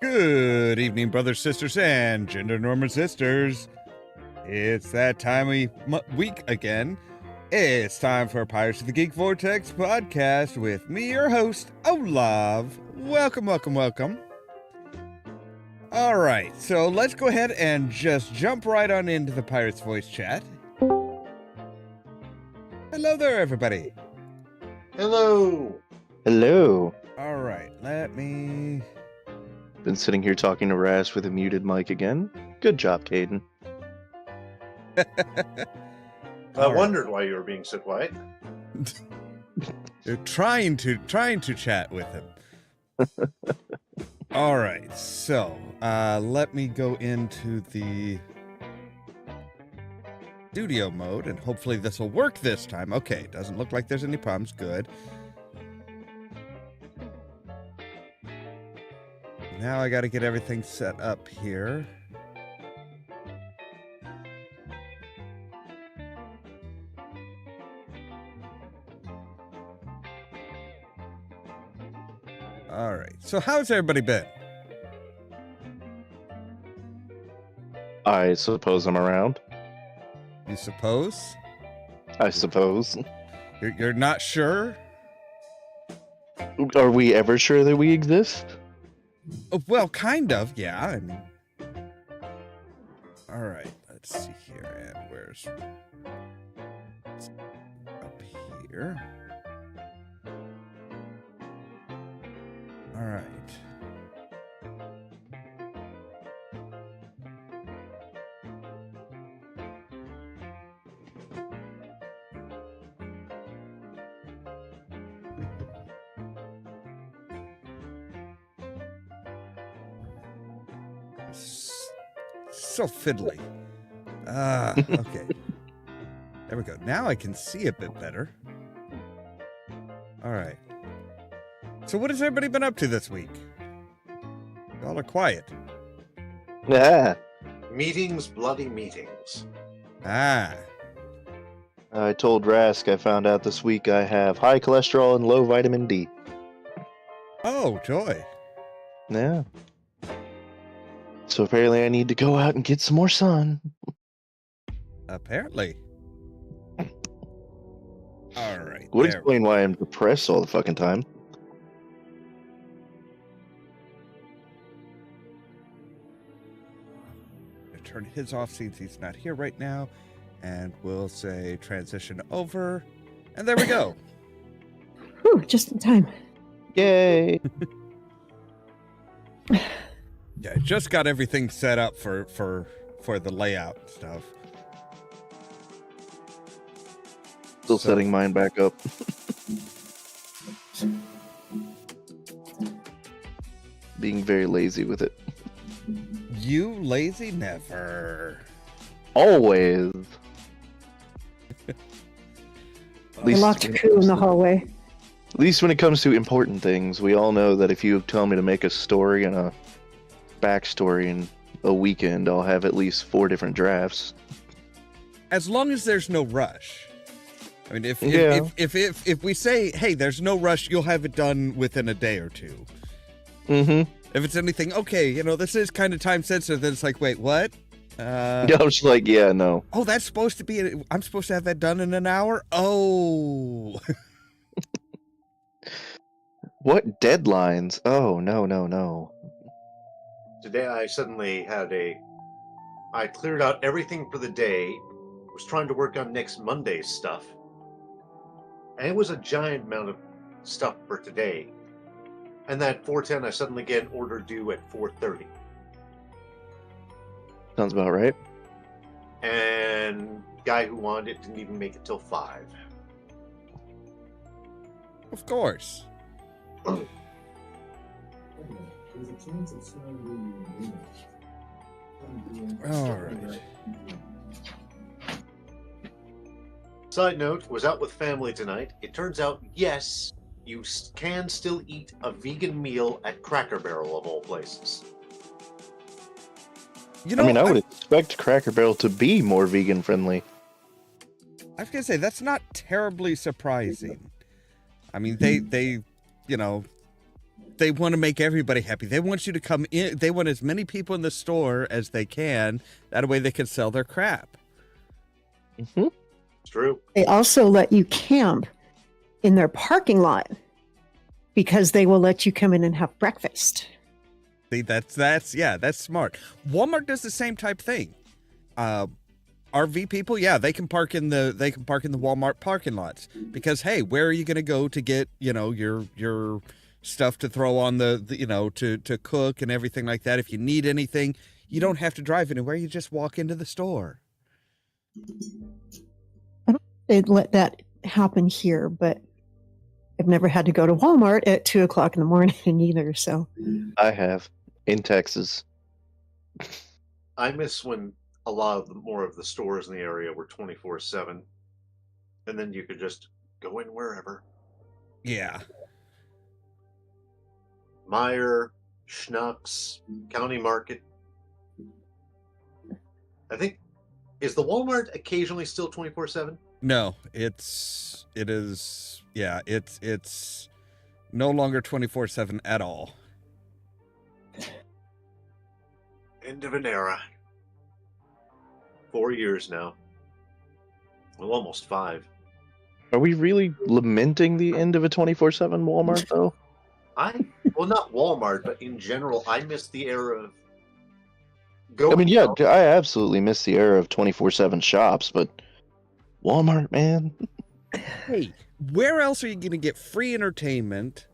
Good evening, brothers, sisters, and gender-normal sisters. It's that time of week again. It's time for Pirates of the Geek Vortex podcast with me, your host, Olav. Welcome, welcome, welcome. All right, so let's go ahead and just jump right on into the Pirates voice chat. Hello there, everybody. Hello. Hello. All right, let me... Been sitting here talking to Ras with a muted mic again. Good job, Caden. I wondered why you were being so quiet. They're trying to chat with him. All right, so let me go into the studio mode, and hopefully this will work this time. Okay, doesn't look like there's any problems. Good. Now I got to get everything set up here. All right. So how's everybody been? I suppose I'm around. You suppose? I suppose. You're not sure? Are we ever sure that we exist? Oh, well, kind of, yeah. I mean, all right, let's see here, and where's up here? All right. So fiddly. Okay. There we go. Now I can see a bit better. All right. So what has everybody been up to this week? Y'all are quiet. Yeah. Meetings, bloody meetings. Ah. I told Rask I found out this week I have high cholesterol and low vitamin D. Oh, joy. Yeah. So apparently I need to go out and get some more sun. Apparently. All right. Would explain why I'm depressed all the fucking time. Turn his off since he's not here right now, and we'll say transition over, and there we go. Whew, just in time. Yay! Yeah, I just got everything set up for the layout and stuff. Still setting mine back up. Being very lazy with it. You lazy never. Always. I locked a coup in the hallway. At least when it comes to important things, we all know that if you tell me to make a story and a backstory in a weekend, I'll have at least 4 different drafts. As long as there's no rush. I mean, if we say, hey, there's no rush, you'll have it done within a day or two. Mm-hmm. If it's anything, okay, this is kind of time sensitive, then it's like, wait, what? Yeah, I was like, yeah, no. Oh, that's supposed to be, I'm supposed to have that done in an hour? Oh. What deadlines? Oh, no. Today I suddenly I cleared out everything for the day, was trying to work on next Monday's stuff. And it was a giant amount of stuff for today. And that 4:10, I suddenly get an order due at 4:30. Sounds about right. And guy who wanted it didn't even make it till 5. Of course. All right. Side note, was out with family tonight. It turns out, yes, you can still eat a vegan meal at Cracker Barrel of all places. I would expect Cracker Barrel to be more vegan friendly. I was gonna say that's not terribly surprising. I mean, they they want to make everybody happy. They want you to come in. They want as many people in the store as they can. That way they can sell their crap. Mm-hmm. It's true. They also let you camp in their parking lot because they will let you come in and have breakfast. See, that's smart. Walmart does the same type thing. RV people, they can park in the Walmart parking lots because hey, where are you going to go to get your stuff to throw on to cook and everything like that? If you need anything, you don't have to drive anywhere. You just walk into the store. I don't think they'd let that happen here, but I've never had to go to Walmart at 2:00 in the morning either. So I have in Texas. I miss when a lot of more of the stores in the area were 24/7, and then you could just go in wherever. Yeah. Meyer, Schnucks, County Market. I think, is the Walmart occasionally still 24/7? No, it is. Yeah, it's no longer 24/7 at all. End of an era. 4 years now. Well, almost 5. Are we really lamenting the end of a 24/7 Walmart though? Well, not Walmart, but in general, I miss the era of I mean, yeah, out. I absolutely miss the era of 24/7 shops, but Walmart, man. Hey, where else are you going to get free entertainment?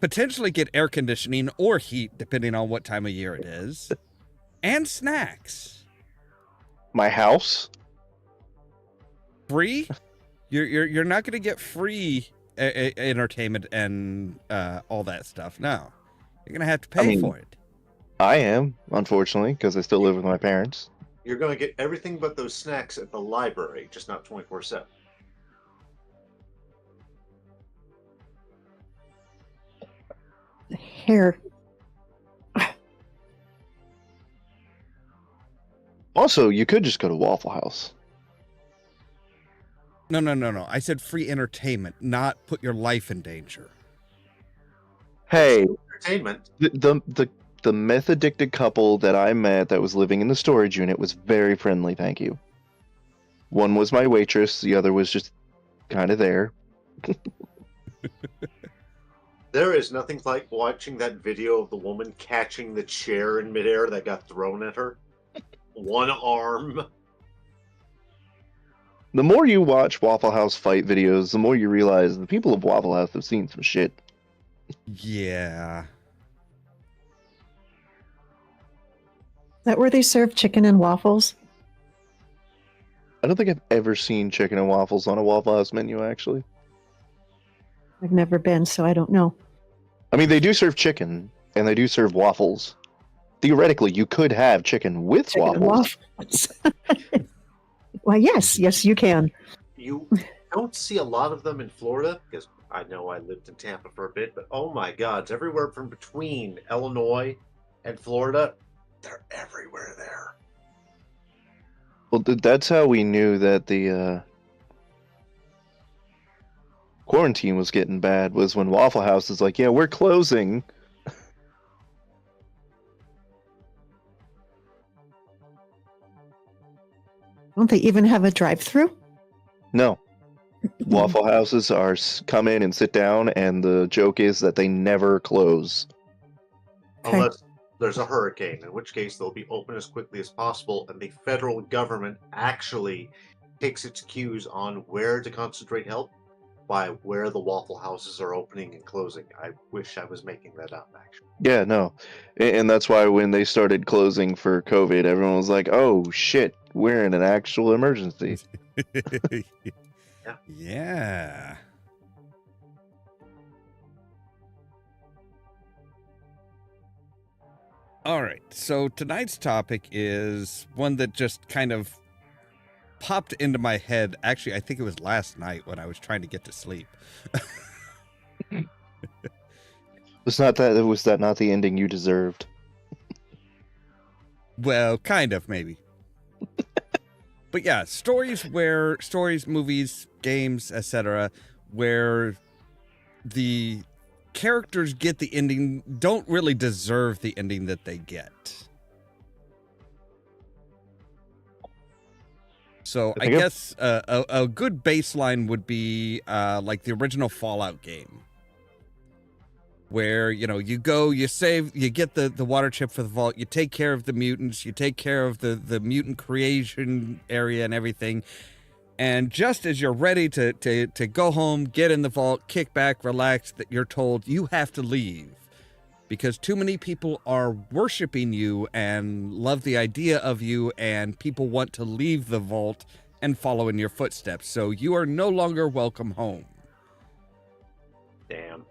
Potentially get air conditioning or heat, depending on what time of year it is, and snacks. My house? Free? You're not going to get free entertainment and all that stuff. No, you're going to have to pay for it. I am, unfortunately, because I still live with my parents. You're going to get everything but those snacks at the library, just not 24/7. hair. Also, you could just go to Waffle House. No. I said free entertainment, not put your life in danger. Hey, Entertainment. the meth addicted couple that I met that was living in the storage unit was very friendly, thank you. One was my waitress, the other was just kind of there. There is nothing like watching that video of the woman catching the chair in midair that got thrown at her. One arm. The more you watch Waffle House fight videos, the more you realize the people of Waffle House have seen some shit. Yeah. Is that where they serve chicken and waffles? I don't think I've ever seen chicken and waffles on a Waffle House menu, actually. I've never been, so I don't know. I mean, they do serve chicken, and they do serve waffles. Theoretically, you could have chicken with Chicken and waffles. waffles. Why, yes, you can. You don't see a lot of them in Florida, because I know I lived in Tampa for a bit, but oh my God, it's everywhere from between Illinois and Florida. They're everywhere there. Well, that's how we knew that the quarantine was getting bad, was when Waffle House is like, yeah, we're closing. Don't they even have a drive-through? No. Waffle Houses are come in and sit down, and the joke is that they never close. Okay. Unless there's a hurricane, in which case they'll be open as quickly as possible, and the federal government actually takes its cues on where to concentrate help by where the Waffle Houses are opening and closing. I wish I was making that up, actually. Yeah, no. And that's why when they started closing for COVID, everyone was like, oh, shit, we're in an actual emergency. Yeah. All right. So tonight's topic is one that just kind of popped into my head. Actually, I think it was last night when I was trying to get to sleep. Was that not the ending you deserved? Well, kind of, maybe. But yeah, stories, movies, games, etc., where the characters get the ending, don't really deserve the ending that they get. So I guess a good baseline would be like the original Fallout game, where, you know, you go, you save, you get the water chip for the vault, you take care of the mutants, you take care of the mutant creation area and everything, and just as you're ready to go home, get in the vault, kick back, relax, that you're told you have to leave because too many people are worshiping you and love the idea of you, and people want to leave the vault and follow in your footsteps, so you are no longer welcome home. Damn.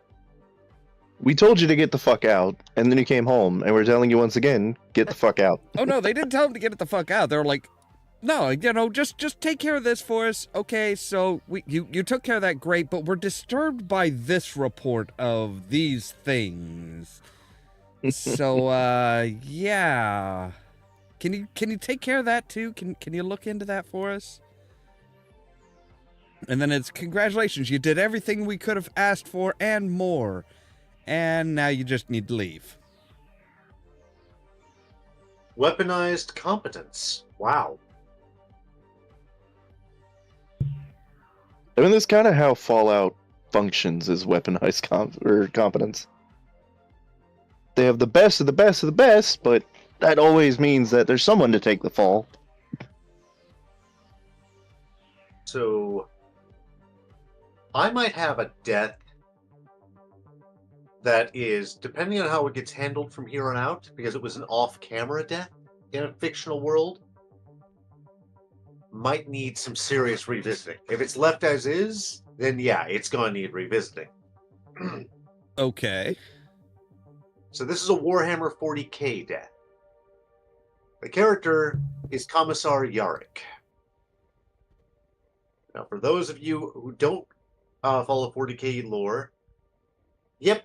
We told you to get the fuck out, and then you came home, and we're telling you once again, get the fuck out. Oh no, they didn't tell him to get it the fuck out. They were like, no, you know, just take care of this for us. Okay, so you took care of that, great, but we're disturbed by this report of these things. So yeah. Can you take care of that too? Can you look into that for us? And then it's, congratulations, you did everything we could have asked for and more. And now you just need to leave. Weaponized competence. Wow. I mean, that's kind of how Fallout functions, is weaponized competence. They have the best of the best of the best, but that always means that there's someone to take the fall. So, I might have a death that is, depending on how it gets handled from here on out, because it was an off-camera death in a fictional world, might need some serious revisiting. If it's left as is, then yeah, it's gonna need revisiting. Okay. So this is a Warhammer 40k death. The character is Commissar Yarrick. Now, for those of you who don't follow 40k lore, yep,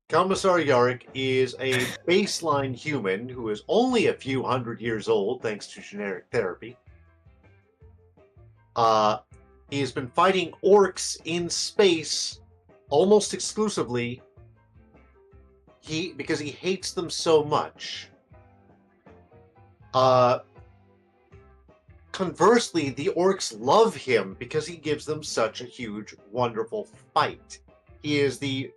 Commissar Yarrick is a baseline human who is only a few hundred years old, thanks to generic therapy. He has been fighting orcs in space almost exclusively because he hates them so much. Conversely, the orcs love him because he gives them such a huge, wonderful fight. He is the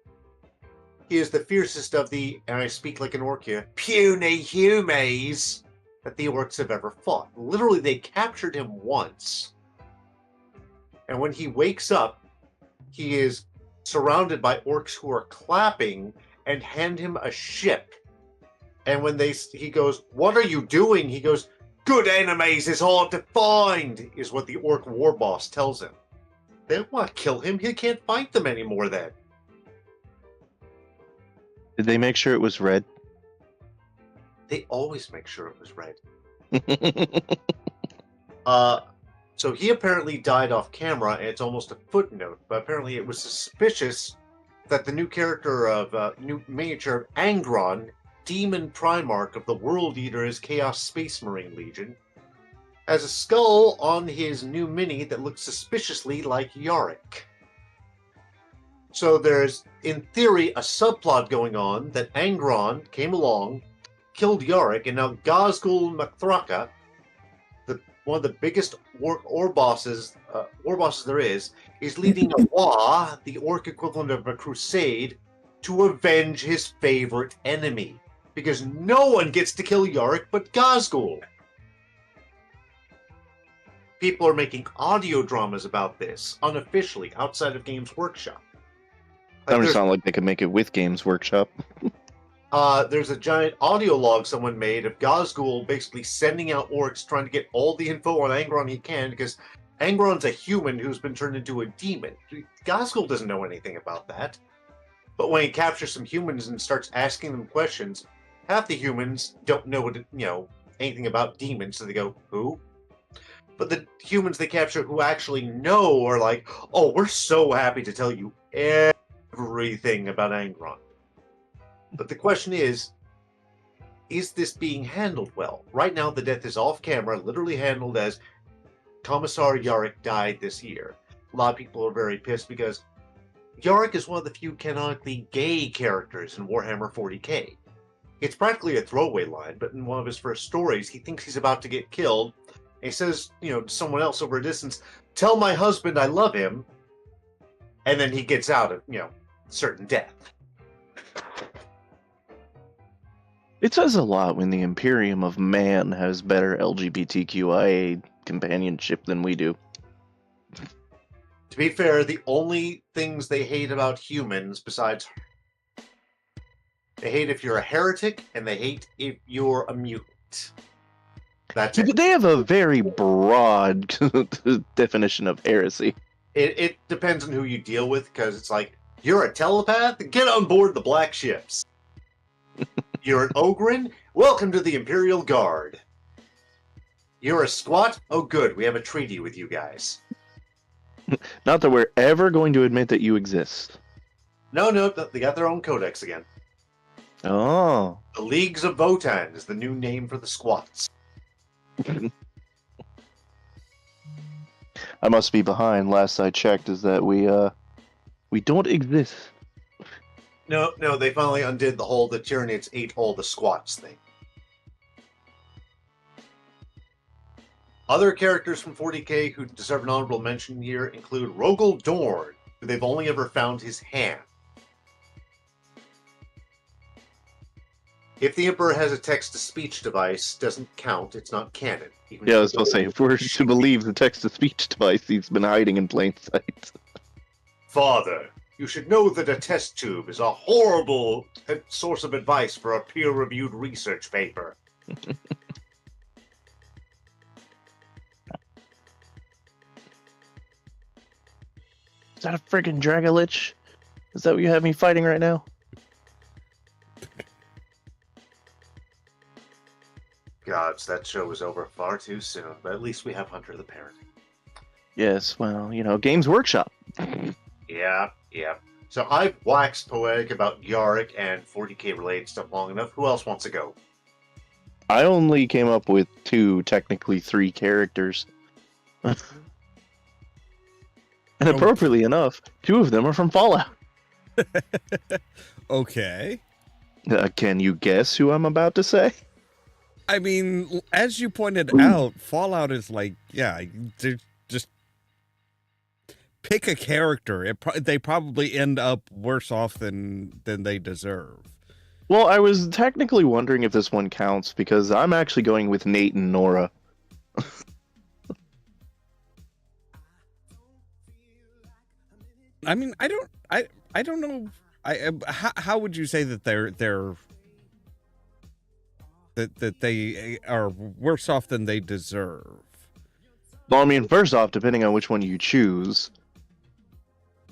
fiercest of the, and I speak like an orc here, puny humans that the orcs have ever fought. Literally, they captured him once. And when he wakes up, he is surrounded by orcs who are clapping and hand him a ship. And when he goes, "What are you doing?" He goes, "Good enemies is hard to find," is what the orc war boss tells him. They don't want to kill him. He can't fight them anymore then. Did they make sure it was red? They always make sure it was red. So he apparently died off camera, and it's almost a footnote, but apparently it was suspicious that the new character of, new miniature of Angron, Demon Primarch of the World Eater's Chaos Space Marine Legion, has a skull on his new mini that looks suspiciously like Yarrick. So there's, in theory, a subplot going on that Angron came along, killed Yarrick, and now Ghazghul Makhthraka, one of the biggest war bosses there is leading a war, the orc equivalent of a crusade, to avenge his favorite enemy. Because no one gets to kill Yarrick but Ghazghul. People are making audio dramas about this, unofficially, outside of Games Workshop. That would sound like they could make it with Games Workshop. There's a giant audio log someone made of Ghazghul basically sending out orcs trying to get all the info on Angron he can, because Angron's a human who's been turned into a demon. Ghazghul doesn't know anything about that. But when he captures some humans and starts asking them questions, half the humans don't know anything about demons, so they go, "Who?" But the humans they capture who actually know are like, "Oh, we're so happy to tell you everything about Angron." But the question is this being handled well? Right now, the death is off camera, literally handled as Commissar Yarrick died this year. A lot of people are very pissed because Yarick is one of the few canonically gay characters in Warhammer 40k. It's practically a throwaway line, but in one of his first stories, he thinks he's about to get killed, and he says, to someone else over a distance, "Tell my husband I love him," and then he gets out of, certain death. It says a lot when the Imperium of Man has better LGBTQIA companionship than we do. To be fair, the only things they hate about humans, besides... They hate if you're a heretic, and they hate if you're a mutant. That's it. But they have a very broad definition of heresy. It depends on who you deal with, because it's like, you're a telepath? Get on board the black ships. You're an Ogren? Welcome to the Imperial Guard. You're a squat? Oh good, we have a treaty with you guys. Not that we're ever going to admit that you exist. No, they got their own codex again. Oh. The Leagues of Votan is the new name for the squats. I must be behind. Last I checked is that we don't exist. No, they finally undid the whole "the Tyranids ate all the squats" thing. Other characters from 40k who deserve an honorable mention here include Rogel Dorn, who they've only ever found his hand. If the Emperor has a text-to-speech device, doesn't count, it's not canon. Yeah, I was going to say, if we're to believe the text-to-speech device, he's been hiding in plain sight. Father, you should know that a test tube is a horrible source of advice for a peer-reviewed research paper. Is that a friggin' Dragolich? Is that what you have me fighting right now? Gods, that show was over far too soon, but at least we have Hunter the Parent. Yes, well, Games Workshop. Yeah. So I've waxed poetic about Yarick and 40k related stuff long enough. Who else wants to go? I only came up with 2, technically 3 characters. And appropriately enough, 2 of them are from Fallout. Okay. Can you guess who I'm about to say? I mean, as you pointed out, Fallout is like, just pick a character. They probably end up worse off than they deserve. Well, I was technically wondering if this one counts, because I'm actually going with Nate and Nora. I mean, I don't know. How would you say that that they are worse off than they deserve? Well, I mean, first off, depending on which one you choose,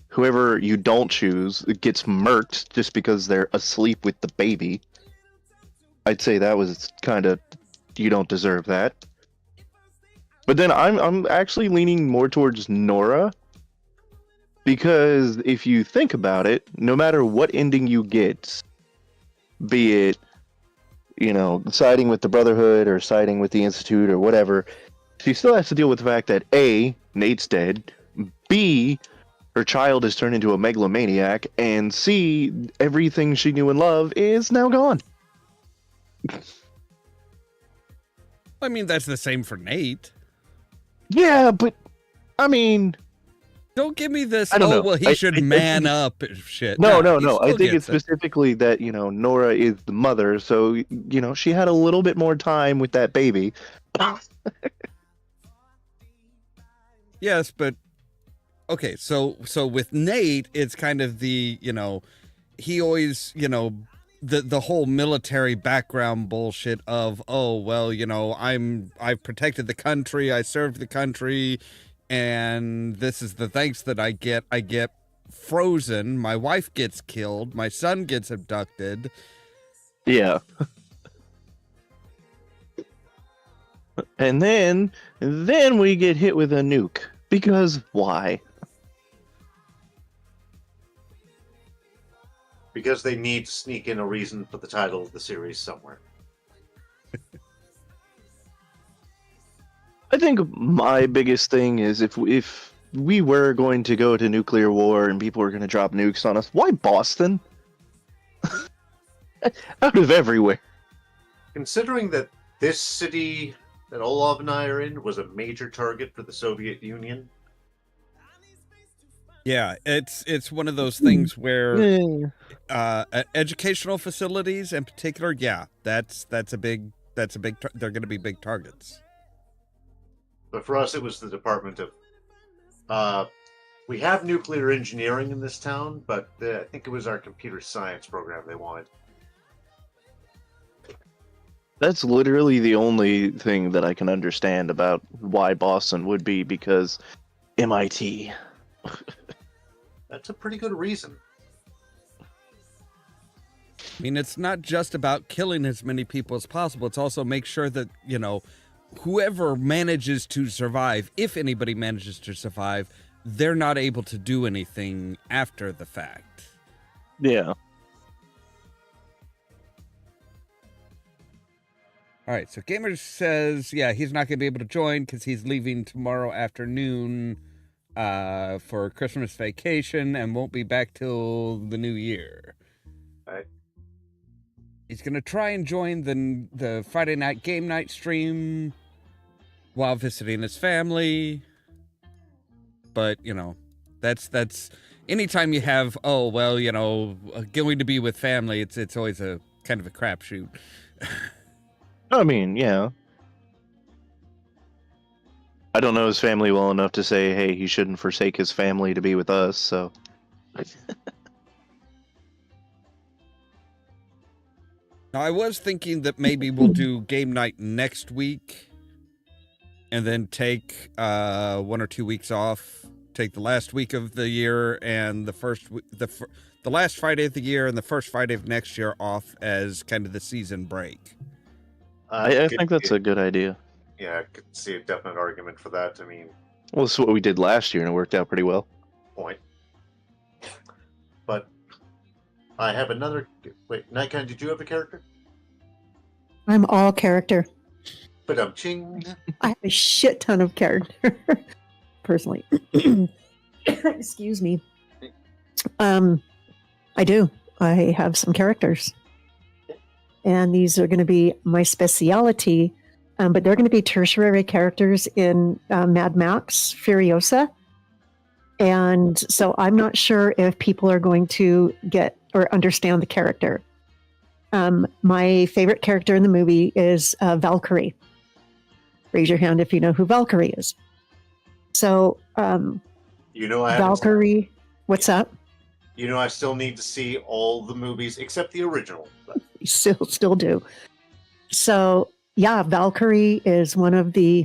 whoever you don't choose gets murked just because they're asleep with the baby. I'd say that was kind of, you don't deserve that. But then I'm actually leaning more towards Nora, because if you think about it, no matter what ending you get, be it, siding with the Brotherhood or siding with the Institute or whatever, she still has to deal with the fact that A, Nate's dead, B, her child has turned into a megalomaniac, and C, everything she knew and loved is now gone. I mean, that's the same for Nate. Yeah, but, I mean... Don't give me this, I don't know. Well, he should man up shit. No. I I think it's specifically that, Nora is the mother, so, she had a little bit more time with that baby. Yes, but okay, so with Nate, it's kind of the, he always, the whole military background bullshit of, oh, well, I've protected the country, I served the country, and this is the thanks that I get. I get frozen, my wife gets killed, my son gets abducted. Yeah. And then we get hit with a nuke. Because why? Because they need to sneak in a reason for the title of the series somewhere. I think my biggest thing is if we were going to go to nuclear war and people were going to drop nukes on us, why Boston? Out of everywhere. Considering that this city that Olav and I are in was a major target for the Soviet Union. Yeah, it's one of those things where Yeah. educational facilities in particular, yeah, that's a big they're going to be big targets. But for us, it was the Department of... we have nuclear engineering in this town, but I think it was our computer science program they wanted. That's literally the only thing that I can understand about why Boston would be, because MIT. That's a pretty good reason. I mean, it's not just about killing as many people as possible. It's also make sure that, you know, whoever manages to survive, if anybody manages to survive, they're not able to do anything after the fact. Yeah. All right, so Gamer says, yeah, he's not going to be able to join because he's leaving tomorrow afternoon for Christmas vacation and won't be back till the new year. Right. He's going to try and join the Friday night game night stream while visiting his family. But, you know, that's anytime you have, oh, well, you know, going to be with family, it's always a kind of a crapshoot. I mean, yeah. I don't know his family well enough to say, hey, he shouldn't forsake his family to be with us, so. Now, I was thinking that maybe we'll do game night next week and then take 1 or 2 weeks off. Take the last week of the year and the last Friday of the year and the first Friday of next year off as kind of the season break. I think that's a good idea. Yeah, I could see a definite argument for that. I mean, Well, this is what we did last year, and it worked out pretty well. point. But I have another... Wait, Nikon, did you have a character? I'm all character. But ching. I have a shit ton of character, personally. Excuse me. I do. I have some characters. And these are going to be my speciality, but they're going to be tertiary characters in Mad Max Furiosa. And so I'm not sure if people are going to get or understand the character. My favorite character in the movie is Valkyrie. Raise your hand if you know who Valkyrie is. So, You know, I Valkyrie, what's up? You know, I still need to see all the movies except the original. But... Still do. So, yeah, Valkyrie is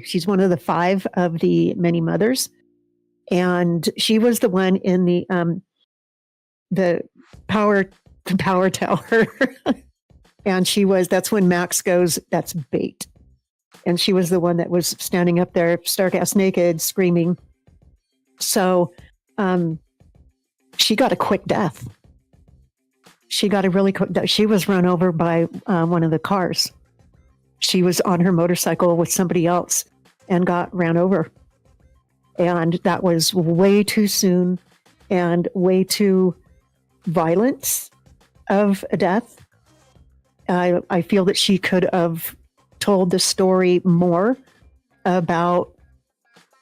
she's one of the 5 of the many mothers. And she was the one in the power tower. And that's when Max goes, that's bait. And she was the one that was standing up there, stark-ass naked, screaming. So, she got a quick death. She got a really quick death. She was run over by one of the cars. She was on her motorcycle with somebody else and got ran over. And that was way too soon and way too violent of a death. I feel that she could have told the story more about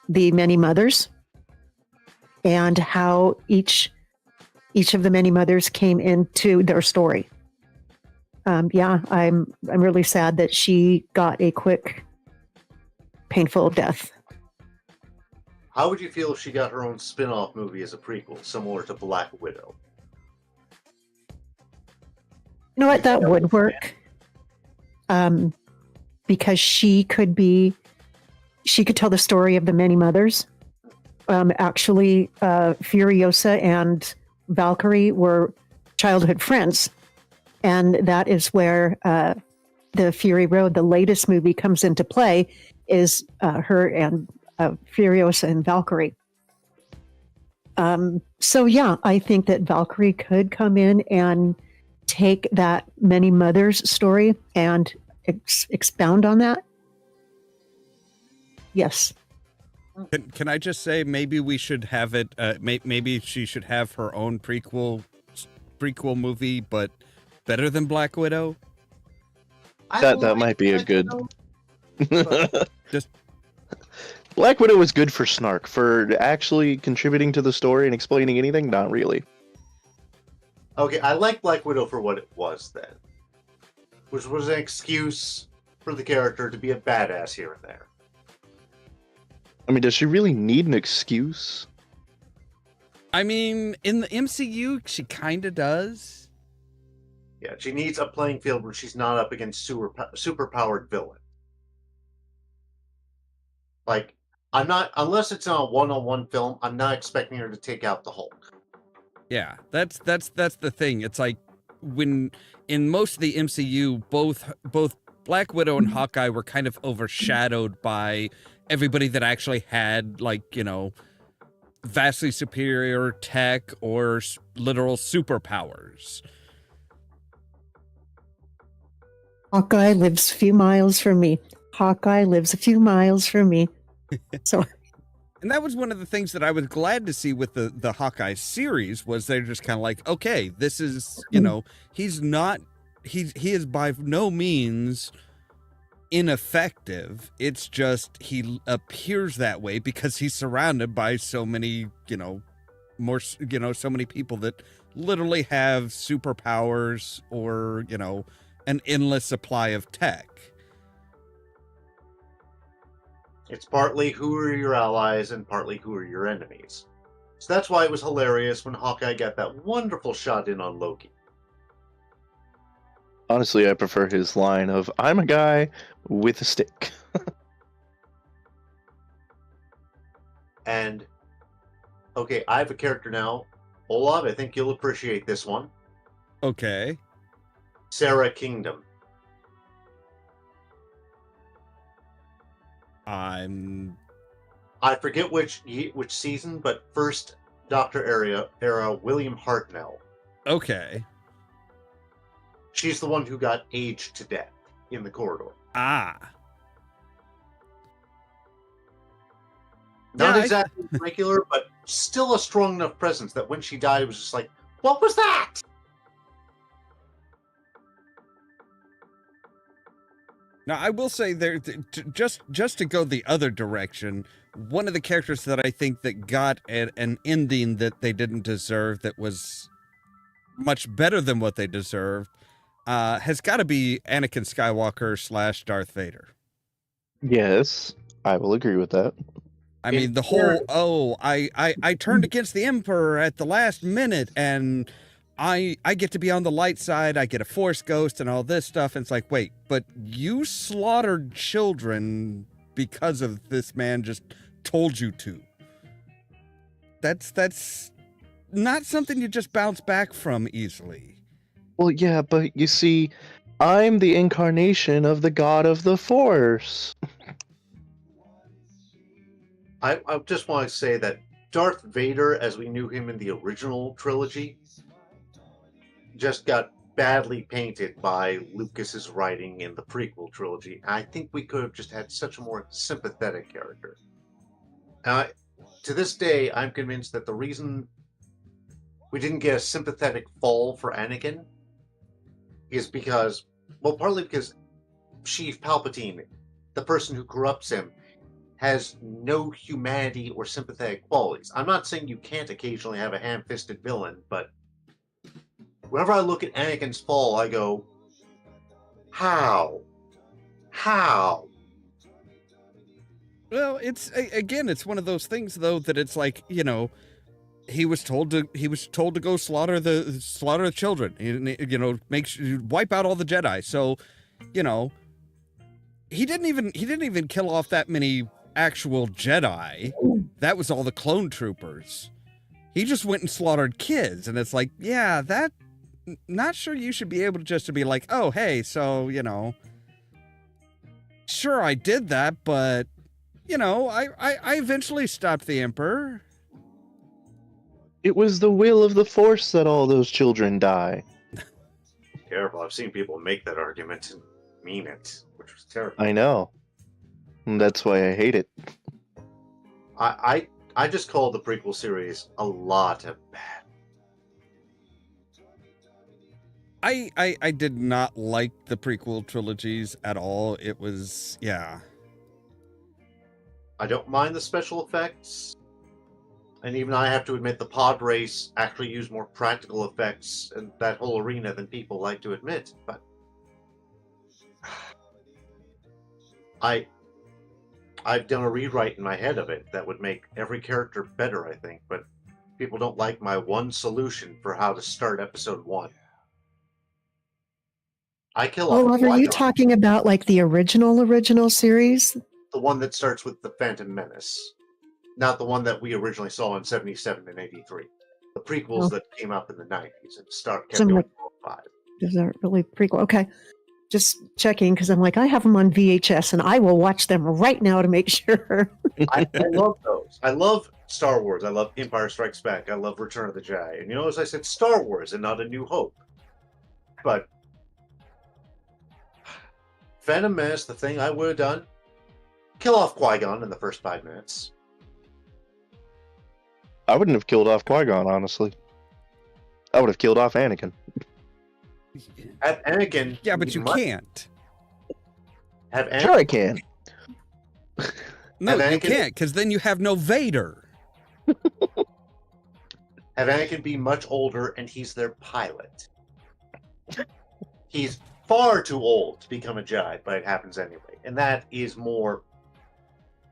the many mothers and how each of the many mothers came into their story. Yeah, I'm really sad that she got a quick, painful death. How would you feel if she got her own spin-off movie as a prequel, similar to Black Widow? You know what? That would work. Because she could tell the story of the many mothers. Actually, Furiosa and Valkyrie were childhood friends. And that is where the Fury Road, the latest movie, comes into play, is her and Furiosa and Valkyrie. So yeah, I think that Valkyrie could come in and take that many mothers story and expound on that. Yes. Can I just say maybe we should have it? Maybe she should have her own prequel movie, but better than Black Widow. That might be a good. Just Black Widow was good for snark. For actually contributing to the story and explaining anything, not really. Okay, I like Black Widow for what it was then, which was an excuse for the character to be a badass here and there. I mean, does she really need an excuse? I mean, in the MCU, she kind of does. Yeah, she needs a playing field where she's not up against superpowered villain. Like, I'm not, unless it's in a one-on-one film, I'm not expecting her to take out the Hulk. Yeah, that's the thing. It's like when in most of the MCU, both Black Widow and Hawkeye were kind of overshadowed by everybody that actually had, like, you know, vastly superior tech or literal superpowers. Hawkeye lives a few miles from me. Hawkeye lives a few miles from me. So, And that was one of the things that I was glad to see with the Hawkeye series was they're just kind of like, okay, this is, you know, he is by no means ineffective. It's just he appears that way because he's surrounded by so many, so many people that literally have superpowers or, an endless supply of tech. It's partly who are your allies and partly who are your enemies. So that's why it was hilarious when Hawkeye got that wonderful shot in on Loki. Honestly, I prefer his line of, I'm a guy with a stick. And, okay, I have a character now. Olaf, I think you'll appreciate this one. Okay. Sarah Kingdom. I forget which season, but first Doctor era William Hartnell. Okay. She's the one who got aged to death in the corridor. Ah. Not exactly regular, but still a strong enough presence that when she died, it was just like, what was that? Now, I will say there, just to go the other direction, one of the characters that I think that got an ending that they didn't deserve, that was much better than what they deserved, has got to be Anakin Skywalker / Darth Vader. Yes, I will agree with that. I mean, the whole, I turned against the Emperor at the last minute, and I get to be on the light side, I get a Force ghost and all this stuff, and it's like, wait, but you slaughtered children because of this man just told you to. That's not something you just bounce back from easily. Well, yeah, but you see, I'm the incarnation of the God of the Force. I just want to say that Darth Vader, as we knew him in the original trilogy, just got badly painted by Lucas's writing in the prequel trilogy. I think we could have just had such a more sympathetic character. To this day, I'm convinced that the reason we didn't get a sympathetic fall for Anakin is because, well, partly because Chief Palpatine, the person who corrupts him, has no humanity or sympathetic qualities. I'm not saying you can't occasionally have a ham-fisted villain, but whenever I look at Anakin's fall, I go, how? How? Well, it's one of those things though that it's like, he was told to go slaughter the children, wipe out all the Jedi. So, he didn't even kill off that many actual Jedi. That was all the clone troopers. He just went and slaughtered kids, and it's like, yeah, that, not sure you should be able to be like, oh, hey, so, sure, I did that, but, I eventually stopped the Emperor. It was the will of the Force that all those children die. Careful, I've seen people make that argument and mean it, which was terrible. I know. And that's why I hate it. I just call the prequel series a lot of bad. I did not like the prequel trilogies at all. It was, yeah. I don't mind the special effects. And even I have to admit the pod race actually used more practical effects in that whole arena than people like to admit. But I've done a rewrite in my head of it that would make every character better, I think, but people don't like my one solution for how to start episode 1. I kill off Love, are you Qui-Gon, talking about like the original series? the one that starts with the Phantom Menace, not the one that we originally saw in 77 and 83. The prequels Oh. that came up in the 90s and kept Some going like- to 5. Is that really prequel? Okay. Just checking because I'm like, I have them on VHS and I will watch them right now to make sure. I love those. I love Star Wars. I love Empire Strikes Back. I love Return of the Jedi. And as I said, Star Wars and not A New Hope. But Phantom Menace, the thing I would have done, kill off Qui-Gon in the first 5 minutes. I wouldn't have killed off Qui-Gon, honestly. I would have killed off Anakin. Have Anakin. Yeah, but you can't. Have Anakin. Sure, I can. No, Have you Anakin- can't, because then you have no Vader. Have Anakin be much older and he's their pilot. He's far too old to become a Jedi, but it happens anyway. And that is more.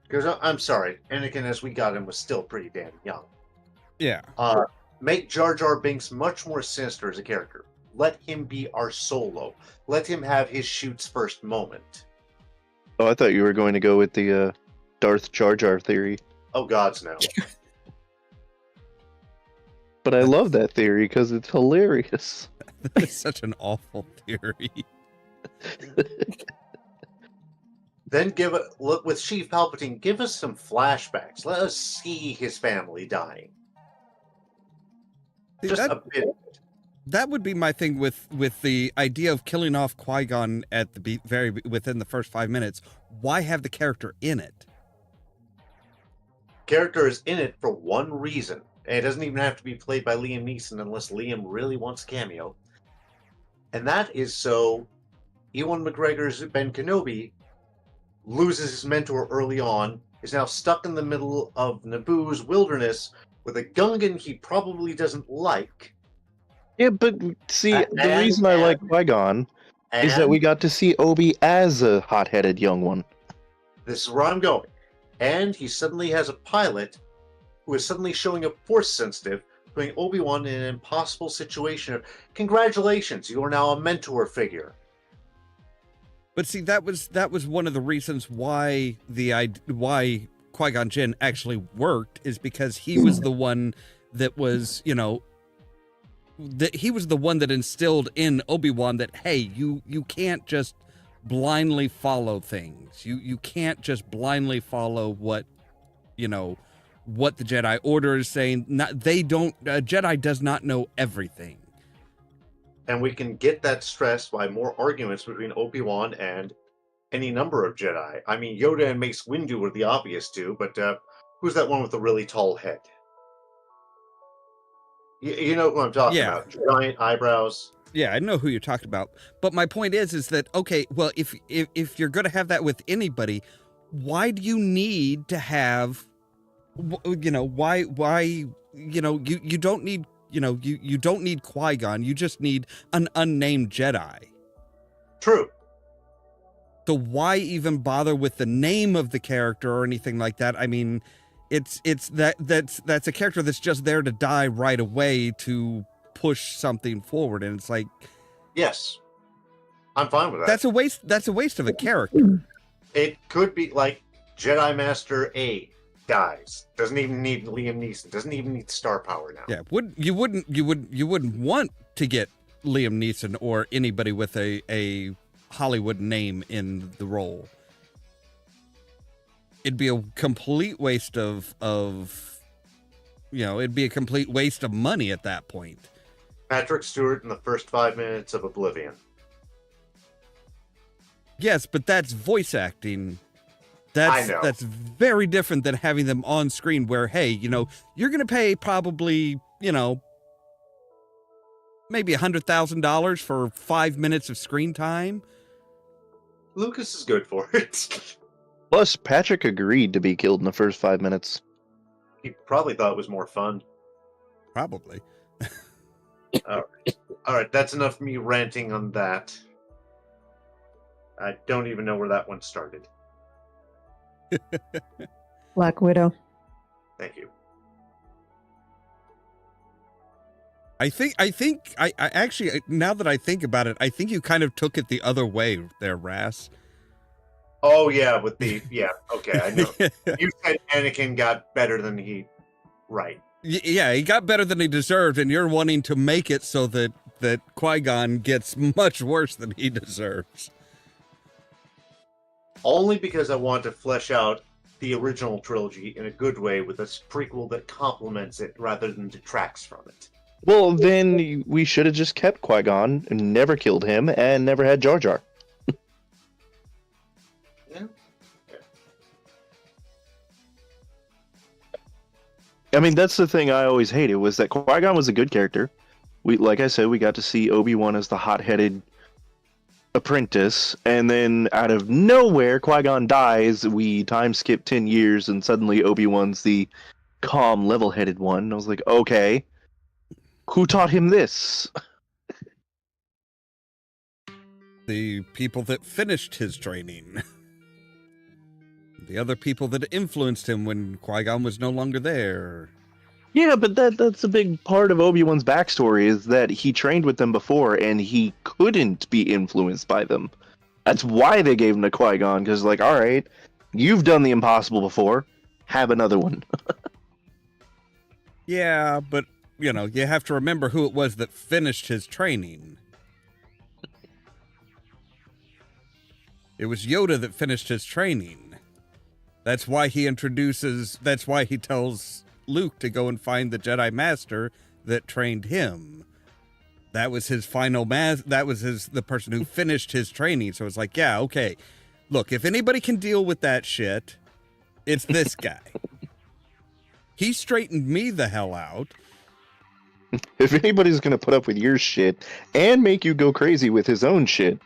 Because I'm sorry, Anakin, as we got him, was still pretty damn young. Yeah. Make Jar Jar Binks much more sinister as a character. Let him be our Solo. Let him have his shoot's first moment. Oh, I thought you were going to go with the Darth Jar Jar theory. Oh, gods, no. But I love that theory because it's hilarious. That is such an awful theory. Then look with Chief Palpatine, give us some flashbacks. Let us see his family dying. See, Just a bit. That would be my thing with the idea of killing off Qui-Gon at the within the first 5 minutes. Why have the character in it? Character is in it for one reason. And it doesn't even have to be played by Liam Neeson unless Liam really wants a cameo. And that is so Ewan McGregor's Ben Kenobi loses his mentor early on, is now stuck in the middle of Naboo's wilderness with a Gungan he probably doesn't like. Yeah, but see, the reason I like Qui-Gon is that And we got to see Obi as a hot-headed young one. this is where I'm going. And he suddenly has a pilot who is suddenly showing up force sensitive, putting Obi-Wan in an impossible situation of, congratulations, you are now a mentor figure. But see, that was one of the reasons why why Qui-Gon Jinn actually worked, is because he was the one that was, that he was the one that instilled in Obi-Wan that, hey, you can't just blindly follow things. You can't just blindly follow what the Jedi Order is saying. Jedi does not know everything. And we can get that stress by more arguments between Obi-Wan and any number of Jedi. I mean, Yoda and Mace Windu were the obvious two, but who's that one with the really tall head? You know who I'm talking about. Giant eyebrows. Yeah, I know who you're talking about. But my point is that, okay, well, if you're going to have that with anybody, why do you need to have, you don't need, you don't need Qui-Gon. You just need an unnamed Jedi. True. So why even bother with the name of the character or anything like that? I mean, that's a character that's just there to die right away to push something forward, and it's like, Yes. I'm fine with that. that's a waste of a character. It could be like Jedi Master A dies. Doesn't even need Liam Neeson. Doesn't even need star power now. Yeah, you wouldn't want to get Liam Neeson or anybody with a Hollywood name in the role. It'd be a complete waste of it'd be a complete waste of money at that point. Patrick Stewart in the first 5 minutes of Oblivion. Yes, but that's voice acting. I know. That's very different than having them on screen where, hey, you're going to pay probably, maybe $100,000 for 5 minutes of screen time. Lucas is good for it. Plus, Patrick agreed to be killed in the first 5 minutes. He probably thought it was more fun. Probably. All right, that's enough of me ranting on that. I don't even know where that one started. Black Widow. Thank you. I actually, now that I think about it, I think you kind of took it the other way there, Ras. Oh, yeah, okay, I know. You said Anakin got better than he... Right. Yeah, he got better than he deserved, and you're wanting to make it so that Qui-Gon gets much worse than he deserves. Only because I want to flesh out the original trilogy in a good way with a prequel that complements it rather than detracts from it. Well, then we should have just kept Qui-Gon and never killed him and never had Jar Jar. Yeah. I mean, that's the thing I always hated, was that Qui-Gon was a good character. Like I said, we got to see Obi-Wan as the hot-headed apprentice, and then out of nowhere, Qui-Gon dies, we time skip 10 years, and suddenly Obi-Wan's the calm, level-headed one. I was like, okay, who taught him this? The people that finished his training. The other people that influenced him when Qui-Gon was no longer there. Yeah, but that's a big part of Obi-Wan's backstory, is that he trained with them before, and he couldn't be influenced by them. That's why they gave him to Qui-Gon, because, like, all right, you've done the impossible before, have another one. Yeah, but, you have to remember who it was that finished his training. It was Yoda that finished his training. That's why he tells Luke to go and find the Jedi Master that trained him. That was his final the person who finished his training. So it's like, yeah, okay. Look, if anybody can deal with that shit, it's this guy. He straightened me the hell out. If anybody's gonna put up with your shit and make you go crazy with his own shit.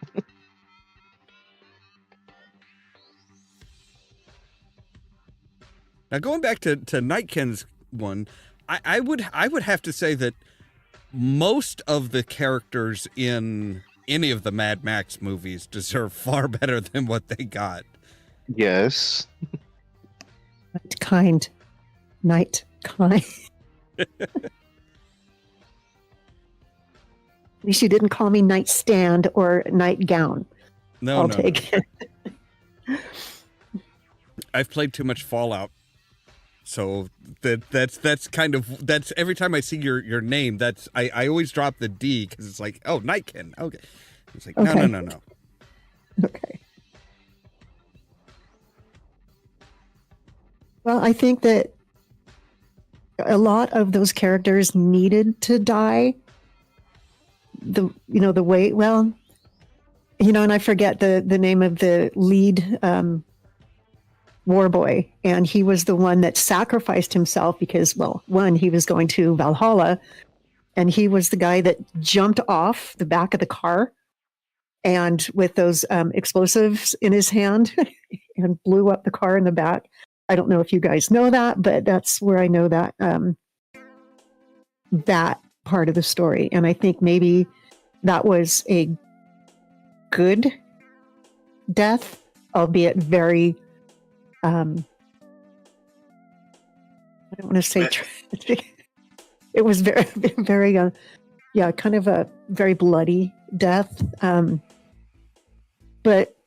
Now, going back to Nightkin's one, I would have to say that most of the characters in any of the Mad Max movies deserve far better than what they got. Yes. Night kind. At least you didn't call me nightstand or nightgown. No, I'll take it. I've played too much Fallout. So that's kind of every time I see your name, I always drop the D because it's like, oh, Nightkin. Okay. It's like, okay. No. Okay. Well, I think that a lot of those characters needed to die. And I forget the name of the lead war boy, and he was the one that sacrificed himself because, well, one, he was going to Valhalla, and he was the guy that jumped off the back of the car and with those explosives in his hand and blew up the car in the back. I don't know if you guys know that, but that's where I know that that part of the story. And I think maybe that was a good death, albeit very I don't want to say tragic. It was very, very, kind of a very bloody death. But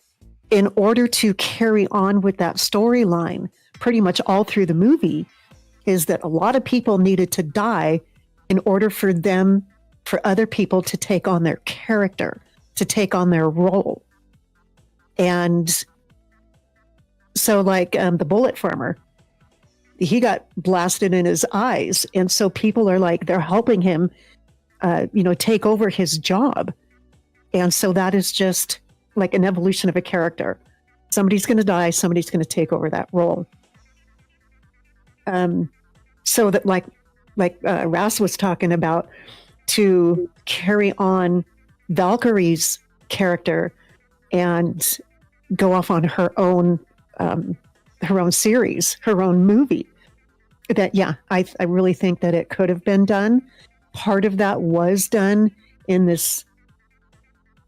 in order to carry on with that storyline, pretty much all through the movie, is that a lot of people needed to die in order for other people to take on their character, to take on their role. And so like the bullet farmer, he got blasted in his eyes. And so people are like, they're helping him, take over his job. And so that is just like an evolution of a character. Somebody's going to die. Somebody's going to take over that role. So that like Ras was talking about, to carry on Valkyrie's character and go off on her own series, her own movie. That, yeah, I really think that it could have been done. Part of that was done in this,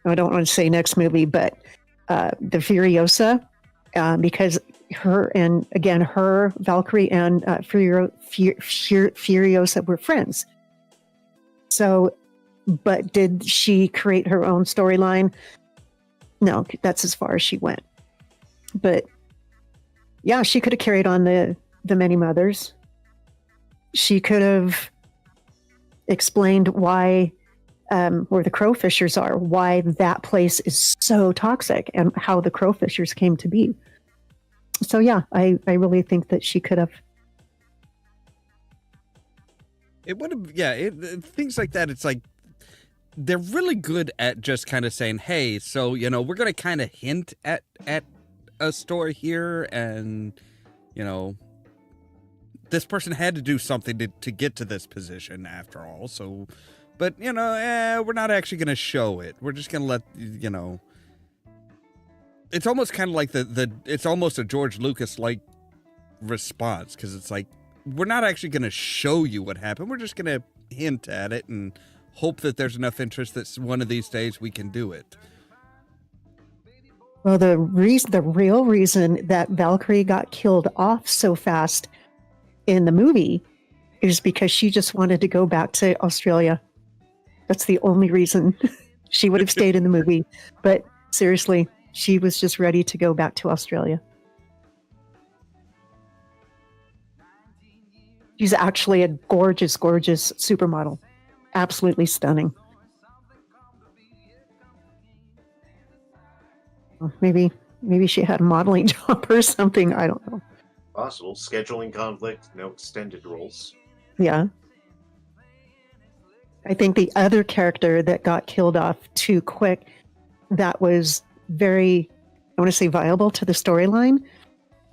I don't want to say next movie, but the Furiosa, because her, Valkyrie and Furiosa were friends. So, but did she create her own storyline? No, that's as far as she went. But yeah, she could have carried on the many mothers. She could have explained why, where the crowfishers are, why that place is so toxic, and how the crowfishers came to be. So yeah, I really think that she could have. It would have, yeah, things like that. It's like, they're really good at just kind of saying, hey, so, we're going to kind of hint at a story here, and, this person had to do something to get to this position after all. So, but, we're not actually going to show it. We're just going to let, it's almost kind of like it's almost a George Lucas-like response, because it's like, we're not actually going to show you what happened. We're just going to hint at it and hope that there's enough interest that one of these days we can do it. Well, the real reason that Valkyrie got killed off so fast in the movie is because she just wanted to go back to Australia. That's the only reason. She would have stayed in the movie. But seriously, she was just ready to go back to Australia. She's actually a gorgeous, gorgeous supermodel. Absolutely stunning. Well, maybe she had a modeling job or something. I don't know. Possible. Scheduling conflict, no extended roles. Yeah. I think the other character that got killed off too quick, that was very, I want to say, viable to the storyline,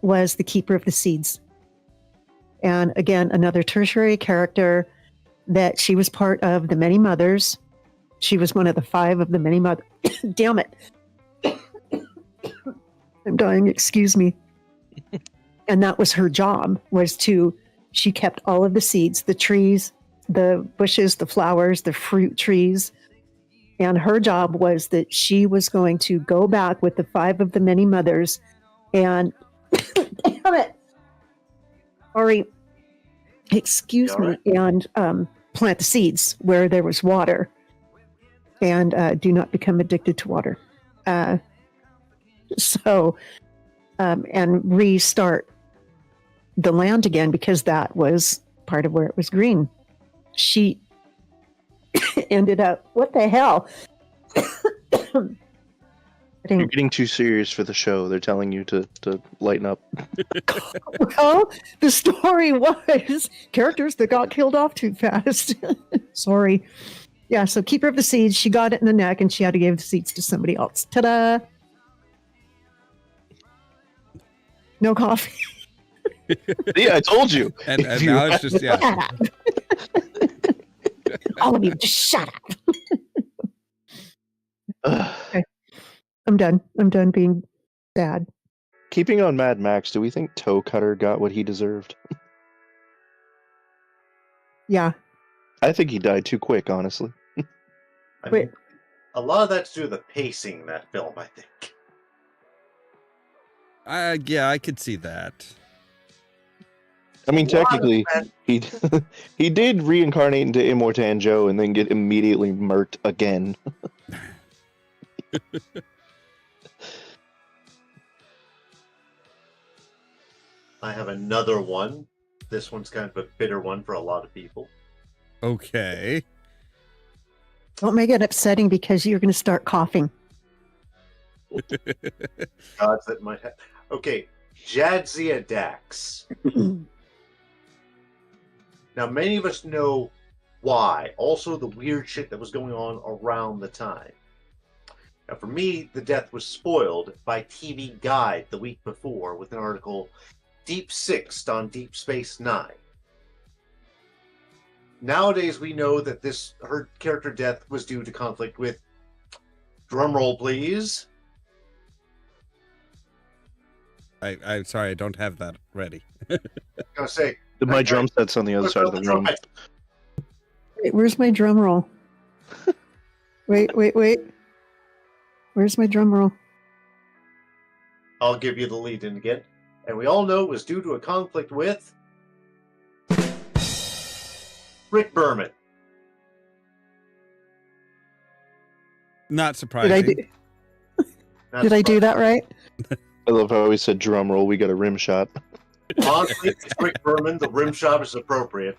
was the Keeper of the Seeds. And again, another tertiary character that she was part of the Many Mothers. She was one of the 5 of the Many Mothers. Damn it. I'm dying, excuse me. And that was her job, she kept all of the seeds, the trees, the bushes, the flowers, the fruit trees. And her job was that she was going to go back with the 5 of the Many Mothers and, damn it. Sorry, excuse me, and plant the seeds where there was water, and do not become addicted to water. And restart the land again, because that was part of where it was green. She ended up, what the hell? You're getting too serious for the show. They're telling you to lighten up. Well, the story was characters that got killed off too fast. Sorry. Yeah, so Keeper of the Seeds, she got it in the neck and she had to give the seeds to somebody else. Ta-da! No coffee. Yeah, I told you. And now it's just, yeah. Shut up. All of you, just shut up. Okay. I'm done. I'm done being sad. Keeping on Mad Max, do we think Toe Cutter got what he deserved? Yeah. I think he died too quick, honestly. I mean, a lot of that's due to the pacing in that film, I think. Yeah, I could see that. I mean, technically, he did reincarnate into Immortan Joe and then get immediately murked again. I have another one. This one's kind of a bitter one for a lot of people. Okay. Don't make it upsetting because you're going to start coughing. Gods that might have. Okay, Jadzia Dax. Now, many of us know why. Also, the weird shit that was going on around the time. Now, for me, the death was spoiled by TV Guide the week before with an article, Deep Sixth on Deep Space Nine. Nowadays, we know that her character death was due to conflict with, drumroll please. I'm sorry, I don't have that ready. I was gonna say, My drum set's on the other side of the room. Wait, where's my drum roll? Wait. Where's my drum roll? I'll give you the lead in again. And we all know it was due to a conflict with Rick Berman. Not surprising. Did I do that right? I love how we said drum roll. We got a rim shot. Honestly, it's Rick Berman. The rim shot is appropriate.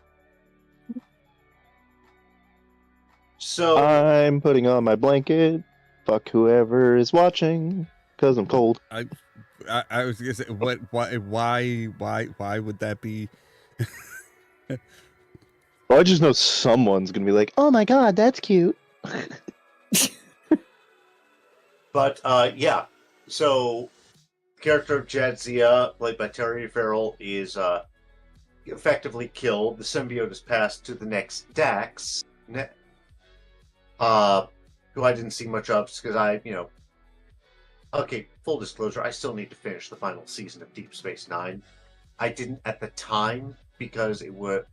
So I'm putting on my blanket. Fuck whoever is watching, cause I'm cold. I was gonna say, why would that be? Well, I just know someone's gonna be like, "Oh my god, that's cute." But yeah, so the character of Jadzia, played by Terry Farrell, is effectively killed. The symbiote is passed to the next Dax, who I didn't see much of because okay, full disclosure, I still need to finish the final season of Deep Space Nine. I didn't at the time because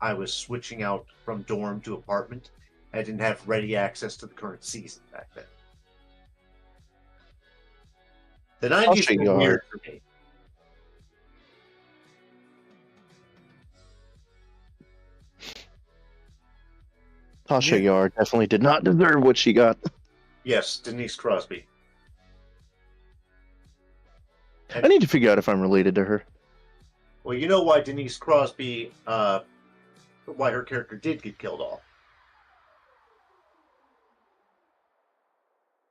I was switching out from dorm to apartment. I didn't have ready access to the current season back then. The 90s were weird for me. Tasha Yar definitely did not deserve what she got. Yes, Denise Crosby. I need to figure out if I'm related to her. Well, you know why Denise Crosby, why her character did get killed off.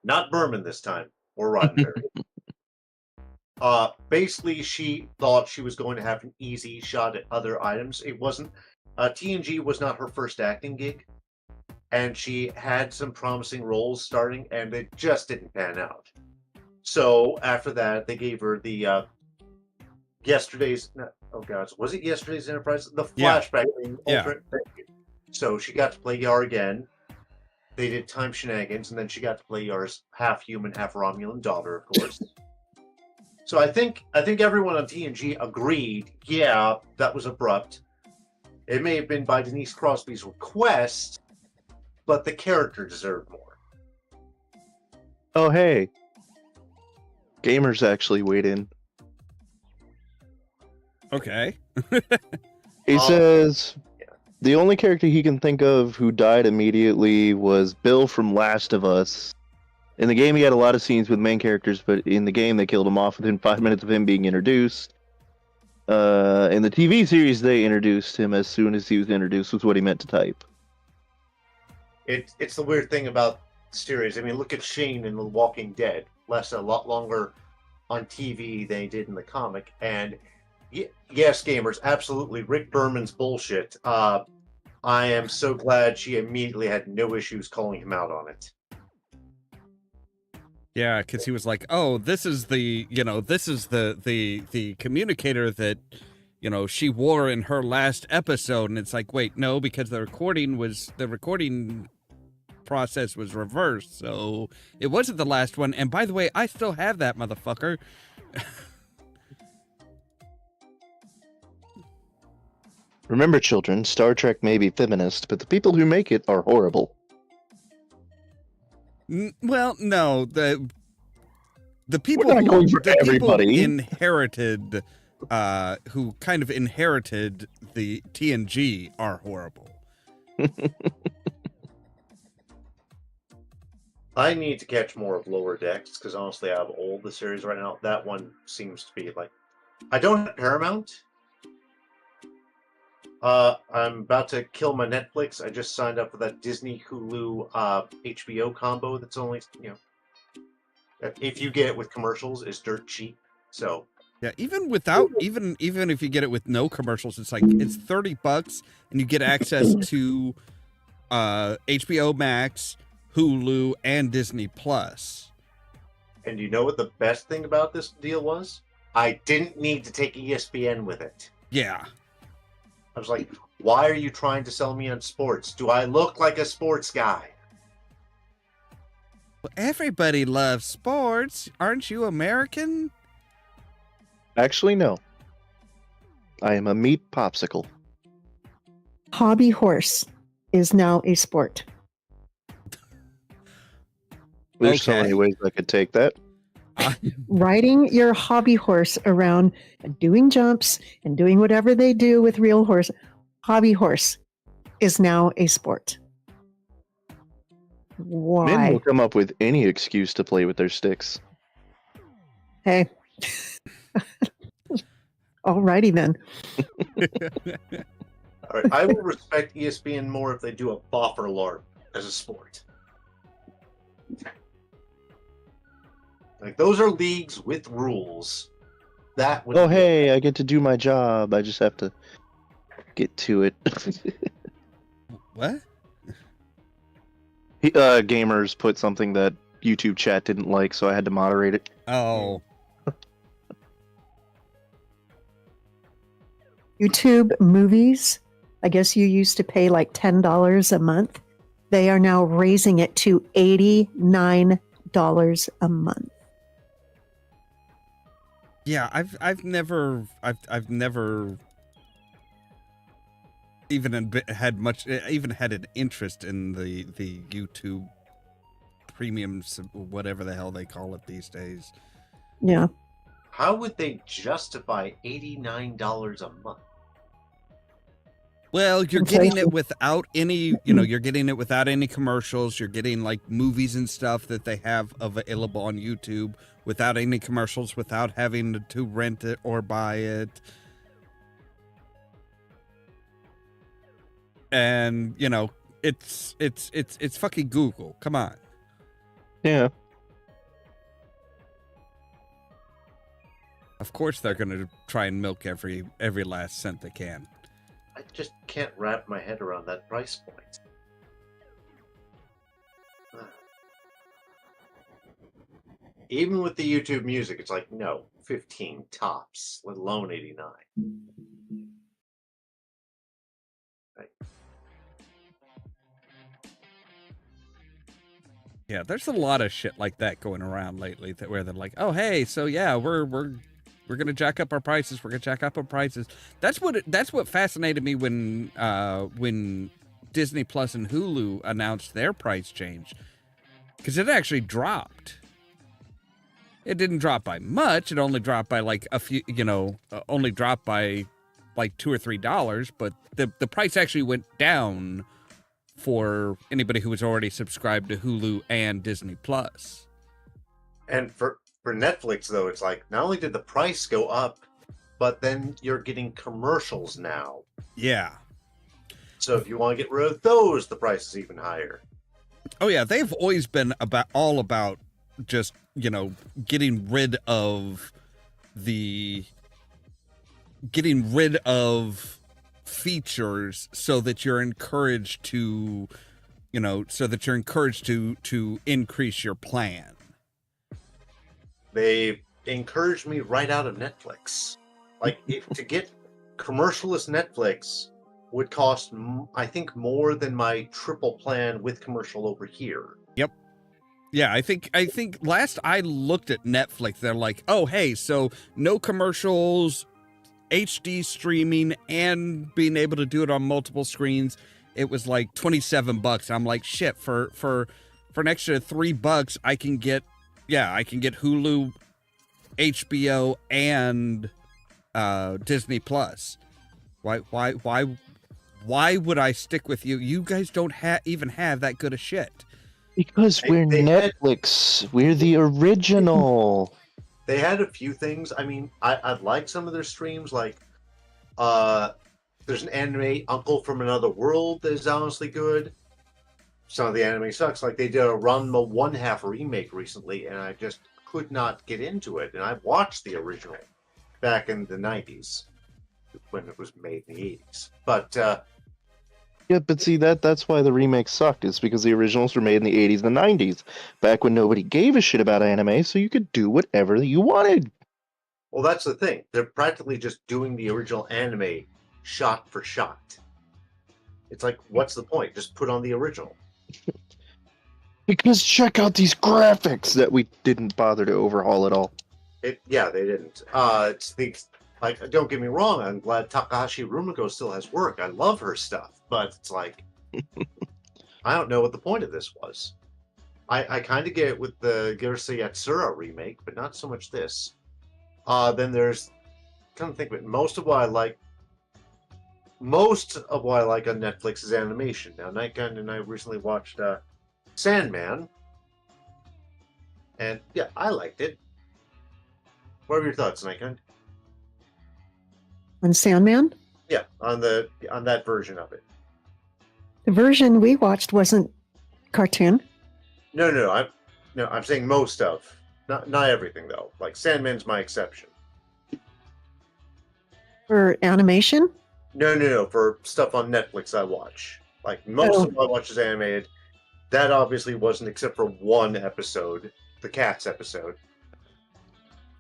Not Berman this time, or Roddenberry. Basically, she thought she was going to have an easy shot at other items. It wasn't. TNG was not her first acting gig, and she had some promising roles starting, and it just didn't pan out. So after that, they gave her the was it Yesterday's Enterprise? The flashback. Yeah. So she got to play Yar again. They did Time Shenanigans, and then she got to play Yar's half-human, half-Romulan daughter, of course. So I think everyone on TNG agreed, yeah, that was abrupt. It may have been by Denise Crosby's request, but the character deserved more. Oh, hey. Gamers actually weighed in. Okay. He says the only character he can think of who died immediately was Bill from Last of Us. In the game, he had a lot of scenes with main characters, but in the game, they killed him off within 5 minutes of him being introduced. In the TV series, they introduced him as soon as he was introduced, was what he meant to type. It's the weird thing about the series. I mean, look at Shane in The Walking Dead. Lasted a lot longer on TV than he did in the comic. And yes, gamers, absolutely, Rick Berman's bullshit. I am so glad she immediately had no issues calling him out on it. Yeah, because he was like, "Oh, this is the communicator that, she wore in her last episode," and it's like, wait, no, because the recording process was reversed, so it wasn't the last one. And by the way, I still have that motherfucker. Remember, children, Star Trek may be feminist, but the people who make it are horrible. Well, no, the people everybody. Inherited, who kind of inherited the TNG are horrible. I need to catch more of Lower Decks because honestly, out of all the series right now, that one seems to be like. I don't have Paramount. I'm about to kill my Netflix. I just signed up for that Disney Hulu HBO combo that's only, if you get it with commercials, it's dirt cheap. So yeah, even without even if you get it with no commercials, it's like it's $30 and you get access to HBO Max, Hulu, and Disney Plus. And you know what the best thing about this deal was? I didn't need to take ESPN with it. Yeah. I was like, why are you trying to sell me on sports? Do I look like a sports guy? Well, everybody loves sports. Aren't you American? Actually, no. I am a meat popsicle. Hobby horse is now a sport. There's so many ways I could take that. Riding your hobby horse around and doing jumps and doing whatever they do with real horse. Hobby horse is now a sport. Why? Men will come up with any excuse to play with their sticks. Hey. Alrighty then. All right, I will respect ESPN more if they do a boffer LARP as a sport. Like, those are leagues with rules. That would Oh, hey, I get to do my job. I just have to get to it. What? Gamers put something that YouTube chat didn't like, so I had to moderate it. Oh. YouTube movies, I guess you used to pay like $10 a month. They are now raising it to $89 a month. Yeah, I've never even had an interest in the YouTube premiums, whatever the hell they call it these days. Yeah. How would they justify $89 a month? Well, you're getting it without any, you're getting it without any commercials. You're getting like movies and stuff that they have available on YouTube without any commercials, without having to rent it or buy it. And, it's fucking Google. Come on. Yeah. Of course they're going to try and milk every last cent they can. I just can't wrap my head around that price point. Even with the YouTube music, it's like, no, 15 tops, let alone 89. Right. Yeah, there's a lot of shit like that going around lately where they're like, "Oh, hey, so yeah, we're gonna jack up our prices. We're gonna jack up our prices." That's what fascinated me when Disney Plus and Hulu announced their price change, because it actually dropped. It didn't drop by much. It only dropped by like a few, only dropped by like $2 or $3, but the price actually went down for anybody who was already subscribed to Hulu and Disney Plus. And for Netflix, though, it's like, not only did the price go up, but then you're getting commercials now. Yeah. So if you want to get rid of those, the price is even higher. Oh yeah, they've always been all about just, getting rid of features so that you're encouraged to increase your plan. They encouraged me right out of Netflix. Like, to get commercialless Netflix would cost, I think, more than my triple plan with commercial over here. Yep. Yeah, I think last I looked at Netflix, they're like, "Oh, hey, so no commercials, HD streaming, and being able to do it on multiple screens." It was like $27. I'm like, shit, for an extra $3, I can get Hulu, HBO, and Disney Plus. Why would I stick with you? You guys don't even have that good of shit. Because we're Netflix. We're the original. They had a few things. I mean, I like some of their streams. Like, there's an anime, Uncle from Another World, that is honestly good. Some of the anime sucks. Like, they did a Ranma 1/2 remake recently, and I just could not get into it. And I watched the original back in the 90s when it was made in the 80s. But Yeah, but see that's why the remakes sucked. It's because the originals were made in the 80s and the 90s, back when nobody gave a shit about anime, so you could do whatever you wanted. Well, that's the thing. They're practically just doing the original anime shot for shot. It's like, what's the point? Just put on the original. Because check out these graphics that we didn't bother to overhaul at all. Yeah, they didn't. It's the like. Don't get me wrong. I'm glad Takahashi Rumiko still has work. I love her stuff, but it's like, I don't know what the point of this was. I kind of get it with the Gerase Yatsura remake, but not so much this. Then there's, kind of think of it. Most of what I like on Netflix is animation. Now, Nightgun and I recently watched Sandman, and yeah, I liked it. What are your thoughts, Nightgun? On Sandman? Yeah, on that version of it. The version we watched wasn't cartoon. No, I'm saying most of, not everything though. Like Sandman's my exception. For animation? No. For stuff on Netflix, I watch. Like most of what I watch is animated. That obviously wasn't, except for one episode, the Cats episode.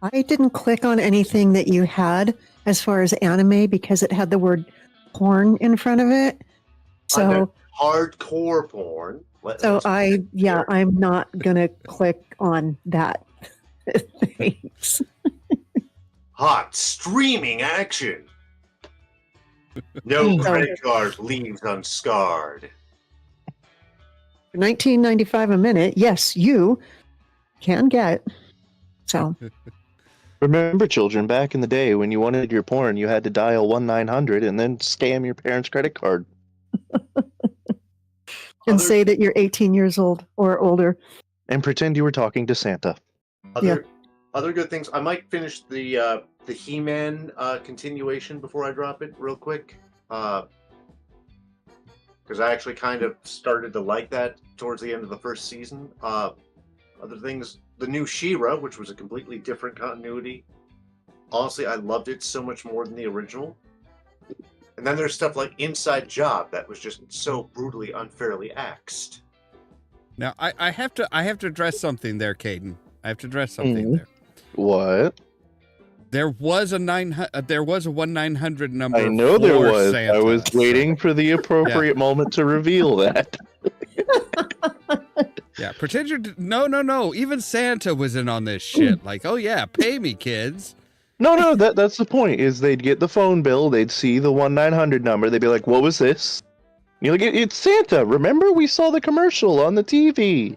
I didn't click on anything that you had as far as anime because it had the word porn in front of it. So hardcore porn. I'm not gonna click on that. Thanks. Hot streaming action. No credit card leaves unscarred. For $19.95 a minute, yes, you can get. So Remember, children, back in the day when you wanted your porn, you had to dial 1-900 and then scam your parents' credit card. and say that you're 18 years old or older. And pretend you were talking to Santa. Other good things. I might finish the He-Man continuation before I drop it real quick. Because I actually kind of started to like that towards the end of the first season. Other things, the new She-Ra, which was a completely different continuity. Honestly, I loved it so much more than the original. And then there's stuff like Inside Job that was just so brutally unfairly axed. Now I have to address something there, Caden. I have to address something there. What? There was a 1-900 number. I know there was. Santa, I was waiting for the appropriate moment to reveal that. Yeah, pretend you're... No. Even Santa was in on this shit. Like, oh yeah, pay me, kids. No, that's the point, is they'd get the phone bill, they'd see the 1-900 number, they'd be like, what was this? You're like, it's Santa, remember? We saw the commercial on the TV.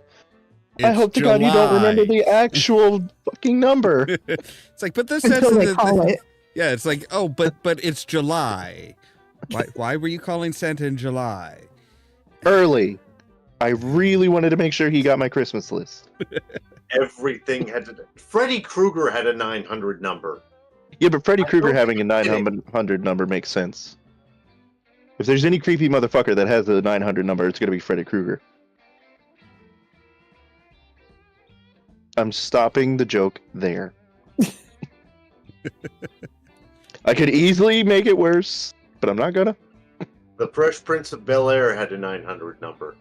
I hope to God you don't remember the actual fucking number. It's like, but this says... Until they call it. Yeah, it's like, oh, but it's July. Why were you calling Santa in July? Early. I really wanted to make sure he got my Christmas list. Everything had to... Freddy Krueger had a 900 number. Yeah, but Freddy Krueger having a 900 number makes sense. If there's any creepy motherfucker that has a 900 number, it's going to be Freddy Krueger. I'm stopping the joke there. I could easily make it worse, but I'm not gonna. The Fresh Prince of Bel-Air had a 900 number.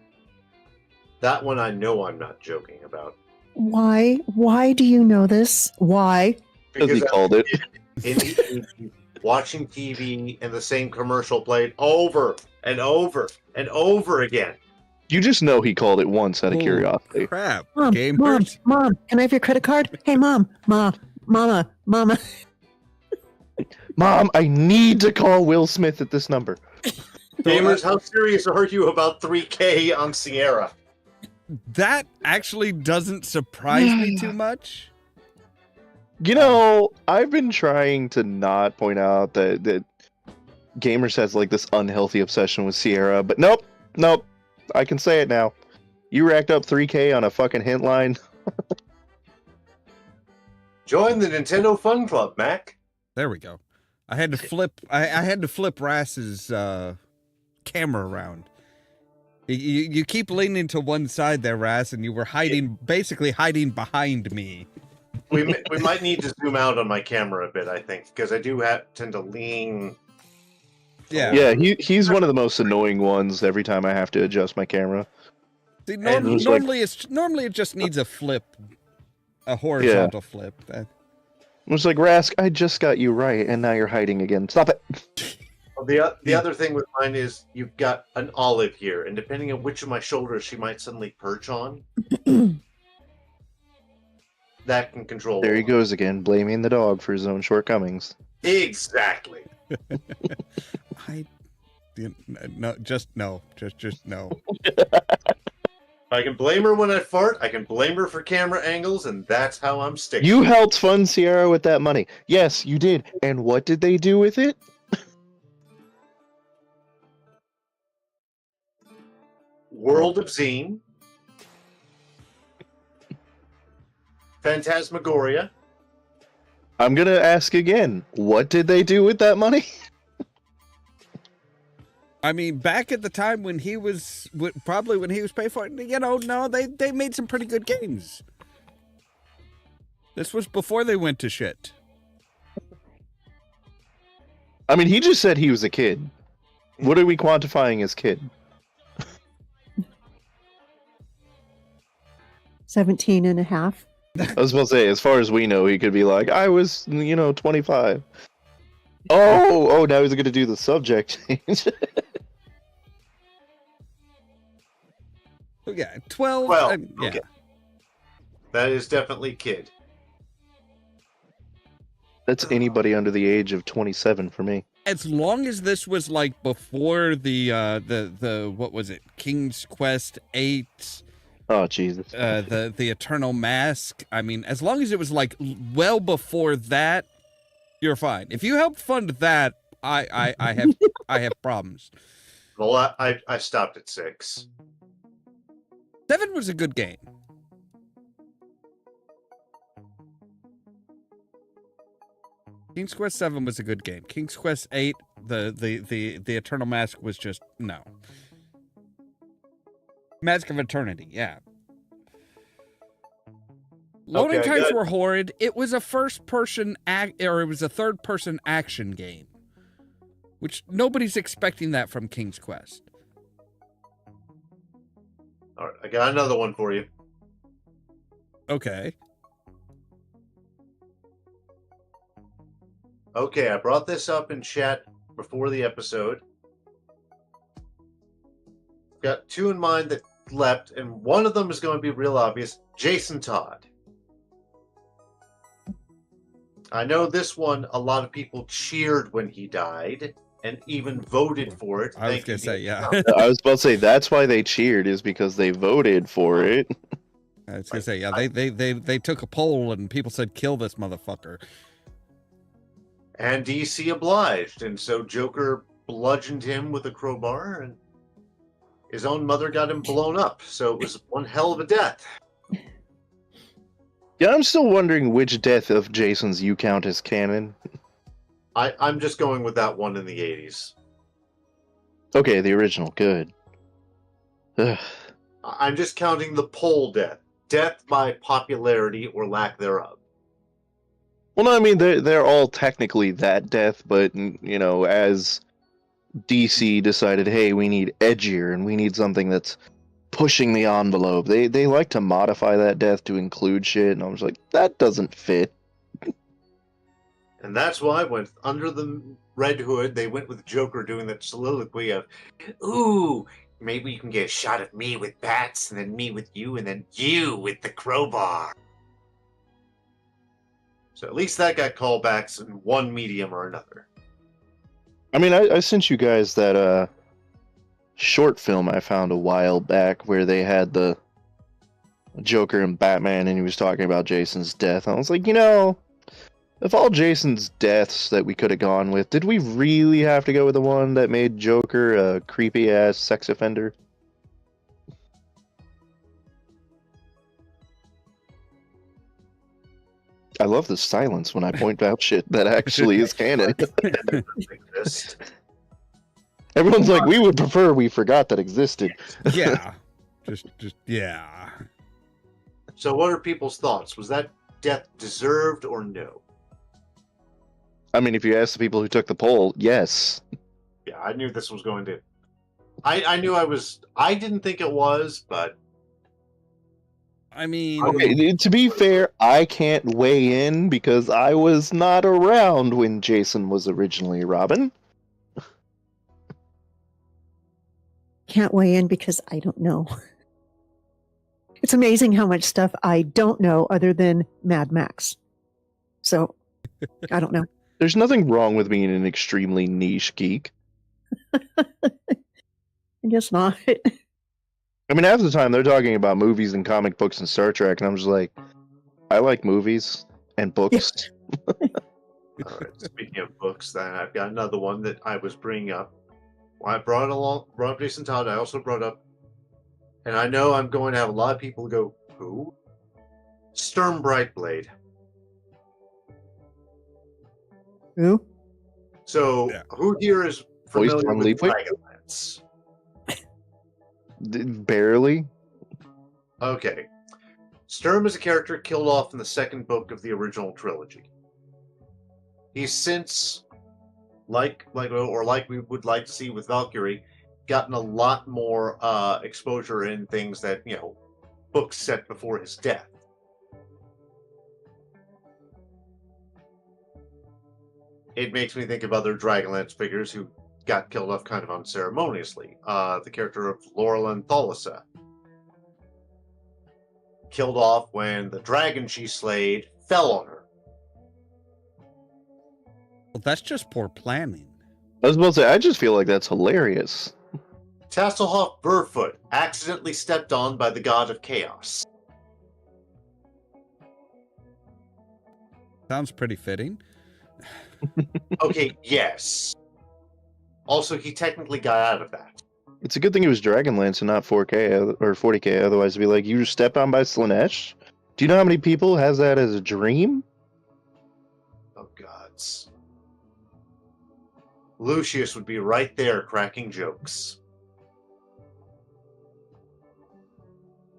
That one I know I'm not joking about. Why? Why do you know this? Why? Because he called it. Watching TV and the same commercial played over and over and over again. You just know he called it once out of curiosity. Crap. Mom, Mom, can I have your credit card? Hey, Mama. Mom, I need to call Will Smith at this number. Gamers, how serious are you about 3K on Sierra? That actually doesn't surprise me too much. You know, I've been trying to not point out that Gamers has like this unhealthy obsession with Sierra, but nope. I can say it now. You racked up 3K on a fucking hint line. Join the Nintendo Fun Club, Mac. There we go. I had to flip. I had to flip Rass's camera around. You keep leaning to one side there, Rass, and you were basically hiding behind me. We might need to zoom out on my camera a bit, I think, because I do tend to lean Yeah. Yeah, he's one of the most annoying ones every time I have to adjust my camera. See, And it was normally it just needs a flip, a horizontal flip. It was like, Rask, I just got you right, and now you're hiding again. Stop it. Well, the other thing with mine is you've got an olive here, and depending on which of my shoulders she might suddenly perch on, that can control. There he goes again, blaming the dog for his own shortcomings. Exactly. Just no. I can blame her when I fart. I can blame her for camera angles, and that's how I'm sticking. You helped fund Sierra with that money. Yes, you did. And what did they do with it? World of Zine, Phantasmagoria. I'm gonna ask again. What did they do with that money? I mean, back at the time when he was probably when he was paid for it, no, they made some pretty good games. This was before they went to shit. I mean, he just said he was a kid. What are we quantifying as kid? 17 and a half. I was about to say, as far as we know, he could be like, I was, 25. Oh, now he's going to do the subject change. Yeah, 12. Well, yeah. okay. That is definitely kid. That's anybody under the age of 27 for me. As long as this was like before the what was it, King's Quest 8. Oh, Jesus. The Eternal Mask. I mean, as long as it was like well before that, you're fine. If you helped fund that, I have problems. Well, I stopped at 6. 7 was a good game. King's Quest 7 was a good game. King's Quest 8, the Eternal Mask was just no. Mask of Eternity, yeah. Loading times were horrid. It was a first-person it was a third-person action game, which nobody's expecting that from King's Quest. All right, I got another one for you. Okay. Okay, I brought this up in chat before the episode. Got 2 in mind that leapt, and one of them is going to be real obvious. Jason Todd. I know this one, a lot of people cheered when he died, and even voted for it. I was going to say, yeah. I was about to say, that's why they cheered, is because they voted for it. I was going to say, yeah, they took a poll, and people said, kill this motherfucker. And DC obliged, and so Joker bludgeoned him with a crowbar, and his own mother got him blown up. So it was one hell of a death. Yeah, I'm still wondering which death of Jason's you count as canon. I'm just going with that one in the 80s. Okay, the original, good. Ugh. I'm just counting the poll death. Death by popularity or lack thereof. Well, no, I mean, they're all technically that death, but, as DC decided, hey, we need edgier, and we need something that's pushing the envelope, they like to modify that death to include shit, and I was like, that doesn't fit. And that's why when under the Red Hood, they went with Joker doing that soliloquy of, ooh, maybe you can get a shot at me with bats, and then me with you, and then you with the crowbar. So at least that got callbacks in one medium or another. I mean, I sent you guys that short film I found a while back where they had the Joker and Batman, and he was talking about Jason's death. I was like, of all Jason's deaths that we could have gone with, did we really have to go with the one that made Joker a creepy-ass sex offender? I love the silence when I point out shit that actually is canon. Everyone's like, we would prefer we forgot that existed. Yeah. just yeah. So what are people's thoughts? Was that death deserved or no? I mean, if you ask the people who took the poll, yes. Yeah, I knew this was going to. I knew I was. I didn't think it was, but I mean, Okay, to be fair, I can't weigh in because I was not around when Jason was originally Robin. Can't weigh in because I don't know. It's amazing how much stuff I don't know other than Mad Max. So, I don't know. There's nothing wrong with being an extremely niche geek. I guess not. I mean, half the time they're talking about movies and comic books and Star Trek, and I'm just like, I like movies and books. speaking of books, then I've got another one that I was bringing up. When I brought up Jason Todd, I also brought up, and I know I'm going to have a lot of people go, who? Sturm Brightblade. Who? So, Yeah. who here is Voiced familiar on with Leapwing? Dragonlance? Barely. Okay. Sturm is a character killed off in the second book of the original trilogy. He's since, like we would like to see with Valkyrie, gotten a lot more exposure in things that, books set before his death. It makes me think of other Dragonlance figures who got killed off kind of unceremoniously. The character of Laurelin Thalassa. Killed off when the dragon she slayed fell on her. well, that's just poor planning. I was about to say, I just feel like that's hilarious. Tasselhoff Burfoot, accidentally stepped on by the god of chaos. Sounds pretty fitting. Okay, yes. Also, he technically got out of that. It's a good thing it was Dragonlance and not 4K or 40K. Otherwise, it'd be like, you were stepped on by Slanesh? Do you know how many people has that as a dream? Oh, gods. Lucius would be right there cracking jokes.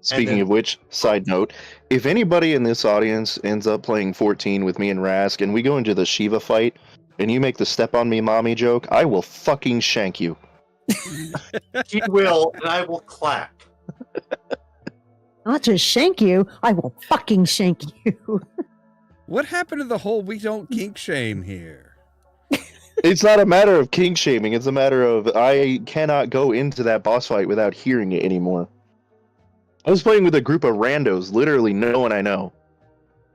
Speaking of which, side note, if anybody in this audience ends up playing 14 with me and Rask, and we go into the Shiva fight, and you make the step on me mommy joke, I will fucking shank you. He will, and I will clap. Not just shank you, I will fucking shank you. What happened to the whole we don't kink shame here? It's not a matter of king shaming, it's a matter of I cannot go into that boss fight without hearing it anymore. I was playing with a group of randos, literally no one I know.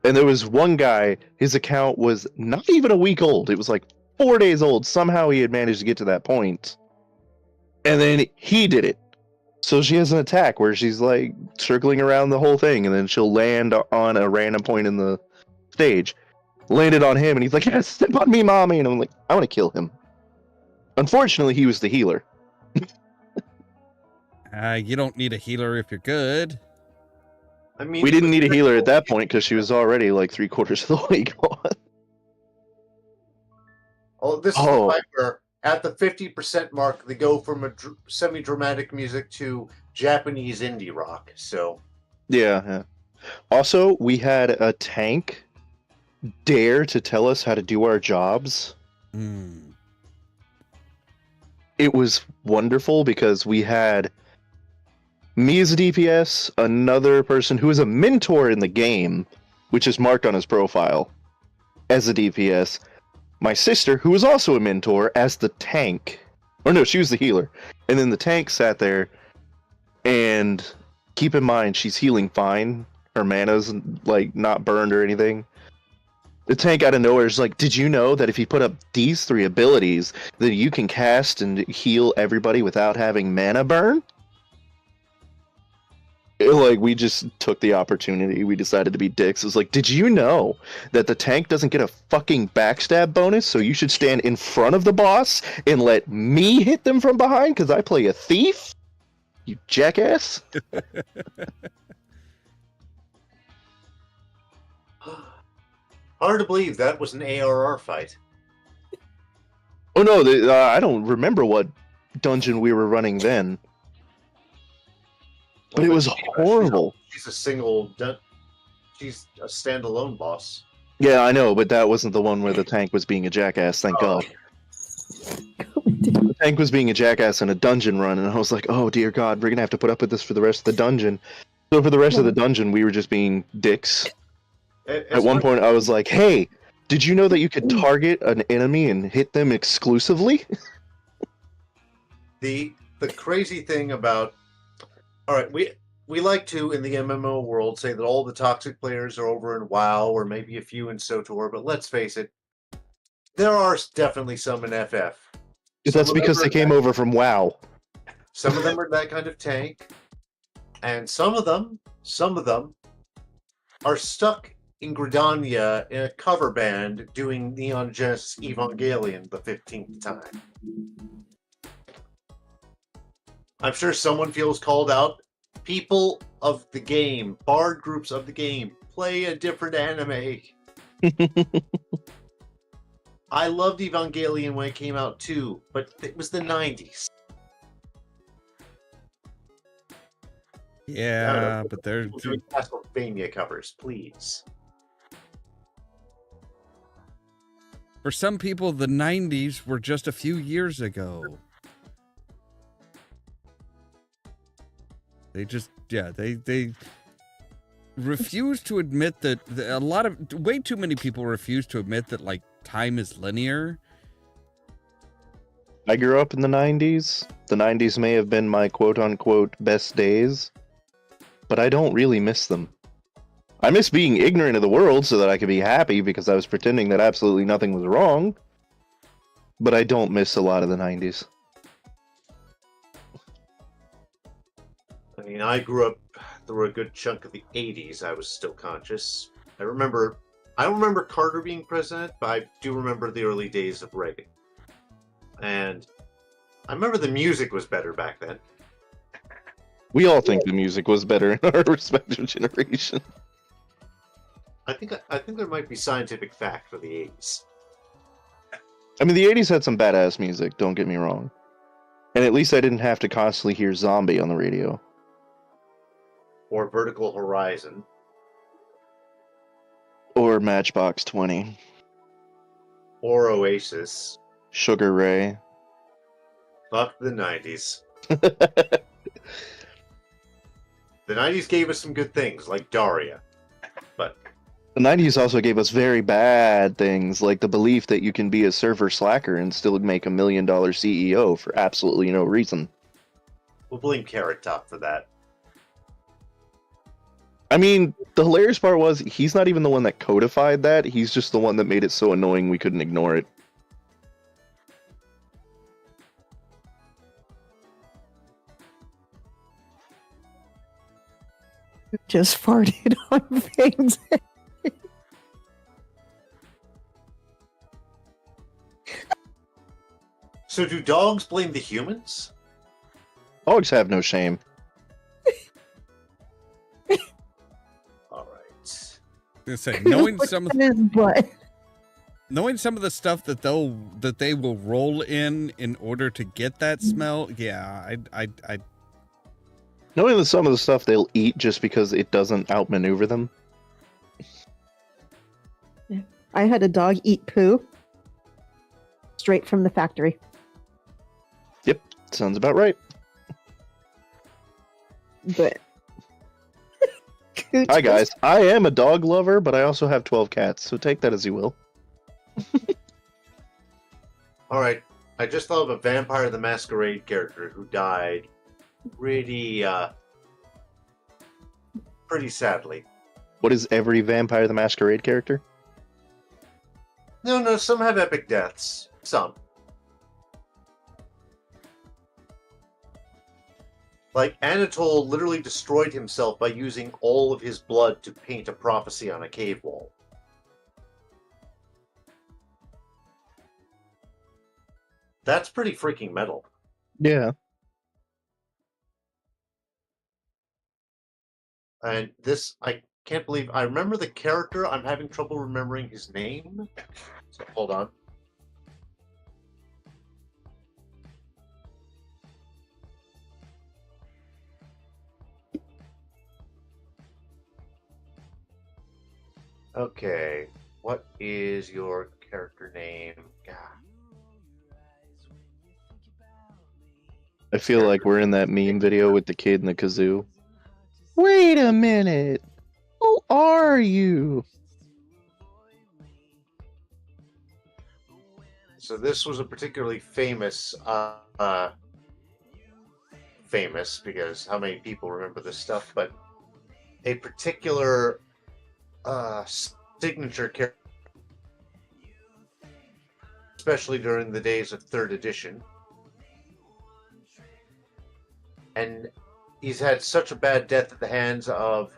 And there was one guy, his account was not even a week old. It was like 4 days old. Somehow he had managed to get to that point. And then he did it. So she has an attack where she's like circling around the whole thing, and then she'll land on a random point in the stage. Landed on him, and he's like, yeah, step on me, mommy. And I'm like, I want to kill him. Unfortunately, he was the healer. You don't need a healer if you're good. I mean, We didn't need a healer at that point because she was already like 3/4 of the way gone. Oh, this is the fight where at the 50% mark, they go from a semi-dramatic music to Japanese indie rock. So, Yeah. Also, we had a tank dare to tell us how to do our jobs. Hmm. It was wonderful because we had me as a DPS, another person who is a mentor in the game, which is marked on his profile as a DPS, my sister, who was also a mentor, as the tank. Or no, she was the healer. And then the tank sat there, and keep in mind, she's healing fine. Her mana's like not burned or anything. The tank out of nowhere is like, did you know that if you put up these 3 abilities, that you can cast and heal everybody without having mana burn? Like, we just took the opportunity. We decided to be dicks. It was like, did you know that the tank doesn't get a fucking backstab bonus, so you should stand in front of the boss and let me hit them from behind because I play a thief? You jackass. hard to believe that was an ARR fight. Oh no, I don't remember what dungeon we were running then. But it was horrible. She's a single. She's a standalone boss. Yeah, I know, but that wasn't the one where the tank was being a jackass, thank God. The tank was being a jackass in a dungeon run, and I was like, oh dear God, we're gonna have to put up with this for the rest of the dungeon. So for the rest of the dungeon, we were just being dicks. At one point, I was like, hey, did you know that you could target an enemy and hit them exclusively? The crazy thing about, all right, we like to in the MMO world say that all the toxic players are over in WoW or maybe a few in SOTOR, but let's face it, there are definitely some in FF. That's because they came over from WoW. Some of them are that kind of tank, and some of them are stuck in Gridania in a cover band doing Neon Genesis Evangelion the 15th time. I'm sure someone feels called out. People of the game, bard groups of the game, play a different anime. I loved Evangelion when it came out too, but it was the 90s. Yeah, but they're doing Castlevania covers, please. for some people the 90s were just a few years ago. They just they refuse to admit that way too many people refuse to admit that like time is linear. I grew up in the 90s. The 90s may have been my quote-unquote best days, but I don't really miss them. I miss being ignorant of the world so that I could be happy because I was pretending that absolutely nothing was wrong, but I don't miss a lot of the 90s. I mean, I grew up through a good chunk of the 80s. I was still conscious. I don't remember Carter being president, but I do remember the early days of Reagan. And I remember the music was better back then. We all think the music was better in our respective generation. I think there might be scientific fact for the 80s. I mean, the 80s had some badass music, don't get me wrong. And at least I didn't have to constantly hear Zombie on the radio. Or Vertical Horizon. Or Matchbox 20. Or Oasis. Sugar Ray. Fuck the 90s. The 90s gave us some good things, like Daria. But the 90s also gave us very bad things, like the belief that you can be a server slacker and still make $1 million CEO for absolutely no reason. We'll blame Carrot Top for that. I mean, the hilarious part was, he's not even the one that codified that, he's just the one that made it so annoying we couldn't ignore it. Just farted on things. So do dogs blame the humans? Dogs have no shame. All right. I say, knowing some of What? knowing some of the stuff that they will roll in order to get that smell. Yeah, I Knowing that some of the stuff they'll eat just because it doesn't outmaneuver them. I had a dog eat poo straight from the factory. Yep, sounds about right. But hi guys, I am a dog lover, but I also have 12 cats, so take that as you will. All right. I just thought of a Vampire the Masquerade character who died pretty sadly. What is every Vampire the Masquerade character? No, some have epic deaths. Some. Like, Anatole literally destroyed himself by using all of his blood to paint a prophecy on a cave wall. That's pretty freaking metal. Yeah. And this, I can't believe, I remember the character, I'm having trouble remembering his name. So, hold on. Okay, what is your character name? God. I feel like we're in that meme video with the kid and the kazoo. Wait a minute. Who are you? So this was a particularly famous, famous because how many people remember this stuff, but a particular signature character, especially during the days of 3rd edition. And he's had such a bad death at the hands of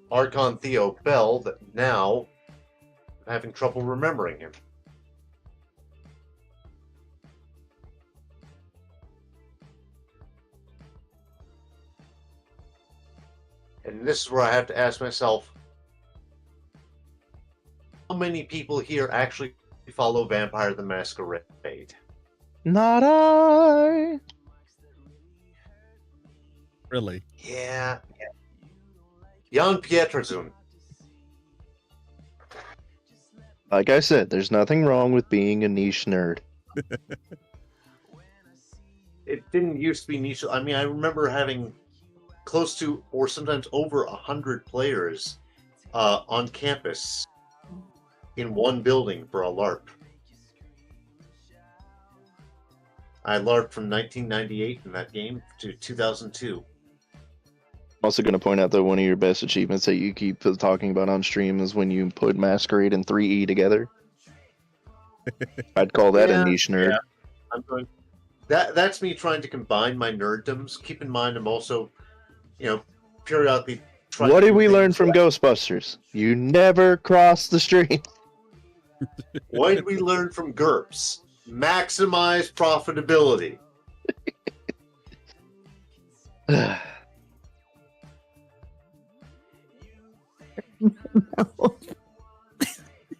Archon Theo Bell that now I'm having trouble remembering him. And this is where I have to ask myself, how many people here actually follow Vampire the Masquerade? Not I. Really? Yeah. Jan Pieterzoon. Like I said, there's nothing wrong with being a niche nerd. It didn't used to be niche. I mean, I remember having close to, or sometimes over 100 players on campus in one building for a LARP. I LARPed from 1998 in that game to 2002. I'm also going to point out that one of your best achievements that you keep talking about on stream is when you put Masquerade and 3E together. I'd call that a niche nerd. Yeah. I'm going. That's me trying to combine my nerddoms. Keep in mind, I'm also, periodically trying. What to did do we learn things from that- Ghostbusters? You never cross the stream. What did we learn from GURPS? Maximize profitability.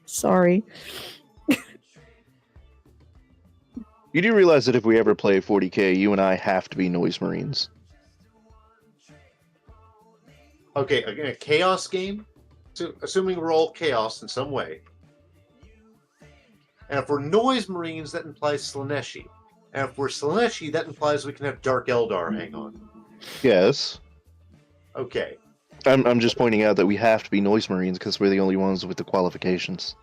Sorry. You do realize that if we ever play 40K, you and I have to be Noise Marines. Okay, again, a chaos game. So, assuming we're all chaos in some way. And if we're Noise Marines, that implies Slaneshi. And if we're Slaneshi, that implies we can have Dark Eldar hang on. Yes. Okay. I'm just pointing out that we have to be Noise Marines because we're the only ones with the qualifications.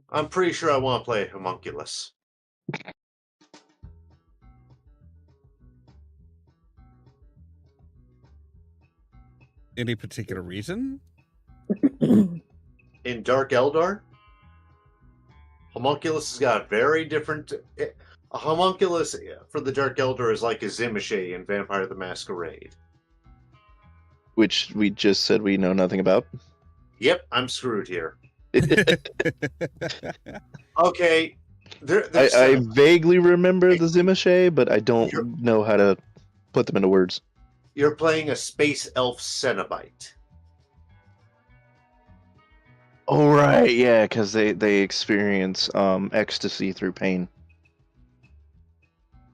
I'm pretty sure I want to play Homunculus. Any particular reason? In Dark Eldar, Homunculus has got a very different... A Homunculus for the Dark Eldar is like a Zimiche in Vampire the Masquerade. Which we just said we know nothing about. Yep, I'm screwed here. Okay. I vaguely remember the Zimiche, but I don't know how to put them into words. You're playing a Space Elf Cenobite. Oh, right, yeah, because they experience ecstasy through pain.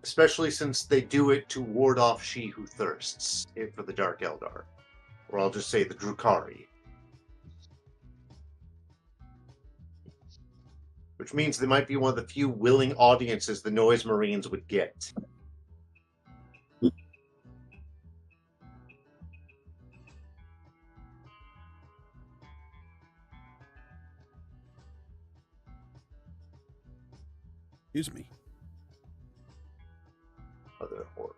Especially since they do it to ward off She Who Thirsts for the Dark Eldar. Or I'll just say the Drukhari. Which means they might be one of the few willing audiences the Noise Marines would get. Excuse me. Other horror.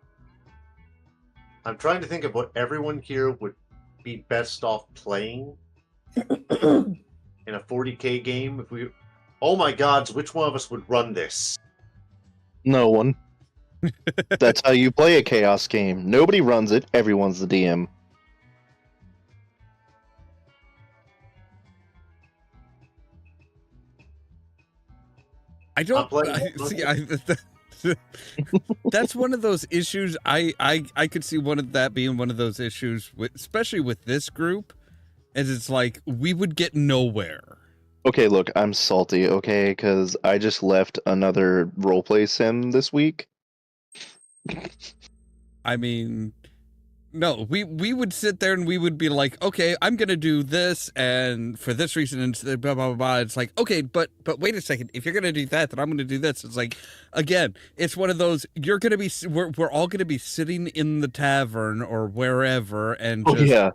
I'm trying to think of what everyone here would be best off playing in a 40K game. If we, oh my gods, which one of us would run this? No one. That's how you play a chaos game. Nobody runs it. Everyone's the DM. I don't playing- that's one of those issues. I could see one of that being one of those issues, especially with this group, as it's like we would get nowhere. Okay, look, I'm salty, okay, because I just left another roleplay sim this week. I mean, No, we would sit there and we would be like, okay, I'm gonna do this, and for this reason, and blah blah blah blah. It's like, okay, but wait a second. If you're gonna do that, then I'm gonna do this. It's like, again, it's one of those. You're gonna be. We're all gonna be sitting in the tavern or wherever, and Oh just yeah,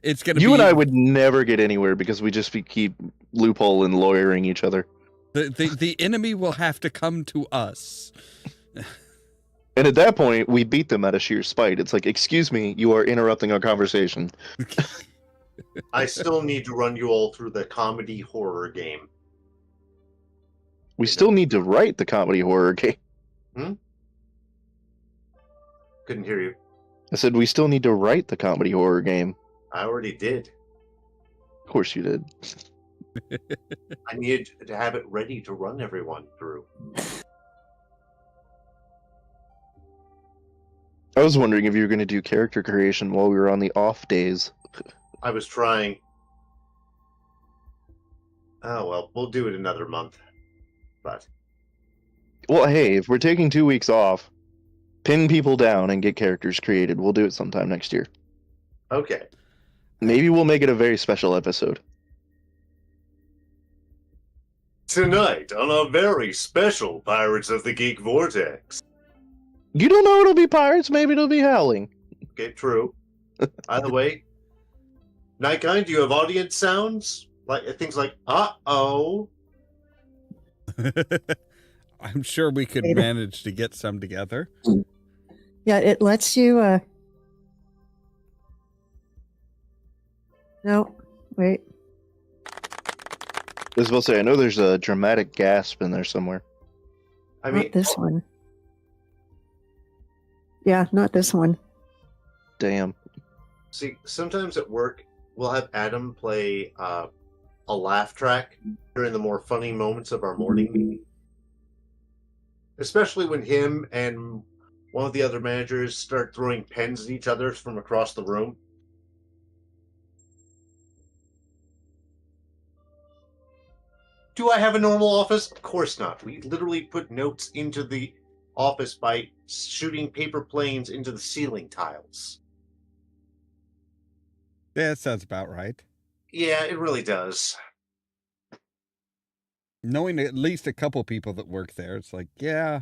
it's gonna you be. and I would never get anywhere because we just keep loophole and lawyering each other. The enemy will have to come to us. And at that point, we beat them out of sheer spite. It's like, excuse me, you are interrupting our conversation. I still need to run you all through the comedy horror game. We still need to write the comedy horror game. Couldn't hear you. I said we still need to write the comedy horror game. I already did. Of course you did. I needed to have it ready to run everyone through. I was wondering if you were going to do character creation while we were on the off days. I was trying. Oh, well, we'll do it another month. But Well, hey, if we're taking 2 weeks off, pin people down and get characters created. We'll do it sometime next year. okay. Maybe we'll make it a very special episode. Tonight on a very special Pirates of the Geek Vortex. You don't know it'll be pirates, maybe it'll be howling. Okay, true. Either way, Nightkind, do you have audience sounds? Like things like uh-oh. I'm sure we could manage to get some together. Yeah, it lets you. No, wait. I was about to say, I know there's a dramatic gasp in there somewhere. I mean, Not this one. Yeah, not this one. Damn. see, sometimes at work, we'll have Adam play a laugh track during the more funny moments of our morning meeting. Especially when him and one of the other managers start throwing pens at each other from across the room. Do I have a normal office? Of course not. We literally put notes into the office by shooting paper planes into the ceiling tiles. Yeah, that sounds about right. Yeah, it really does. Knowing at least a couple people that work there, it's like, yeah.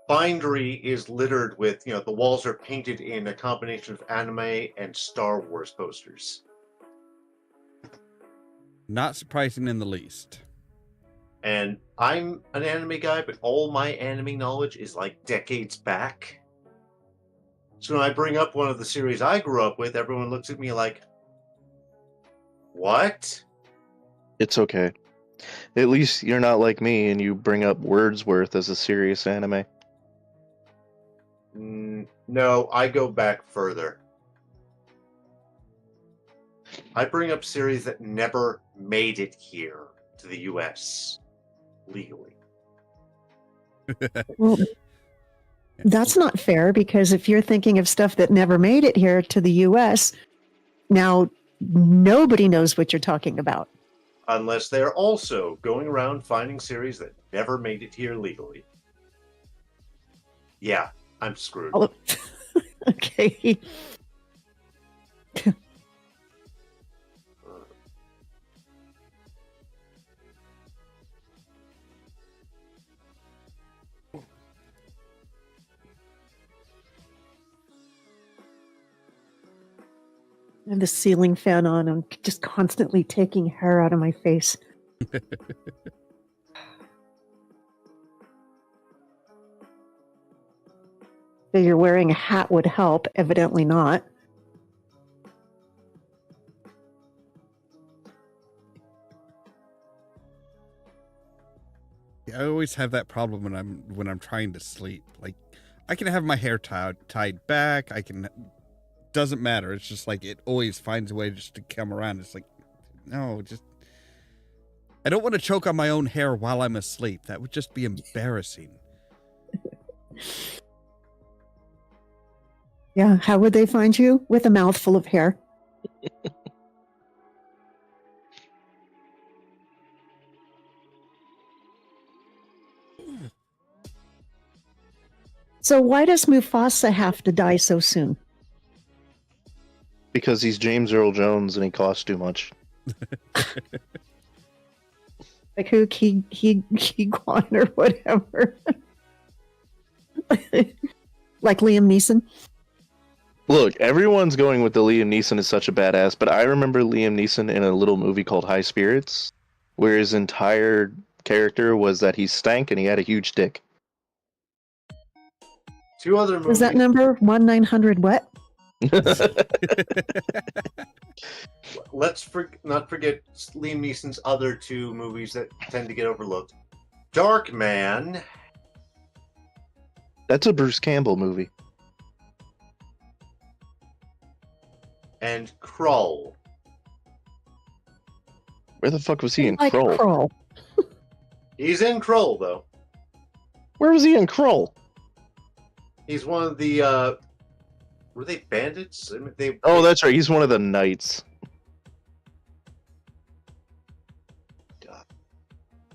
Bindery is littered with, the walls are painted in a combination of anime and Star Wars posters. Not surprising in the least. And I'm an anime guy, but all my anime knowledge is like decades back. So when I bring up one of the series I grew up with, everyone looks at me like, what? It's okay. At least you're not like me and you bring up Wordsworth as a serious anime. No, I go back further. I bring up series that never made it here to the US legally. Well, that's not fair because if you're thinking of stuff that never made it here to the US, now nobody knows what you're talking about. Unless they're also going around finding series that never made it here legally. Yeah, I'm screwed. Oh, okay. I have the ceiling fan on. I'm just constantly taking hair out of my face. Figure wearing a hat would help. Evidently not. I always have that problem when I'm trying to sleep. Like, I can have my hair tied back. Doesn't matter. It's just like it always finds a way just to come around. It's like, no, I don't want to choke on my own hair while I'm asleep. That would just be embarrassing. Yeah, how would they find you? With a mouthful of hair. So why does Mufasa have to die so soon? Because he's James Earl Jones and he costs too much. Like who Kwan or whatever. Like Liam Neeson. Look, everyone's going with the Liam Neeson is such a badass, but I remember Liam Neeson in a little movie called High Spirits, where his entire character was that he stank and he had a huge dick. 2 other movies. Is that number 1-900 what? Let's not forget Liam Neeson's other 2 movies that tend to get overlooked. Dark Man. That's a Bruce Campbell movie. And Krull. Where the fuck was he in Like Krull? Krull. He's in Krull, though. Where was he in Krull? He's one of the, were they bandits? I mean, Oh, that's right. He's one of the knights.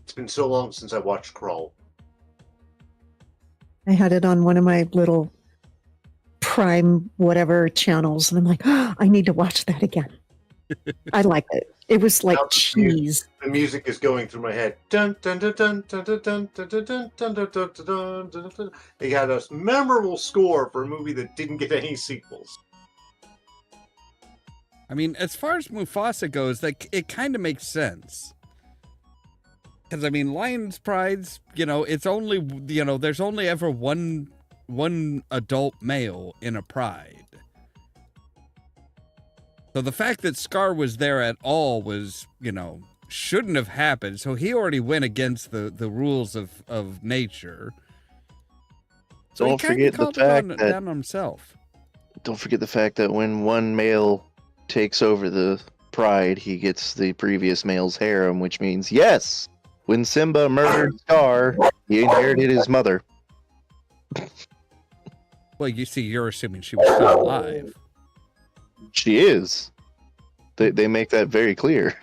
It's been so long since I watched Krull. I had it on one of my little Prime whatever channels, and I'm like, oh, I need to watch that again. I liked it. It was like Now cheese. The music is going through my head. Dun dun dun dun dun dun dun dun dun dun dun dun dun dun dun dun. They had a memorable score for a movie that didn't get any sequels. I mean, as far as Mufasa goes, like it kind of makes sense. Because I mean, Lion's Pride's, it's only, there's only ever one adult male in a pride. So the fact that Scar was there at all was, shouldn't have happened. So he already went against the rules of nature. So Don't he forget the called fact it that down on himself. Don't forget the fact that when one male takes over the pride, he gets the previous male's harem, which means yes, when Simba murdered Scar, he inherited his mother. Well, you see, you're assuming she was still alive. She is. They make that very clear.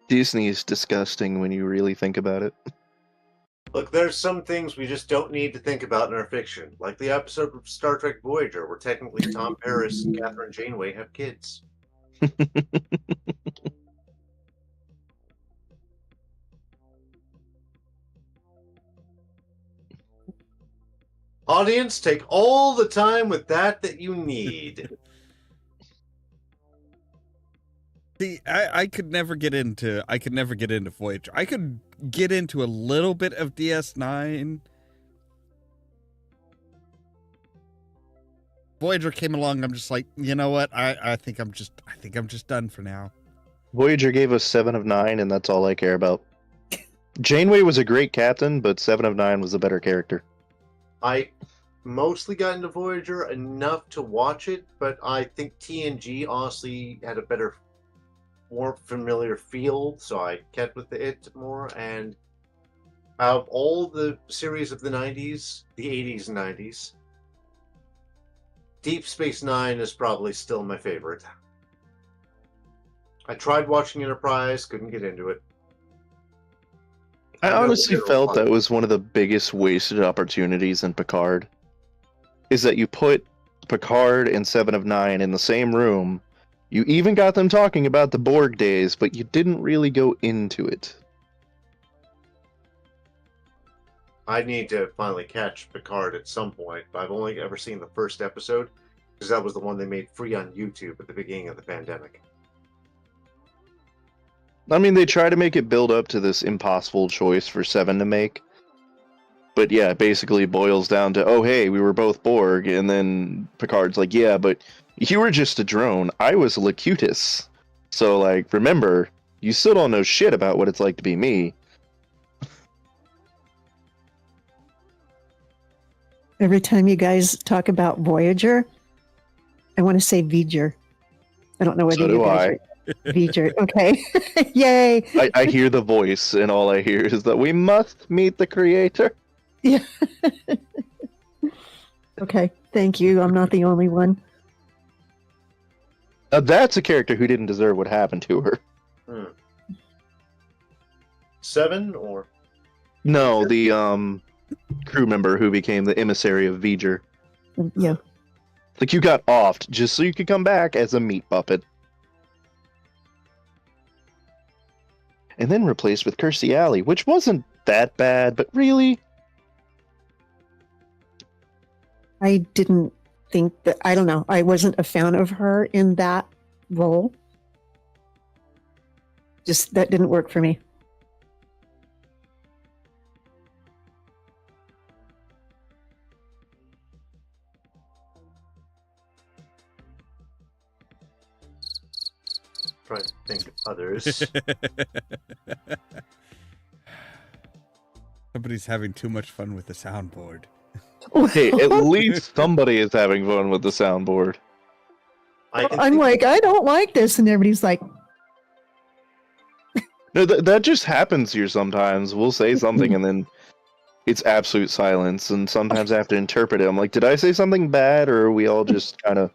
Disney is disgusting when you really think about it. Look, there's some things we just don't need to think about in our fiction, like the episode of Star Trek Voyager, where technically Tom Paris and Catherine Janeway have kids. Audience, take all the time with that you need. See, I could never get into Voyager. I could get into a little bit of DS9. Voyager came along, I'm just like, you know what? I think I'm just done for now. Voyager gave us 7 of 9, and that's all I care about. Janeway was a great captain, but 7 of 9 was a better character. I mostly got into Voyager enough to watch it, but I think TNG honestly had a better, more familiar feel, so I kept with it more. And out of all the series of the 90s, the 80s and 90s, Deep Space Nine is probably still my favorite. I tried watching Enterprise, couldn't get into it. I honestly felt that was one of the biggest wasted opportunities in Picard. Is that you put Picard and 7 of 9 in the same room. You even got them talking about the Borg days, but you didn't really go into it. I need to finally catch Picard at some point, but I've only ever seen the first episode, because that was the one they made free on YouTube at the beginning of the pandemic. I mean, they try to make it build up to this impossible choice for 7 to make. But yeah, it basically boils down to, oh hey, we were both Borg, and then Picard's like, yeah, but you were just a drone. I was Locutus. So, like, remember, you still don't know shit about what it's like to be me. Every time you guys talk about Voyager, I want to say V'ger. I don't know whether So you do guys I. are V'ger. Okay. Yay. I hear the voice, and all I hear is that we must meet the creator. Yeah. Okay. Thank you. I'm not the only one. That's a character who didn't deserve what happened to her. 7 or No, the crew member who became the emissary of V'ger. Yeah. Like, you got offed just so you could come back as a meat puppet. And then replaced with Kirstie Alley, which wasn't that bad, but really? I didn't think that, I don't know. I wasn't a fan of her in that role. Just, that didn't work for me. trying to think of others. Somebody's having too much fun with the soundboard. Hey, at least somebody is having fun with the soundboard. I'm like, I don't like this. And everybody's like, No, that just happens here sometimes. We'll say something and then it's absolute silence. And sometimes I have to interpret it. I'm like, did I say something bad or are we all just kind of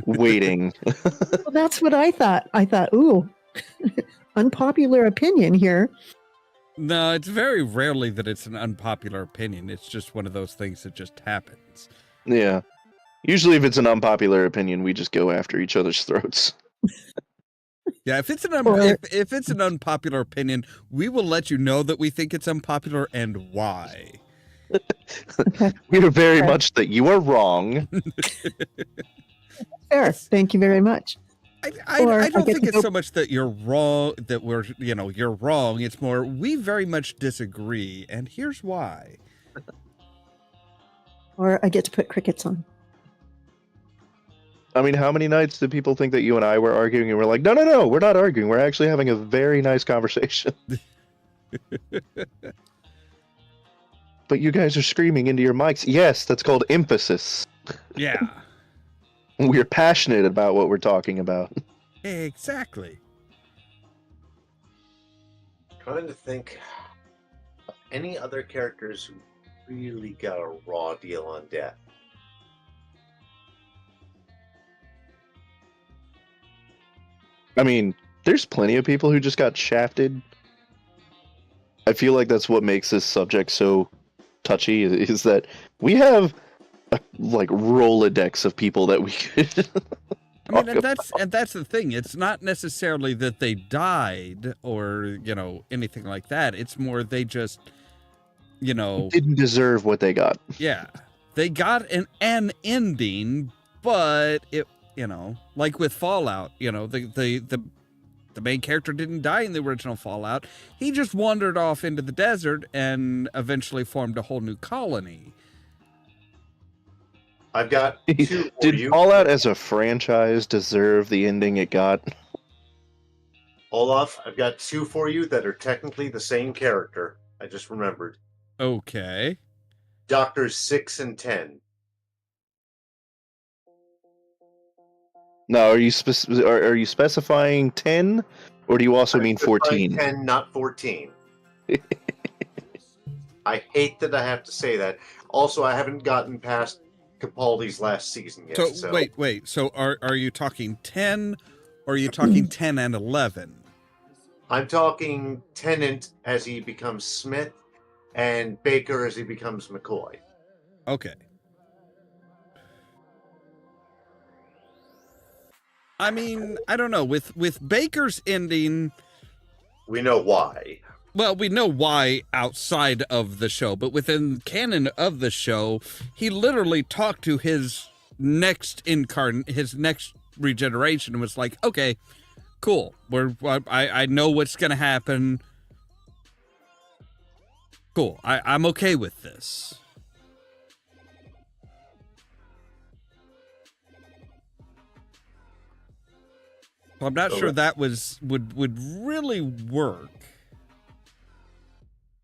waiting? well, that's what I thought. I thought, ooh, unpopular opinion here. No, it's very rarely that it's an unpopular opinion. It's just one of those things that just happens. Yeah. Usually if it's an unpopular opinion, we just go after each other's throats. Yeah, if it's an if it's an unpopular opinion, we will let you know that we think it's unpopular and why. We are very much that you are wrong. Fair. Thank you very much. I don't think it's so much that you're wrong, that we're, you're wrong. It's more, we very much disagree, and here's why. Or I get to put crickets on. I mean, how many nights did people think that you and I were arguing and we're like, no, we're not arguing. We're actually having a very nice conversation. But you guys are screaming into your mics. Yes, that's called emphasis. Yeah. We're passionate about what we're talking about. Exactly. Trying to think of any other characters who really got a raw deal on death. I mean, there's plenty of people who just got shafted. I feel like that's what makes this subject so touchy, is that we have a, like, Rolodex of people that we could I mean, and that's the thing. It's not necessarily that they died or, anything like that. It's more they just, didn't deserve what they got. Yeah. They got an ending, but it, like with Fallout, the main character didn't die in the original Fallout. He just wandered off into the desert and eventually formed a whole new colony. I've got 2 for Did you. Fallout as a franchise deserve the ending it got? Olaf, I've got 2 for you that are technically the same character. I just remembered. Okay. Doctors 6 and 10. No, are you specifying 10, or do you also mean 14? 10, not 14. I hate that I have to say that. Also, I haven't gotten past Capaldi's last season yet. So wait. So are you talking 10, or are you talking 10 and 11? I'm talking Tennant as he becomes Smith, and Baker as he becomes McCoy. Okay. I mean, I don't know. With Baker's ending, we know why. Well, we know why outside of the show, but within canon of the show, he literally talked to his next regeneration and was like, "Okay, cool. I know what's gonna happen. Cool. I'm okay with this." I'm not sure that would really work.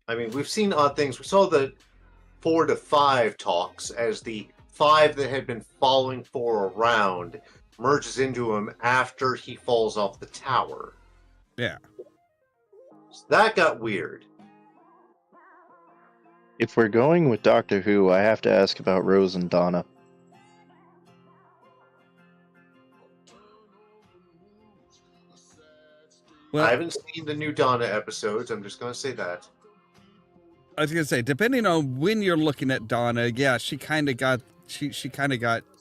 I mean, we've seen odd things. We saw the 4 to 5 talks as the 5 that had been following 4 around merges into him after he falls off the tower. Yeah. So that got weird. If we're going with Doctor Who, I have to ask about Rose and Donna. Well, I haven't seen the new Donna episodes. I'm just going to say that. I was gonna say, depending on when you're looking at Donna, yeah, she kind of got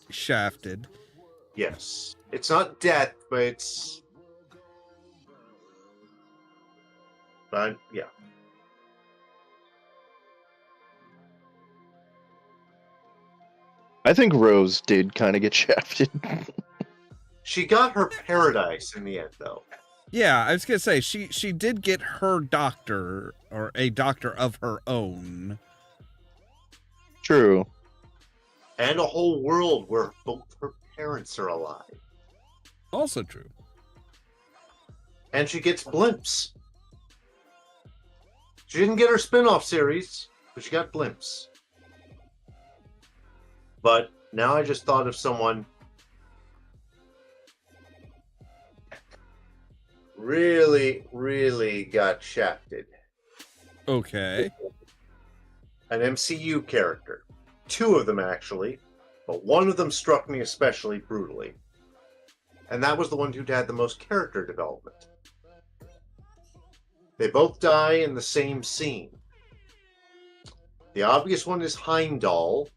shafted. Yes. It's not death, but it's... But, yeah. I think Rose did kind of get shafted. She got her paradise in the end, though. Yeah, I was gonna say she did get her doctor, or a doctor of her own. True. And a whole world where both her parents are alive. Also true. And she gets blimps. She didn't get her spin-off series, but she got blimps. But now I just thought of someone really, really got shafted. Okay. An MCU character. 2 of them, actually. But one of them struck me especially brutally. And that was the one who'd had the most character development. They both die in the same scene. The obvious one is Heimdall.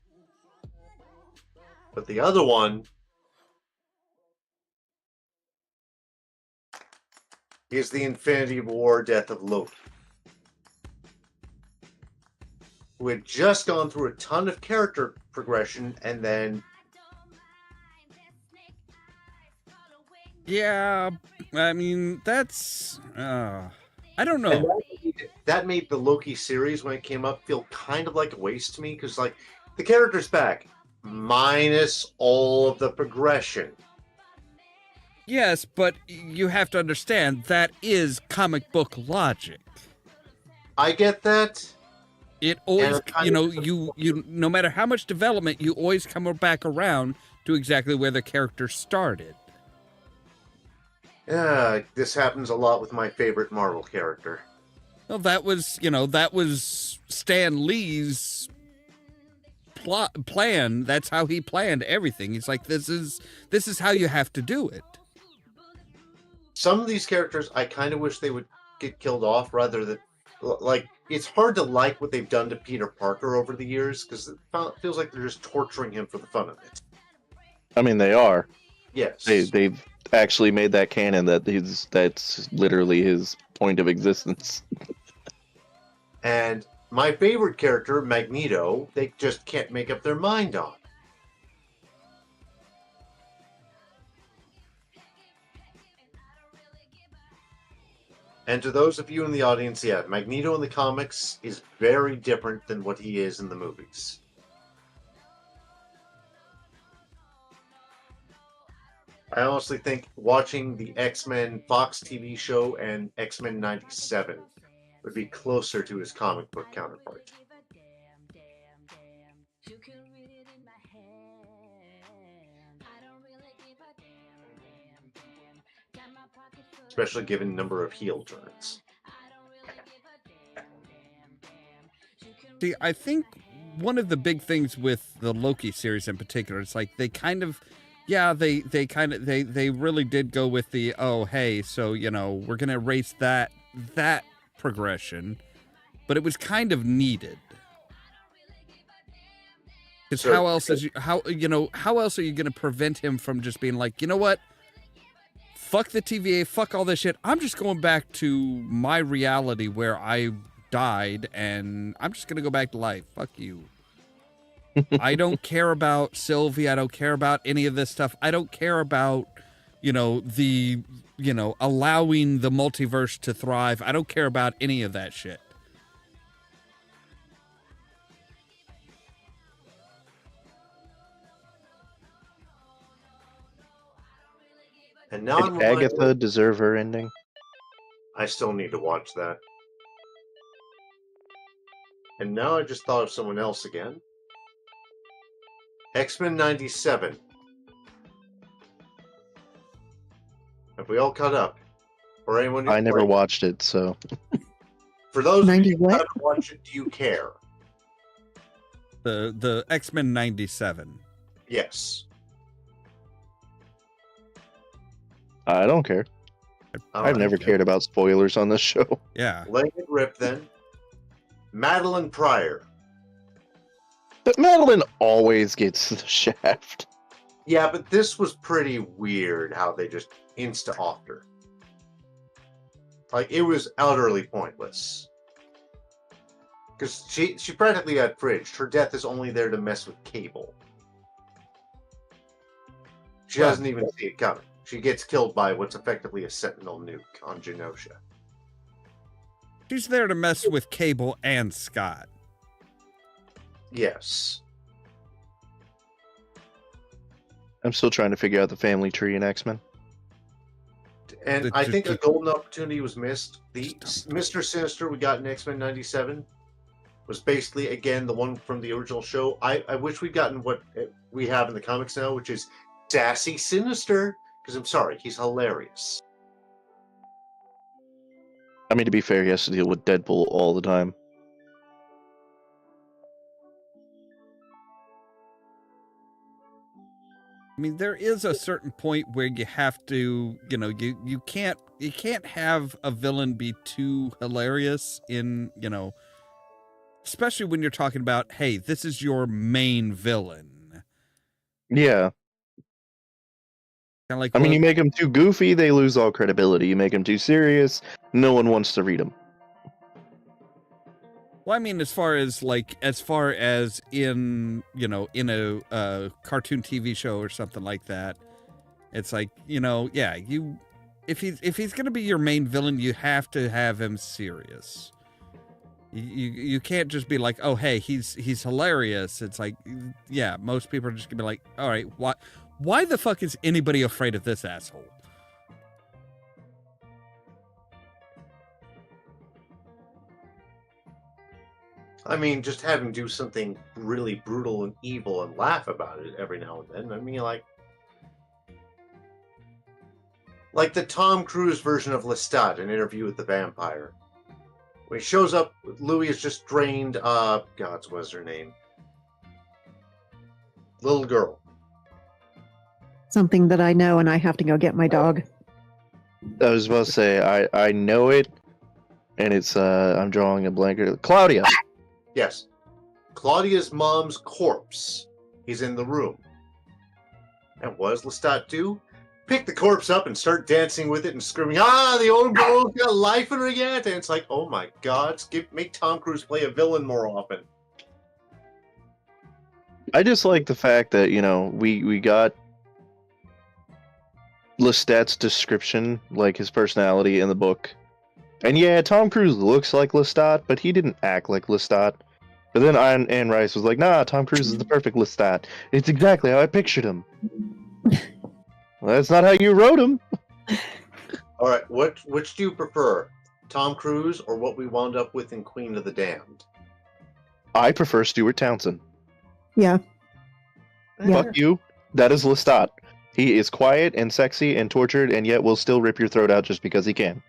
But the other one is the Infinity War death of Loki, who had just gone through a ton of character progression and then... Yeah, I mean, that's... I don't know. And that made the Loki series, when it came up, feel kind of like a waste to me, because, like, the character's back, minus all of the progression. Yes, but you have to understand, that is comic book logic. I get that. It always, you no matter how much development, you always come back around to exactly where the character started. Yeah, this happens a lot with my favorite Marvel character. Well, that was Stan Lee's plan. That's how he planned everything. He's like, this is how you have to do it. Some of these characters, I kind of wish they would get killed off rather than... Like, it's hard to like what they've done to Peter Parker over the years, because it feels like they're just torturing him for the fun of it. I mean, they are. Yes. They've actually made that canon that's literally his point of existence. And my favorite character, Magneto, they just can't make up their mind on. And to those of you in the audience, yeah, Magneto in the comics is very different than what he is in the movies. I honestly think watching the X-Men Fox TV show and X-Men 97 would be closer to his comic book counterpart. Especially given number of heel turns. See, I think one of the big things with the Loki series in particular, it's like they kind of, yeah, they really did go with the, oh, hey, so, we're going to erase that progression, but it was kind of needed. Because how else are you going to prevent him from just being like, you know what? Fuck the TVA, fuck all this shit. I'm just going back to my reality where I died, and I'm just going to go back to life. Fuck you. I don't care about Sylvie. I don't care about any of this stuff. I don't care about, allowing the multiverse to thrive. I don't care about any of that shit. And now Did Agatha deserve her ending? I still need to watch that. And now I just thought of someone else again. X-Men 97. Have we all caught up? Or anyone? I never watched it, so. For those of you who what? haven't watched it, do you care? The X-Men 97. Yes. I don't care. I've never cared about spoilers on this show. Yeah. Let it rip then. Madeline Pryor. But Madeline always gets the shaft. Yeah, but this was pretty weird how they just insta-offed her. Like, it was utterly pointless. Because she practically got fridged. Her death is only there to mess with Cable. She doesn't even see it coming. She gets killed by what's effectively a Sentinel nuke on Genosha. She's there to mess with Cable and Scott. Yes. I'm still trying to figure out the family tree in X-Men. And I think a golden opportunity was missed. The Mr. Sinister we got in X-Men 97 was basically, again, the one from the original show. I wish we'd gotten what we have in the comics now, which is Sassy Sinister. Because I'm sorry, he's hilarious. I mean, to be fair, he has to deal with Deadpool all the time. I mean, there is a certain point where you have to, you know, you can't have a villain be too hilarious in, you know, especially when you're talking about, hey, this is your main villain. Yeah. Kind of like, I mean, you make them too goofy, they lose all credibility. You make them too serious, no one wants to read them. well, I mean, as far as in, you know, in a cartoon TV show or something like that, it's like, you know, yeah, if he's gonna be your main villain, you have to have him serious. You can't just be like, oh, hey, he's hilarious. It's like, yeah, most people are just gonna be like, all right, why the fuck is anybody afraid of this asshole? I mean, just have him do something really brutal and evil and laugh about it every now and then. I mean, like the Tom Cruise version of Lestat, An Interview with the Vampire. When he shows up, Louis has just drained, God's, what's her name? Little girl. Something that I know, and I have to go get my dog. I was about to say, I know it, and it's, I'm drawing a blanket. Claudia! Yes. Claudia's mom's corpse is in the room. And what does Lestat do? Pick the corpse up and start dancing with it and screaming, the old girl's got life in her yet? And it's like, oh my God, make Tom Cruise play a villain more often. I just like the fact that, you know, we got Lestat's description, like his personality in the book. And yeah, Tom Cruise looks like Lestat, but he didn't act like Lestat. But then Anne Rice was like, nah, Tom Cruise is the perfect Lestat. It's exactly how I pictured him. Well, that's not how you wrote him. All right, which do you prefer? Tom Cruise or what we wound up with in Queen of the Damned? I prefer Stuart Townsend. Yeah. Fuck you. That is Lestat. He is quiet and sexy and tortured, and yet will still rip your throat out just because he can.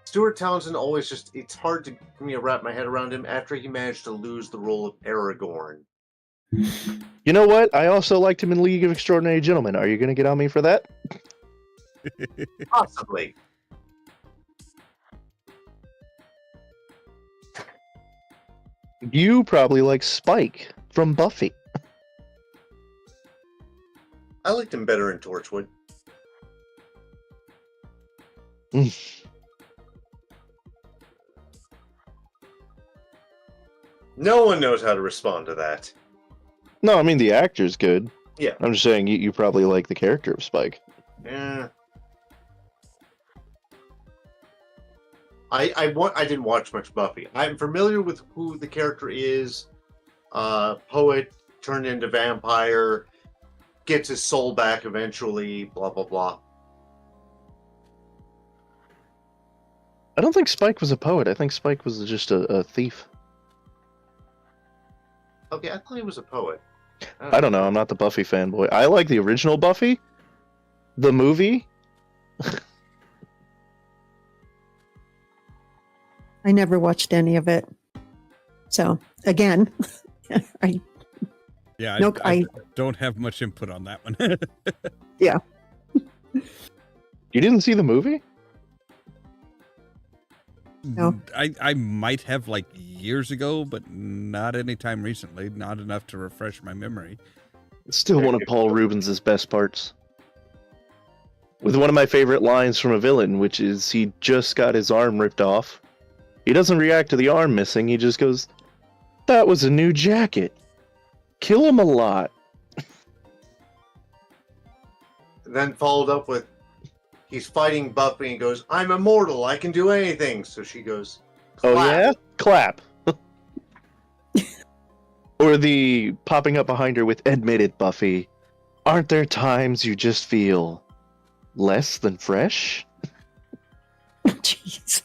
Stuart Townsend always it's hard for me to wrap my head around him after he managed to lose the role of Aragorn. You know what? I also liked him in League of Extraordinary Gentlemen. Are you going to get on me for that? Possibly. You probably like Spike from Buffy. I liked him better in Torchwood. No one knows how to respond to that. No, I mean, the actor's good. Yeah. I'm just saying you probably like the character of Spike. Yeah. I didn't watch much Buffy. I'm familiar with who the character is. Poet turned into vampire, gets his soul back eventually, blah, blah, blah. I don't think Spike was a poet. I think Spike was just a thief. Okay, I thought he was a poet. I don't know. I'm not the Buffy fanboy. I like the original Buffy, the movie. I never watched any of it. So, again, I don't have much input on that one. Yeah. You didn't see the movie? No. I might have like years ago, but not anytime recently. Not enough to refresh my memory. It's still one of Paul Rubens' best parts. With one of my favorite lines from a villain, which is he just got his arm ripped off. He doesn't react to the arm missing, he just goes, "That was a new jacket. Kill him a lot." Then followed up with, he's fighting Buffy and goes, "I'm immortal, I can do anything." So she goes, "Oh "Clap." yeah? Clap." Or the popping up behind her with, "Admit it, Buffy. Aren't there times you just feel less than fresh?" Jeez.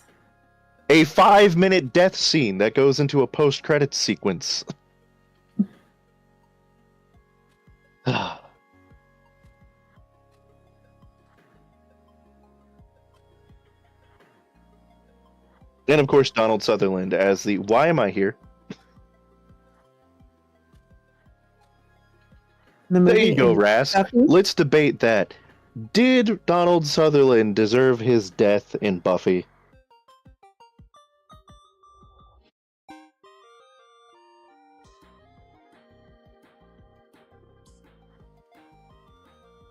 A 5-minute death scene that goes into a post-credits sequence. And of course, Donald Sutherland as the "Why am I here?" There you go, Ras. Let's debate that. Did Donald Sutherland deserve his death in Buffy?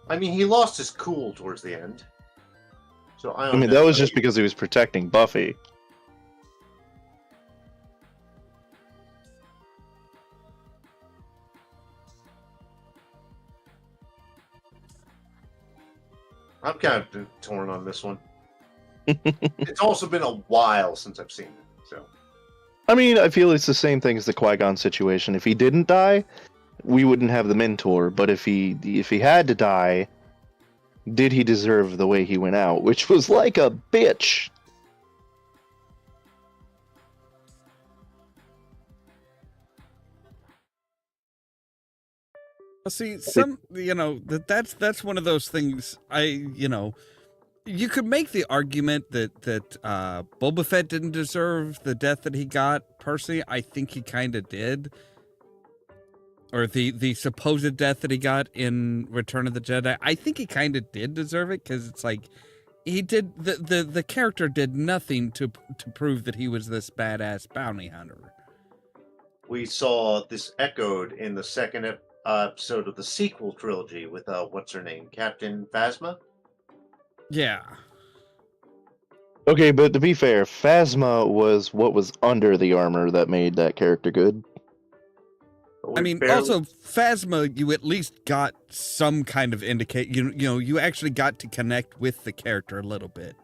I mean, he lost his cool towards the end. So I I don't mean, know. that was just because he was protecting Buffy. I'm kind of torn on this one. It's also been a while since I've seen it, so. I mean, I feel it's the same thing as the Qui-Gon situation. If he didn't die, we wouldn't have the Mentor. But if he had to die, did he deserve the way he went out? Which was like a bitch. Well, see, that's one of those things. You could make the argument that Boba Fett didn't deserve the death that he got. Personally, I think he kind of did, or the supposed death that he got in Return of the Jedi. I think he kind of did deserve it because it's like he did the character did nothing to prove that he was this badass bounty hunter. We saw this echoed in the second episode of the sequel trilogy with what's her name, Captain Phasma. Yeah. Okay, but to be fair, Phasma was what was under the armor that made that character good. I mean, also Phasma, you at least got some kind of you actually got to connect with the character a little bit.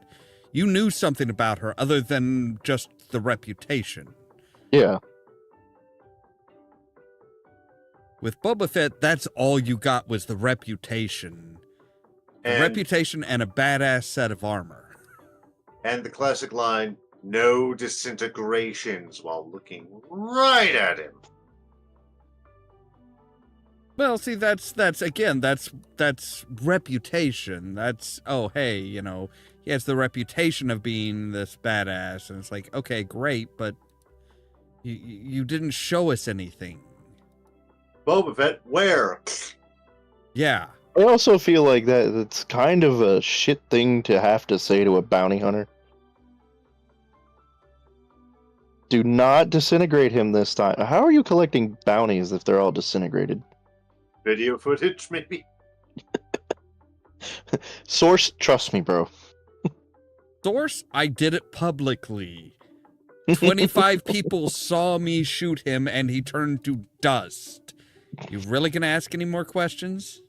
You knew something about her other than just the reputation. Yeah. With Boba Fett, that's all you got was the reputation. A reputation and a badass set of armor. And the classic line, "No disintegrations," while looking right at him. Well, see, that's reputation. That's, oh, hey, he has the reputation of being this badass, and it's like, okay, great, but you didn't show us anything. Boba Fett, where? Yeah. I also feel like that's kind of a shit thing to have to say to a bounty hunter. Do not disintegrate him this time. How are you collecting bounties if they're all disintegrated? Video footage, maybe? Source, trust me, bro. Source, I did it publicly. 25 people saw me shoot him and he turned to dust. You really gonna ask any more questions?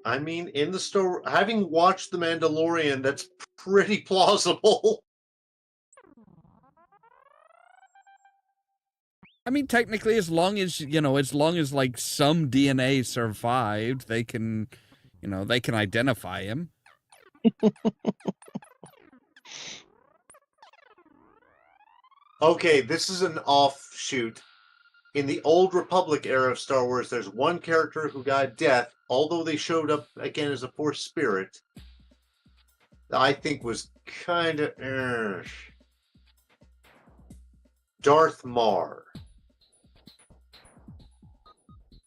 I mean, in the story, having watched The Mandalorian, that's pretty plausible. I mean, technically, as long as like some DNA survived, they can identify him. Okay, this is an offshoot. In the old Republic era of Star Wars, there's one character who got death, although they showed up again as a Force spirit, that I think was kind of... Darth Marr.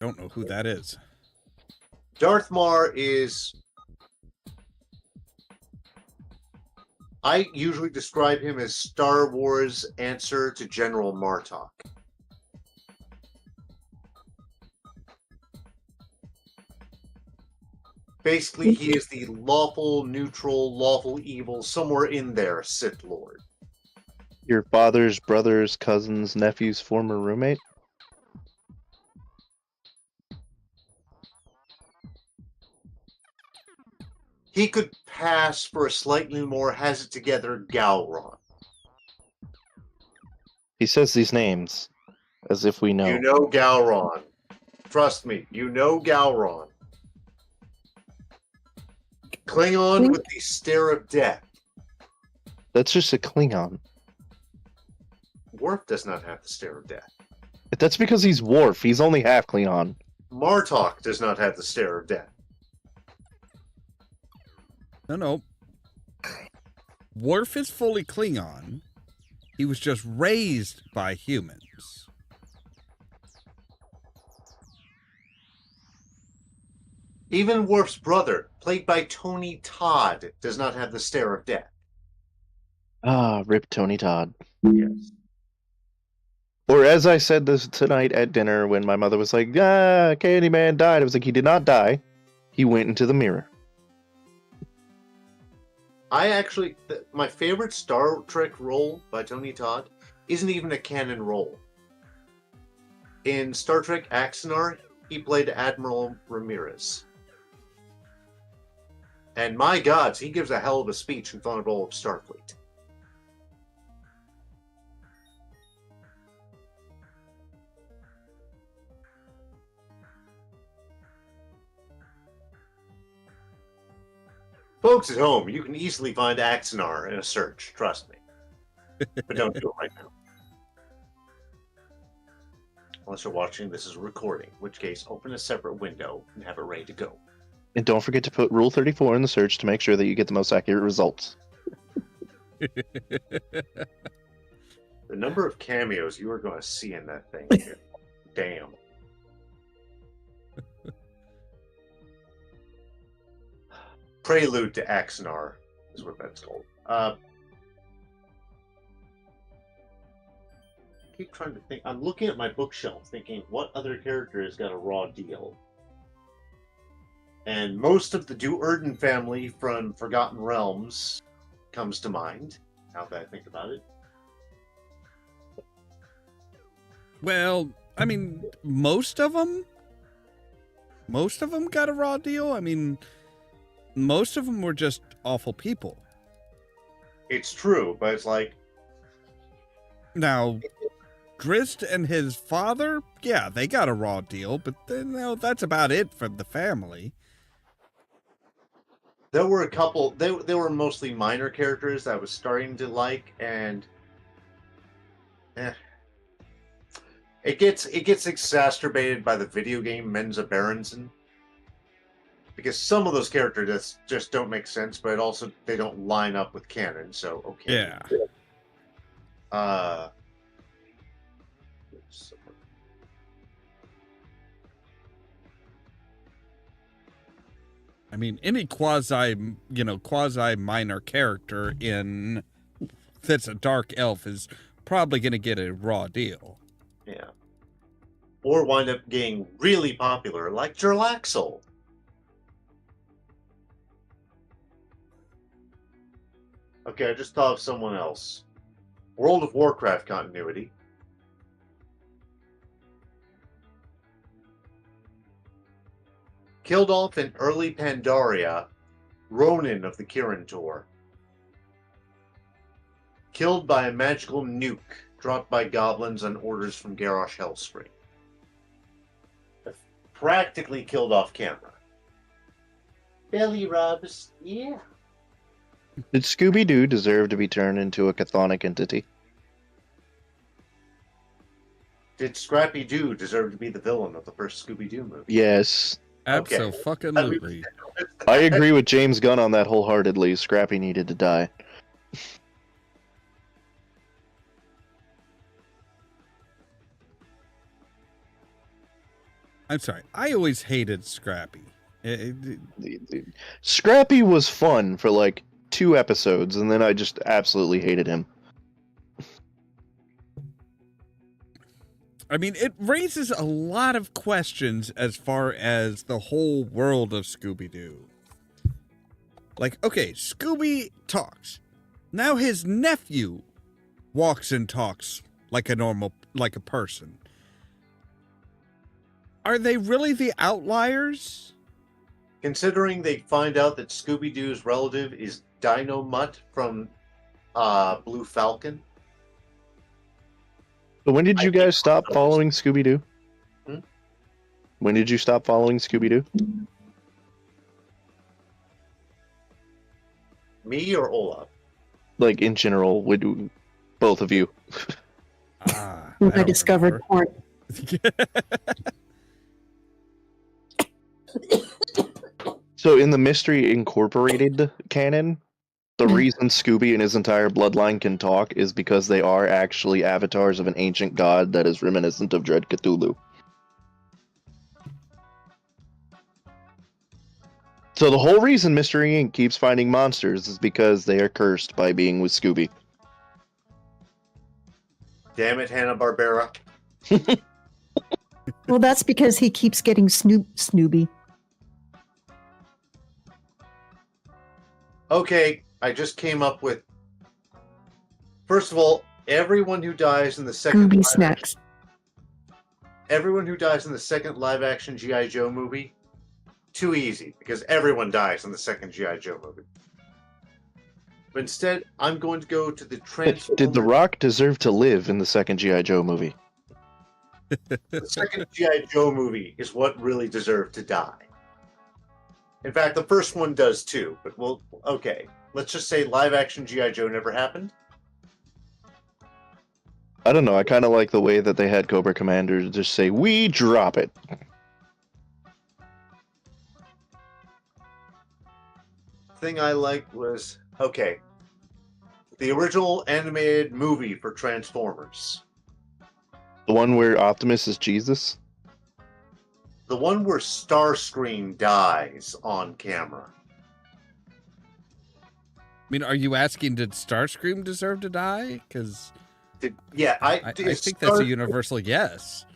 Don't know who that is. Darth Marr is I usually describe him as Star Wars' answer to General Martok. Basically, he is the lawful, neutral, lawful evil, somewhere in there, Sith Lord. Your father's brother's cousin's nephew's former roommate? He could pass for a slightly more has-it-together Gowron. He says these names as if we know. You know Gowron. Trust me, you know Gowron. Klingon with the stare of death. That's just a Klingon. Worf does not have the stare of death. That's because he's Worf. He's only half Klingon. Martok does not have the stare of death. No. Worf is fully Klingon. He was just raised by humans. Even Worf's brother, played by Tony Todd, does not have the stare of death. Ah, rip Tony Todd. Yes. Or as I said this tonight at dinner when my mother was like, Candyman died. I was like, he did not die. He went into the mirror. I actually, my favorite Star Trek role by Tony Todd isn't even a canon role. In Star Trek Axanar, he played Admiral Ramirez. And my gods, he gives a hell of a speech in front of all of Starfleet. Folks at home, you can easily find Axanar in a search, trust me. But don't do it right now. Unless you're watching this as a recording, in which case open a separate window and have it ready to go. And don't forget to put Rule 34 in the search to make sure that you get the most accurate results. The number of cameos you are going to see in that thing. Damn. Prelude to Axanar is what that's called. I keep trying to think. I'm looking at my bookshelf thinking, what other character has got a raw deal? And most of the Duerden family from Forgotten Realms comes to mind, now that I think about it. Well, I mean, most of them got a raw deal. I mean, most of them were just awful people. It's true, but it's like... Now, Grist and his father, yeah, they got a raw deal, but that's about it for the family. There were a couple, they were mostly minor characters that I was starting to like, and it gets exacerbated by the video game Menza Berenson. Because some of those characters just don't make sense, but also they don't line up with canon, so okay. Yeah. I mean, any quasi minor character that's a dark elf is probably going to get a raw deal. Yeah. Or wind up getting really popular, like Jarlaxle. Okay, I just thought of someone else. World of Warcraft continuity. Killed off in early Pandaria, Ronin of the Kirin Tor. Killed by a magical nuke dropped by goblins on orders from Garrosh Hellspring. Practically killed off camera. Belly rubs, yeah. Did Scooby-Doo deserve to be turned into a chthonic entity? Did Scrappy Doo deserve to be the villain of the first Scooby-Doo movie? Yes. Absolutely. I agree with James Gunn on that wholeheartedly. Scrappy needed to die. I'm sorry. I always hated Scrappy. Scrappy was fun for like 2 episodes, and then I just absolutely hated him. I mean, it raises a lot of questions as far as the whole world of Scooby-Doo. Like, okay, Scooby talks. Now his nephew walks and talks like a person. Are they really the outliers? Considering they find out that Scooby-Doo's relative is Dino Mutt from Blue Falcon. So when did you guys stop following Scooby-Doo? Hmm? When did you stop following Scooby-Doo? Me or Olaf? Like, in general, both of you. I discovered porn. So in the Mystery Incorporated canon, the reason Scooby and his entire bloodline can talk is because they are actually avatars of an ancient god that is reminiscent of Dread Cthulhu. So the whole reason Mystery Inc. keeps finding monsters is because they are cursed by being with Scooby. Damn it, Hanna-Barbera. Well, that's because he keeps getting Snoopy. Okay, I just came up with... First of all, everyone who dies in the second... Scooby snacks. Everyone who dies in the second live-action G.I. Joe movie, too easy, because everyone dies in the second G.I. Joe movie. But instead, I'm going to go to the Transformers... Did The Rock deserve to live in the second G.I. Joe movie? The second G.I. Joe movie is what really deserved to die. In fact, the first one does too, but well, okay. Let's just say live-action G.I. Joe never happened. I don't know, I kind of like the way that they had Cobra Commander just say, "We drop it." Thing I liked was, okay, the original animated movie for Transformers. The one where Optimus is Jesus? The one where Starscream dies on camera. I mean, are you asking, did Starscream deserve to die? Because I think that's a universal yes.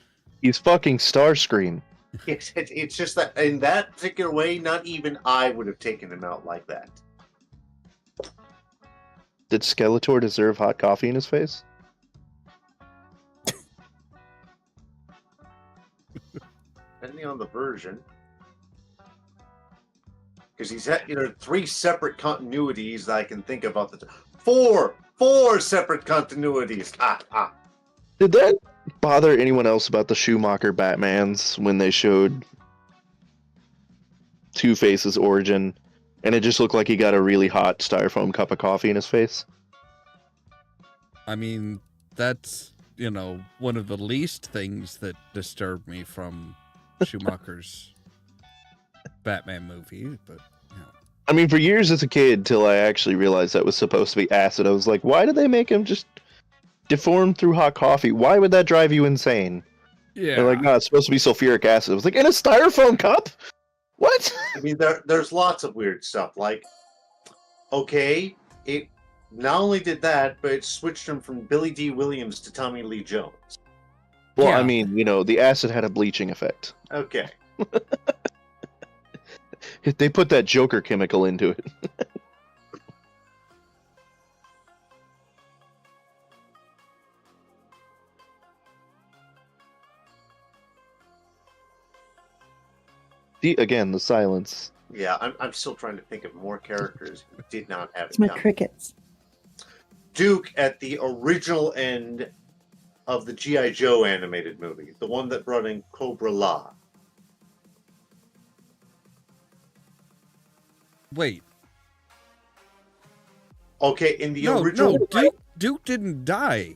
He's fucking Starscream. It's just that in that particular way, not even I would have taken him out like that. Did Skeletor deserve hot coffee in his face? Depending on the version. Because he's had, 3 separate continuities that I can think about. Four separate continuities. Did that bother anyone else about the Schumacher Batmans when they showed Two-Face's origin and it just looked like he got a really hot styrofoam cup of coffee in his face? I mean, that's, one of the least things that disturbed me from Schumacher's Batman movie, but I mean, for years as a kid, till I actually realized that was supposed to be acid, I was like, why did they make him just deform through hot coffee? Why would that drive you insane? Yeah. They're like, no, it's supposed to be sulfuric acid. I was like, in a styrofoam cup? What? I mean, there's lots of weird stuff. Like, okay, it not only did that, but it switched him from Billy D. Williams to Tommy Lee Jones. Well, Yeah. I mean, the acid had a bleaching effect. Okay. They put that Joker chemical into it. See, again, the silence. Yeah, I'm still trying to think of more characters who did not have It's it my done. crickets. Duke at the original end of the G.I. Joe animated movie, the one that brought in Cobra La. wait. Okay, in the No, original, Duke didn't die.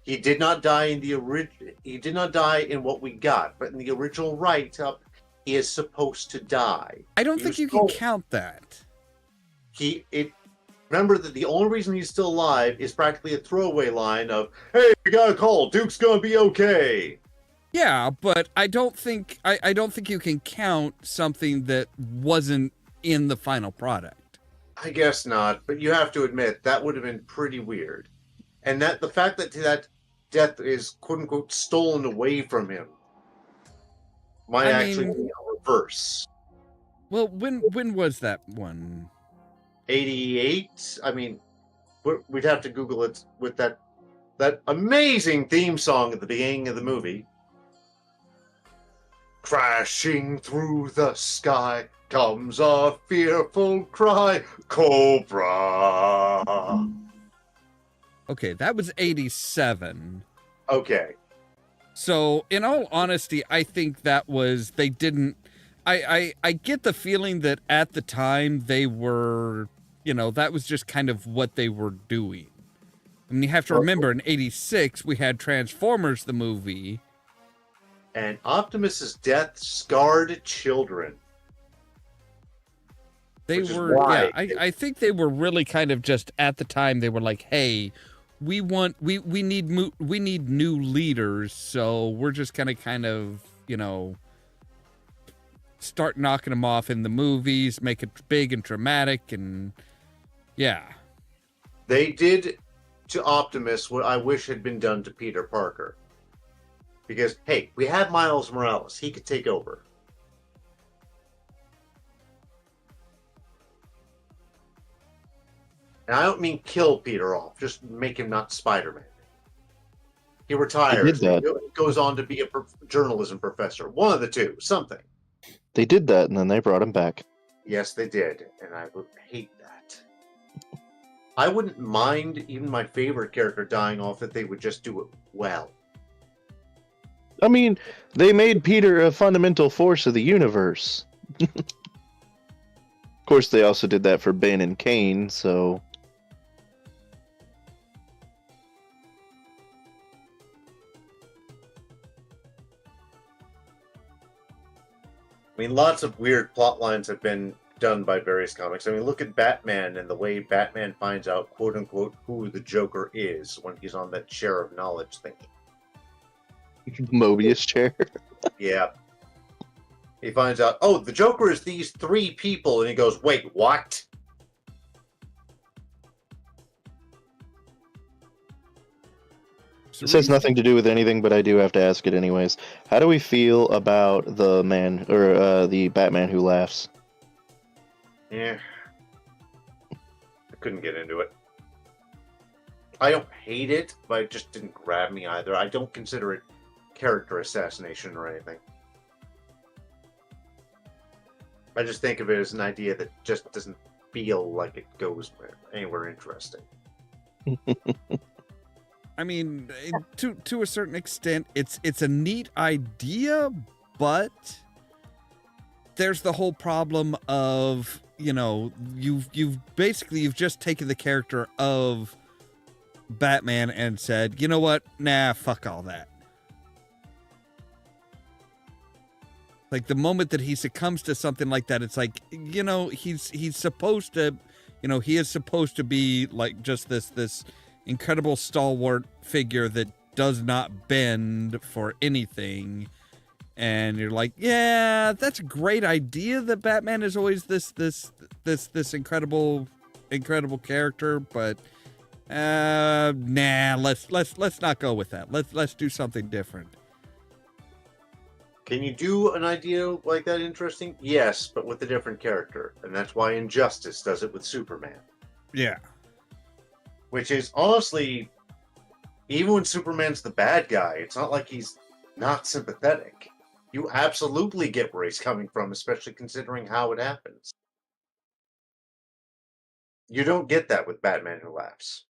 he did not die in the original. He did not die in what we got, but in the original write-up, he is supposed to die. I don't He think was you can told- count that. Remember that the only reason he's still alive is practically a throwaway line of, "Hey, we got a call. Duke's gonna be okay." Yeah, but I don't think you can count something that wasn't in the final product. I guess not, but you have to admit that would have been pretty weird. And that the fact that that death is quote unquote stolen away from him might actually be a reverse. Well, when was that one? 88? I mean, we'd have to Google it with that amazing theme song at the beginning of the movie. Crashing through the sky comes a fearful cry, Cobra. Okay, that was 87. Okay. So, in all honesty, I think that was, they didn't, I get the feeling that at the time they were, that was just kind of what they were doing. I mean, you have to remember, in 86, we had Transformers, the movie. And Optimus's death scarred children. They were, yeah, I think they were really kind of just, at the time, they were like, hey, we need new leaders, so we're just gonna kind of, start knocking them off in the movies, make it big and dramatic, and yeah. They did to Optimus what I wish had been done to Peter Parker. Because, hey, we have Miles Morales. He could take over. And I don't mean kill Peter off. Just make him not Spider-Man. He retires. He goes on to be a journalism professor. One of the two. Something. They did that, and then they brought him back. Yes, they did. And I would hate that. I wouldn't mind even my favorite character dying off if they would just do it well. I mean, they made Peter a fundamental force of the universe. Of course, they also did that for Ben and Kane, so... I mean, lots of weird plot lines have been done by various comics. I mean, look at Batman and the way Batman finds out, quote-unquote, who the Joker is when he's on that chair of knowledge thingy. Mobius chair. Yeah. He finds out, oh, the Joker is these three people, and he goes, wait, what? This has nothing to do with anything, but I do have to ask it anyways. How do we feel about the man, or the Batman who laughs? Yeah. I couldn't get into it. I don't hate it, but it just didn't grab me either. I don't consider it character assassination or anything. I just think of it as an idea that just doesn't feel like it goes anywhere interesting. I mean, to a certain extent, it's a neat idea, but there's the whole problem of, you've just taken the character of Batman and said, you know what? Nah, fuck all that. Like, the moment that he succumbs to something like that, it's like, he's supposed to, he is supposed to be like just this incredible stalwart figure that does not bend for anything. And you're like, yeah, that's a great idea that Batman is always this incredible character, but nah, let's not go with that. Let's do something different. Can you do an idea like that interesting? Yes, but with a different character. And that's why Injustice does it with Superman. Yeah. Which is, honestly, even when Superman's the bad guy, it's not like he's not sympathetic. You absolutely get where he's coming from, especially considering how it happens. You don't get that with Batman Who Laughs.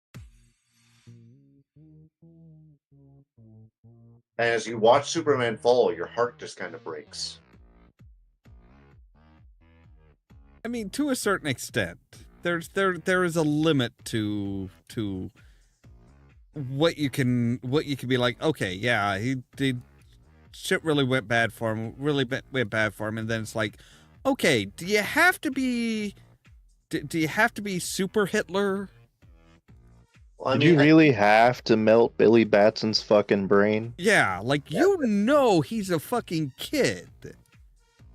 And as you watch Superman fall, your heart just kind of breaks. I mean, to a certain extent, there is a limit to what you can be like. Okay, yeah, he did. Shit really went bad for him. Went bad for him, and then it's like, okay, do you have to be Super Hitler? Well, Did you really have to melt Billy Batson's fucking brain? Yeah, like, he's a fucking kid.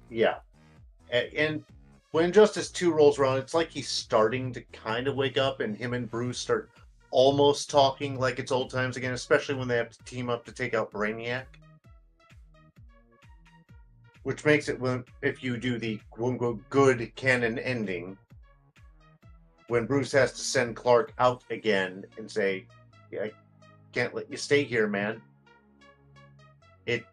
Yeah. And when Justice 2 rolls around, it's like he's starting to kind of wake up, and him and Bruce start almost talking like it's old times again, especially when they have to team up to take out Brainiac. Which makes it, when if you do the good canon ending, when Bruce has to send Clark out again and say, yeah, I can't let you stay here, man. It,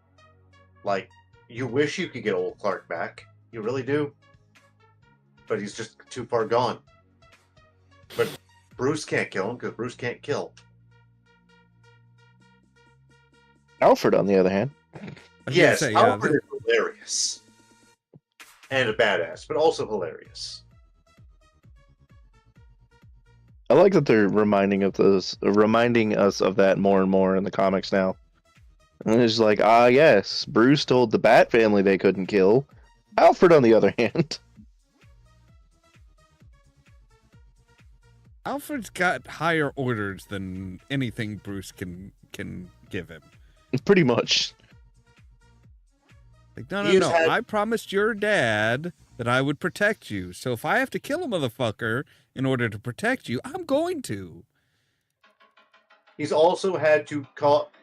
like, you wish you could get old Clark back. You really do. But he's just too far gone. But Bruce can't kill him because Bruce can't kill. Alfred, on the other hand. Yes, Alfred is hilarious. And a badass, but also hilarious. I like that they're reminding us of that more and more in the comics now. And it's like, yes, Bruce told the Bat family they couldn't kill. Alfred, on the other hand. Alfred's got higher orders than anything Bruce can give him. Pretty much. Like, no. I promised your dad that I would protect you. So if I have to kill a motherfucker in order to protect you, I'm going to. He's also had to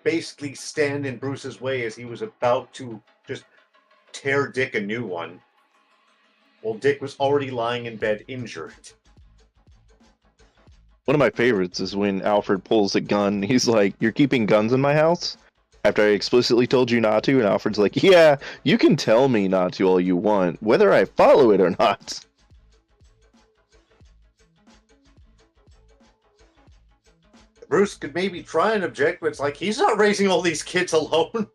basically stand in Bruce's way as he was about to just tear Dick a new one. Well, Dick was already lying in bed injured. One of my favorites is when Alfred pulls a gun. He's like, "You're keeping guns in my house? After I explicitly told you not to." And Alfred's like, "Yeah, you can tell me not to all you want, whether I follow it or not." Bruce could maybe try and object, but it's like, he's not raising all these kids alone.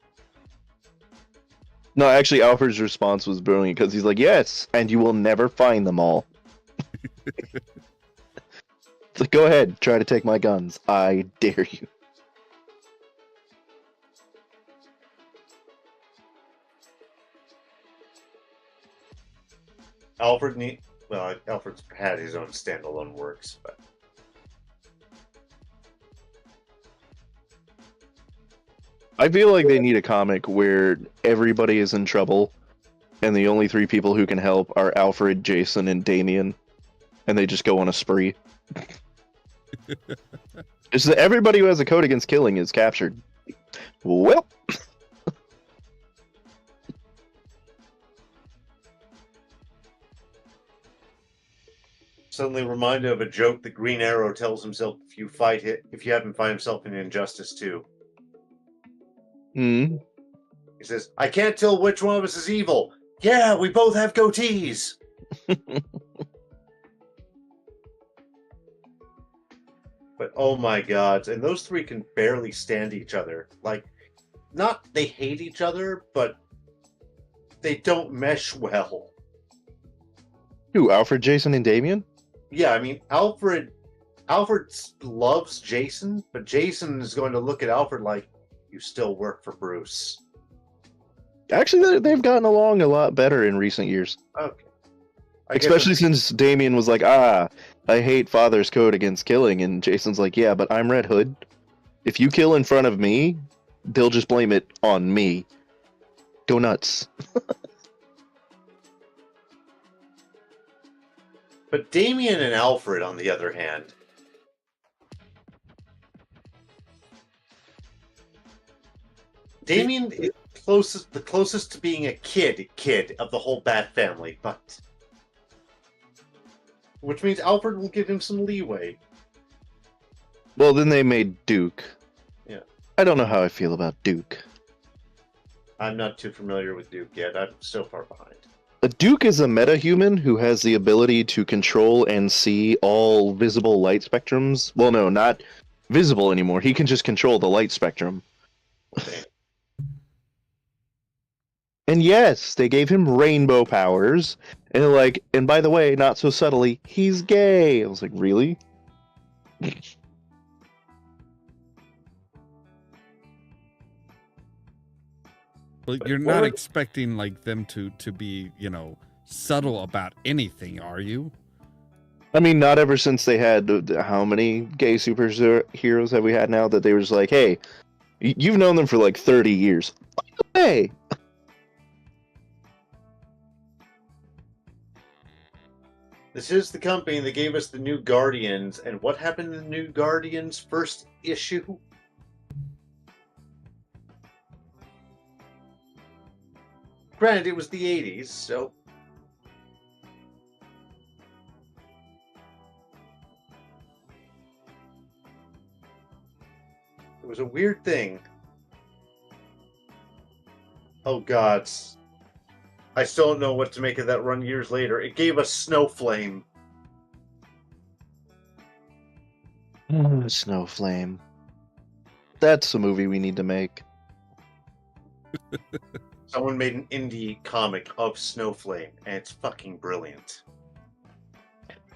No, actually, Alfred's response was brilliant because he's like, "Yes, and you will never find them all." It's like, go ahead, try to take my guns. I dare you. Alfred's had his own standalone works, but I feel like they need a comic where everybody is in trouble, and the only three people who can help are Alfred, Jason, and Damian, and they just go on a spree. It's that everybody who has a code against killing is captured. Well, suddenly reminded of a joke that Green Arrow tells himself if you have him find himself in Injustice 2. hmm. He says, "I can't tell which one of us is evil. Yeah, we both have goatees." But oh my god, and those three can barely stand each other. Like, not they hate each other, but they don't mesh well. Who, Alfred, Jason, and Damian? Yeah, I mean, Alfred loves Jason, but Jason is going to look at Alfred like, "You still work for Bruce." Actually, they've gotten along a lot better in recent years. Okay. Especially since Damian was like, I hate Father's code against killing, and Jason's like, yeah, but I'm Red Hood. If you kill in front of me, they'll just blame it on me. Go nuts. But Damian and Alfred, on the other hand, Damian is the closest to being a kid of the whole Bat family, but which means Alfred will give him some leeway. Well, then they made Duke. Yeah. I don't know how I feel about Duke. I'm not too familiar with Duke yet. I'm so far behind. A Duke is a metahuman who has the ability to control and see all visible light spectrums. Well, no, not visible anymore. He can just control the light spectrum. Okay. And yes, they gave him rainbow powers. And they're like, and by the way, not so subtly, he's gay. I was like, really? Well, you're not expecting like them to be, subtle about anything, are you? I mean, not ever since they had how many gay superheroes have we had now that they were just like, hey, you've known them for like 30 years. Hey. This is the company that gave us the New Guardians, and what happened in the New Guardians first issue? Granted, it was the 80s, so... It was a weird thing. Oh god. I still don't know what to make of that run years later. It gave us Snowflame. Snowflame. That's a movie we need to make. Someone made an indie comic of Snowflame, and it's fucking brilliant.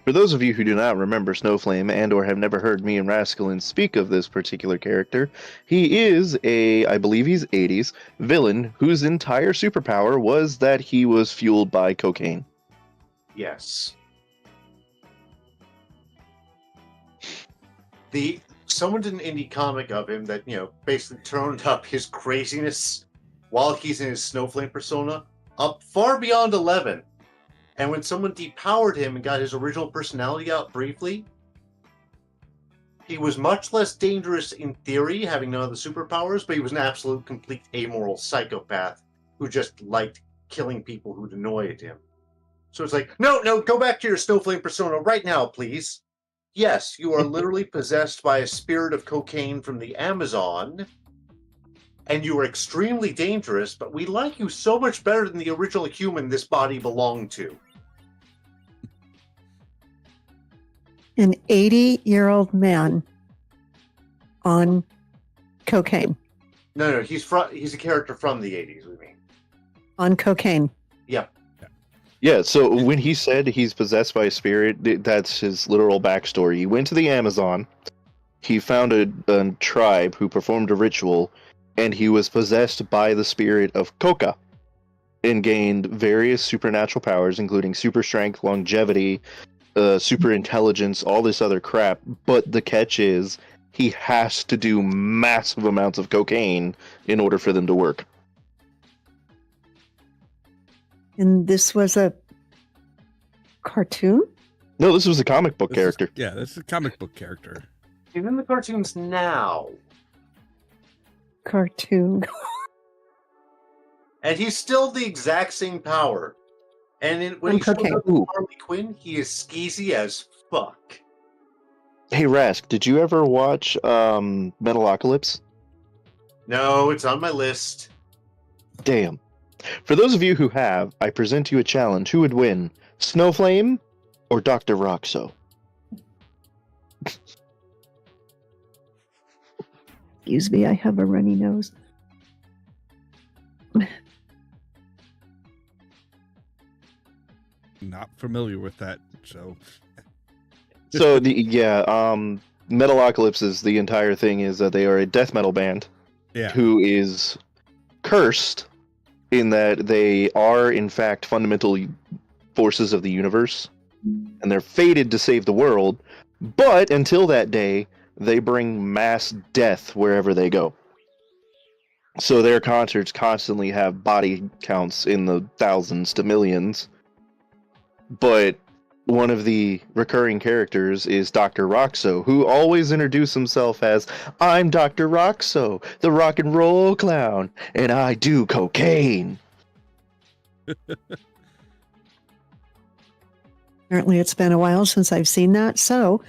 For those of you who do not remember Snowflame and or have never heard me and Rasclin speak of this particular character, he is I believe he's 80s, villain whose entire superpower was that he was fueled by cocaine. Yes. Someone did an indie comic of him that, basically turned up his craziness while he's in his Snowflame persona up far beyond 11. And when someone depowered him and got his original personality out briefly, he was much less dangerous in theory, having none of the superpowers, but he was an absolute, complete, amoral psychopath who just liked killing people who'd annoyed him. So it's like, no, go back to your Snowflame persona right now, please. Yes, you are literally possessed by a spirit of cocaine from the Amazon, and you are extremely dangerous, but we like you so much better than the original human this body belonged to. An 80-year-old man on cocaine. No, he's a character from the 80s, we mean. On cocaine. Yep. Yeah, so when he said he's possessed by a spirit, that's his literal backstory. He went to the Amazon, he found a tribe who performed a ritual, and he was possessed by the spirit of coca and gained various supernatural powers, including super strength, longevity, super intelligence, all this other crap. But the catch is, he has to do massive amounts of cocaine in order for them to work. And this was a cartoon? No, this was a comic book character. This is a comic book character. He's in the cartoons now. Cartoon. And he's still the exact same power. And when he shows up with Harley Quinn, he is skeezy as fuck. Hey, Rask, did you ever watch Metalocalypse? No, it's on my list. Damn. For those of you who have, I present you a challenge. Who would win, Snowflame or Dr. Roxo? Excuse me, I have a runny nose. Not familiar with that, so. So Metalocalypse is the entire thing is that they are a death metal band, who is cursed in that they are in fact fundamental forces of the universe, and they're fated to save the world. But until that day, they bring mass death wherever they go. So their concerts constantly have body counts in the thousands to millions. But one of the recurring characters is Dr. Roxo, who always introduces himself as, "I'm Dr. Roxo, the rock and roll clown, and I do cocaine." Apparently it's been a while since I've seen that, so...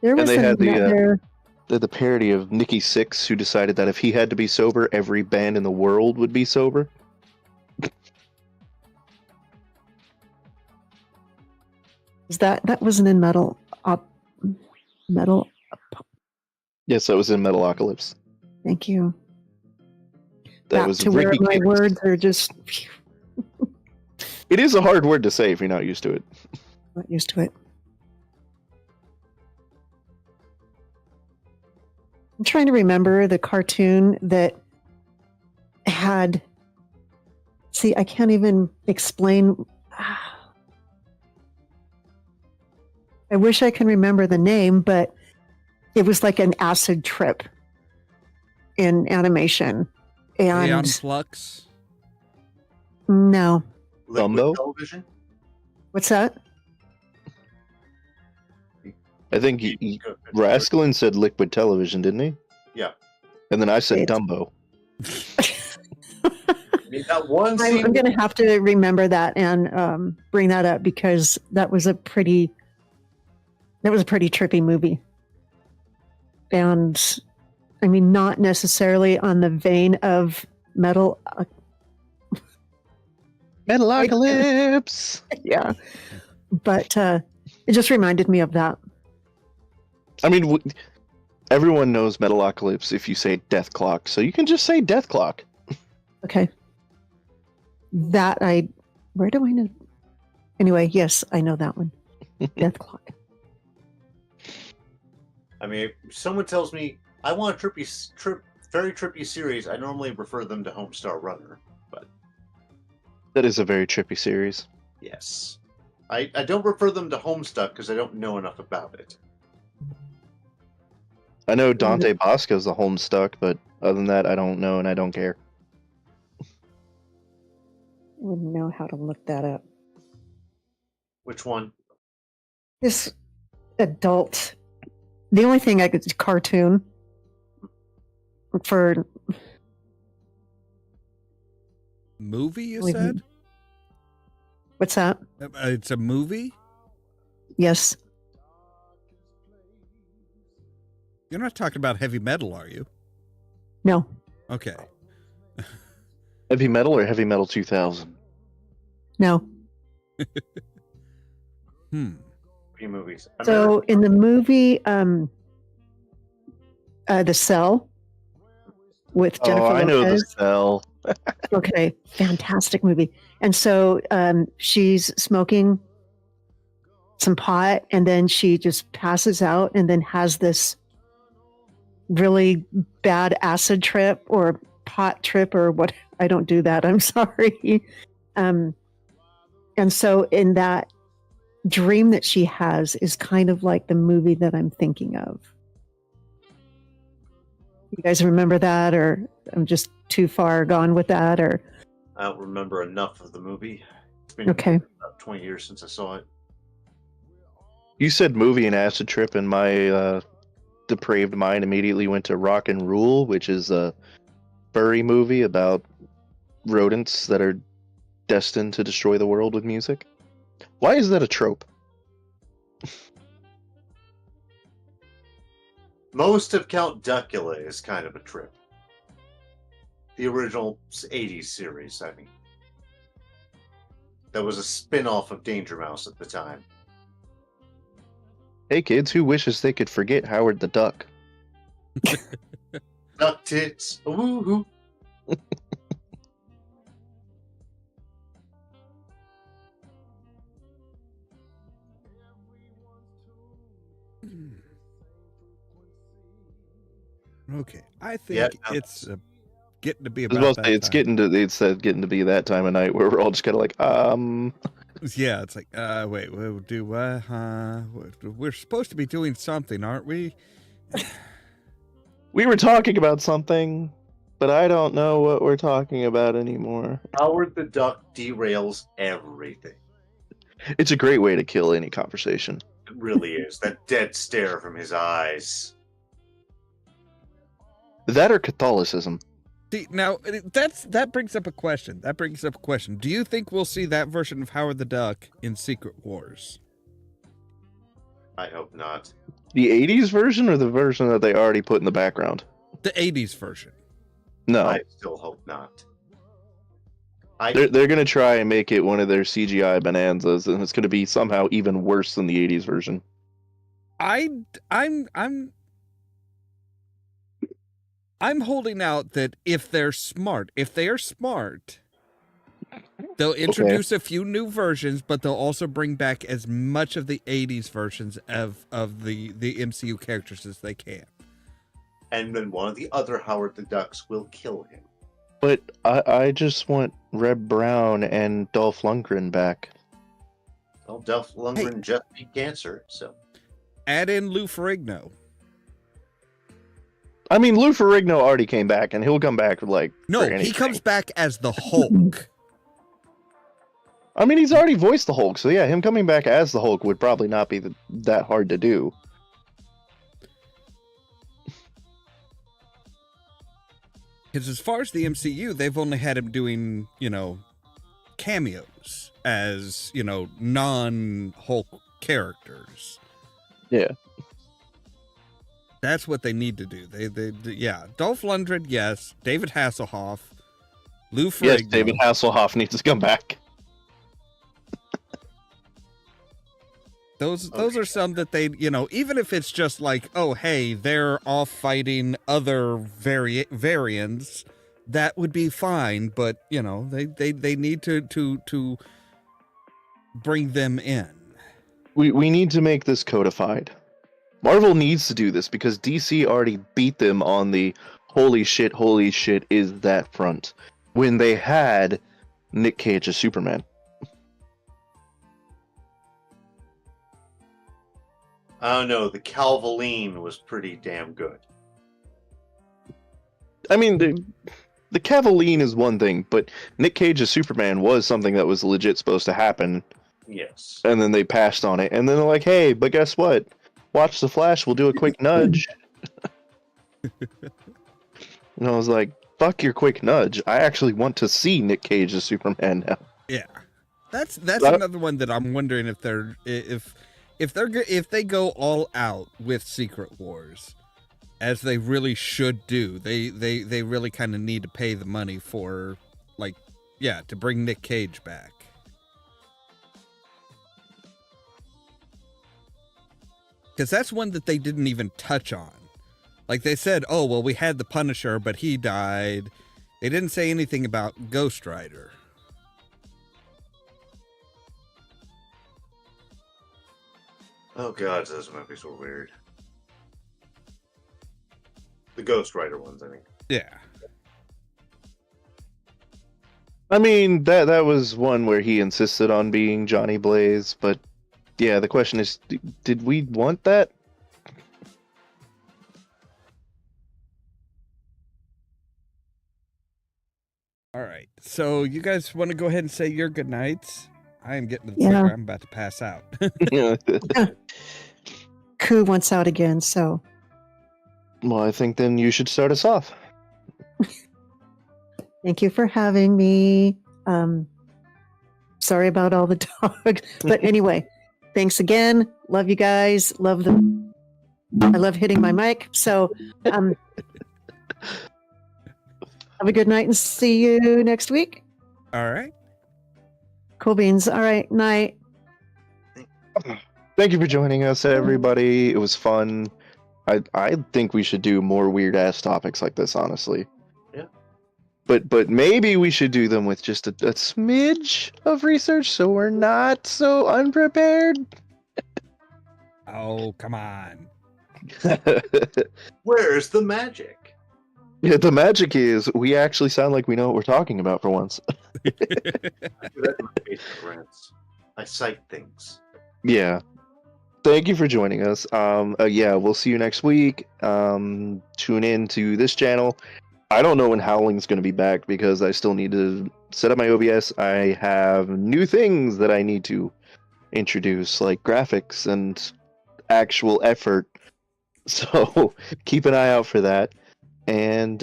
There was the parody of Nikki Sixx, who decided that if he had to be sober, every band in the world would be sober. That wasn't in Metal. Yes, that was in Metalocalypse. Thank you. That Back was to where Ricky my Kicks. words are just It is a hard word to say if you're not used to it. not used to it. I'm trying to remember the cartoon that had... See, I can't even explain... I wish I can remember the name, but it was like an acid trip in animation. Leon And Flux. no, Liquid Dumbo? television? what's that? I think Rasclin said liquid television, didn't he? Yeah. And then I said It's- Dumbo. I mean, that one scene. I'm going to have to remember that and bring that up because that was a pretty trippy movie. And I mean, not necessarily on the vein of metal. Metalocalypse! Yeah. But it just reminded me of that. I mean, everyone knows Metalocalypse if you say Death Clock, so you can just say Death Clock. Okay. Where do I know? Anyway, yes, I know that one. Death Clock. I mean, if someone tells me I want a very trippy series, I normally refer them to Homestar Runner. But That is a very trippy series. yes, I don't refer them to Homestuck because I don't know enough about it. I know Dante Bosco's the Homestuck, but other than that, I don't know and I don't care. I wouldn't know how to look that up. Which one? This adult. The only thing I could cartoon for Movie, you Wait, said? what's that? It's a movie? Yes. You're not talking about heavy metal, are you? No. Okay. Heavy Metal or Heavy Metal 2000? No. Few movies. So in the movie, The Cell with Jennifer Oh, I know The Lopez. Cell. Okay, fantastic movie. And so she's smoking some pot, and then she just passes out, and then has this really bad acid trip or pot trip or what. I don't do that. I'm sorry. And so in that dream that she has is kind of like the movie that I'm thinking of. You guys remember that, or I'm just too far gone with that, or I don't remember enough of the movie. It's been okay. about 20 years since I saw it. You said movie and acid trip, and my depraved mind immediately went to Rock and Rule, which is a furry movie about rodents that are destined to destroy the world with music. Why is that a trope? Most of Count Duckula is kind of a trip. The original 80s series, I mean. That was a spin-off of Danger Mouse at the time. Hey kids, who wishes they could forget Howard the Duck? Duck tits. Woohoo. Okay. I think Yeah, it's getting to be I was about about to that say, it's time. getting to be that time of night where we're all just kind of like, Yeah, it's like, wait, we'll do what? We're supposed to be doing something, aren't we? we were talking about something, but I don't know what we're talking about anymore. Howard the Duck derails everything. It's a great way to kill any conversation. It really is. That dead stare from his eyes. That or Catholicism. See, now that brings up a question. Do you think we'll see that version of Howard the Duck in Secret Wars? I hope not. The 80s version or the version that they already put in the background? The 80s version. No. I still hope not. They're going to try and make it one of their CGI bonanzas, and it's going to be somehow even worse than the 80s version. I'm holding out that if they are smart, they'll introduce a few new versions, but they'll also bring back as much of the 80s versions of the MCU characters as they can. And then one of the other Howard the Ducks will kill him. But I just want Reb Brown and Dolph Lundgren back. Well, Dolph Lundgren just beat cancer, so. Add in Lou Ferrigno. I mean, Lou Ferrigno already came back, and he'll come back like No, for he anything. comes back as the Hulk. I mean, he's already voiced the Hulk, so yeah, him coming back as the Hulk would probably not be that hard to do. Because as far as the MCU, they've only had him doing, cameos as, non-Hulk characters. Yeah. That's what they need to do. Yeah. Dolph Lundgren, yes. David Hasselhoff. Lou Ferrigno. Yes, David Hasselhoff needs to come back. Those are some that they, even if it's just like, oh, hey, they're off fighting other variants, that would be fine. But, they need to bring them in. We need to make this codified. Marvel needs to do this because DC already beat them on the holy shit is that front when they had Nick Cage as Superman. I don't know. The Calvaline was pretty damn good. I mean, the Cavaline is one thing, but Nick Cage as Superman was something that was legit supposed to happen. Yes. And then they passed on it. And then they're like, hey, but guess what? Watch The Flash. We'll do a quick nudge. And I was like, fuck your quick nudge. I actually want to see Nick Cage as Superman now. Yeah. That's another one that I'm wondering if they go all out with Secret Wars, as they really should do. They really kind of need to pay the money for, to bring Nick Cage back. Because that's one that they didn't even touch on. Like they said, oh, well, we had the Punisher, but he died. They didn't say anything about Ghost Rider. Oh god, those movies were weird. The Ghost Rider ones, I think. Yeah. I mean, that was one where he insisted on being Johnny Blaze, but yeah, the question is, did we want that? All right. So you guys want to go ahead and say your good nights? I am getting to the Yeah. point where I'm about to pass out. Koo wants out again, so Well, I think then you should start us off. thank you for having me. Sorry about all the dogs, but anyway, thanks again. Love you guys. I love hitting my mic. So, have a good night and see you next week. All right. Cool beans. All right. Night. Thank you for joining us, everybody. It was fun. I think we should do more weird ass topics like this, honestly. Yeah. But maybe we should do them with just a smidge of research so we're not so unprepared. Oh, come on. Where's the magic? Yeah, the magic is we actually sound like we know what we're talking about for once. I cite things. Yeah. Thank you for joining us. Yeah, we'll see you next week. Tune in to this channel. I don't know when Howling's going to be back because I still need to set up my OBS. I have new things that I need to introduce, like graphics and actual effort. So keep an eye out for that. And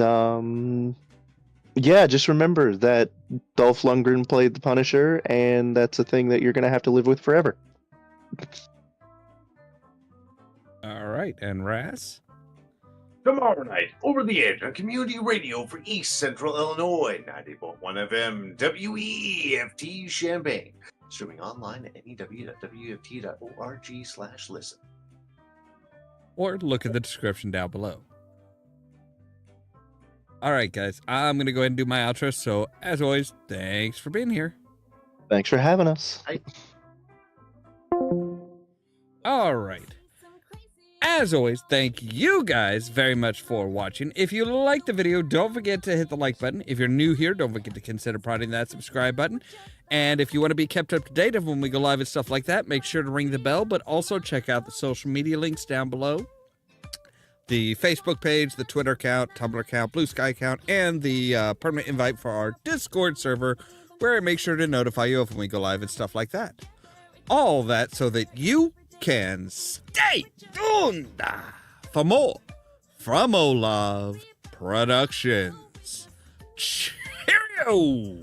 yeah, just remember that Dolph Lundgren played the Punisher, and that's a thing that you're going to have to live with forever. All right. And Ras? Tomorrow night, over the edge on community radio for East Central Illinois, 90.1 FM, WEFT Champaign. Streaming online at new.weft.org/listen. Or look at the description down below. All right, guys. I'm going to go ahead and do my outro. So, as always, thanks for being here. Thanks for having us. All right. As always, thank you guys very much for watching. If you liked the video, don't forget to hit the like button. If you're new here, don't forget to consider prodding that subscribe button. And if you want to be kept up to date of when we go live and stuff like that, make sure to ring the bell, but also check out the social media links down below. the Facebook page, the Twitter account, Tumblr account, Blue Sky account, and the permanent invite for our Discord server, where I make sure to notify you of when we go live and stuff like that. All that so that you can stay tuned for more from Olav Productions. Cheerio!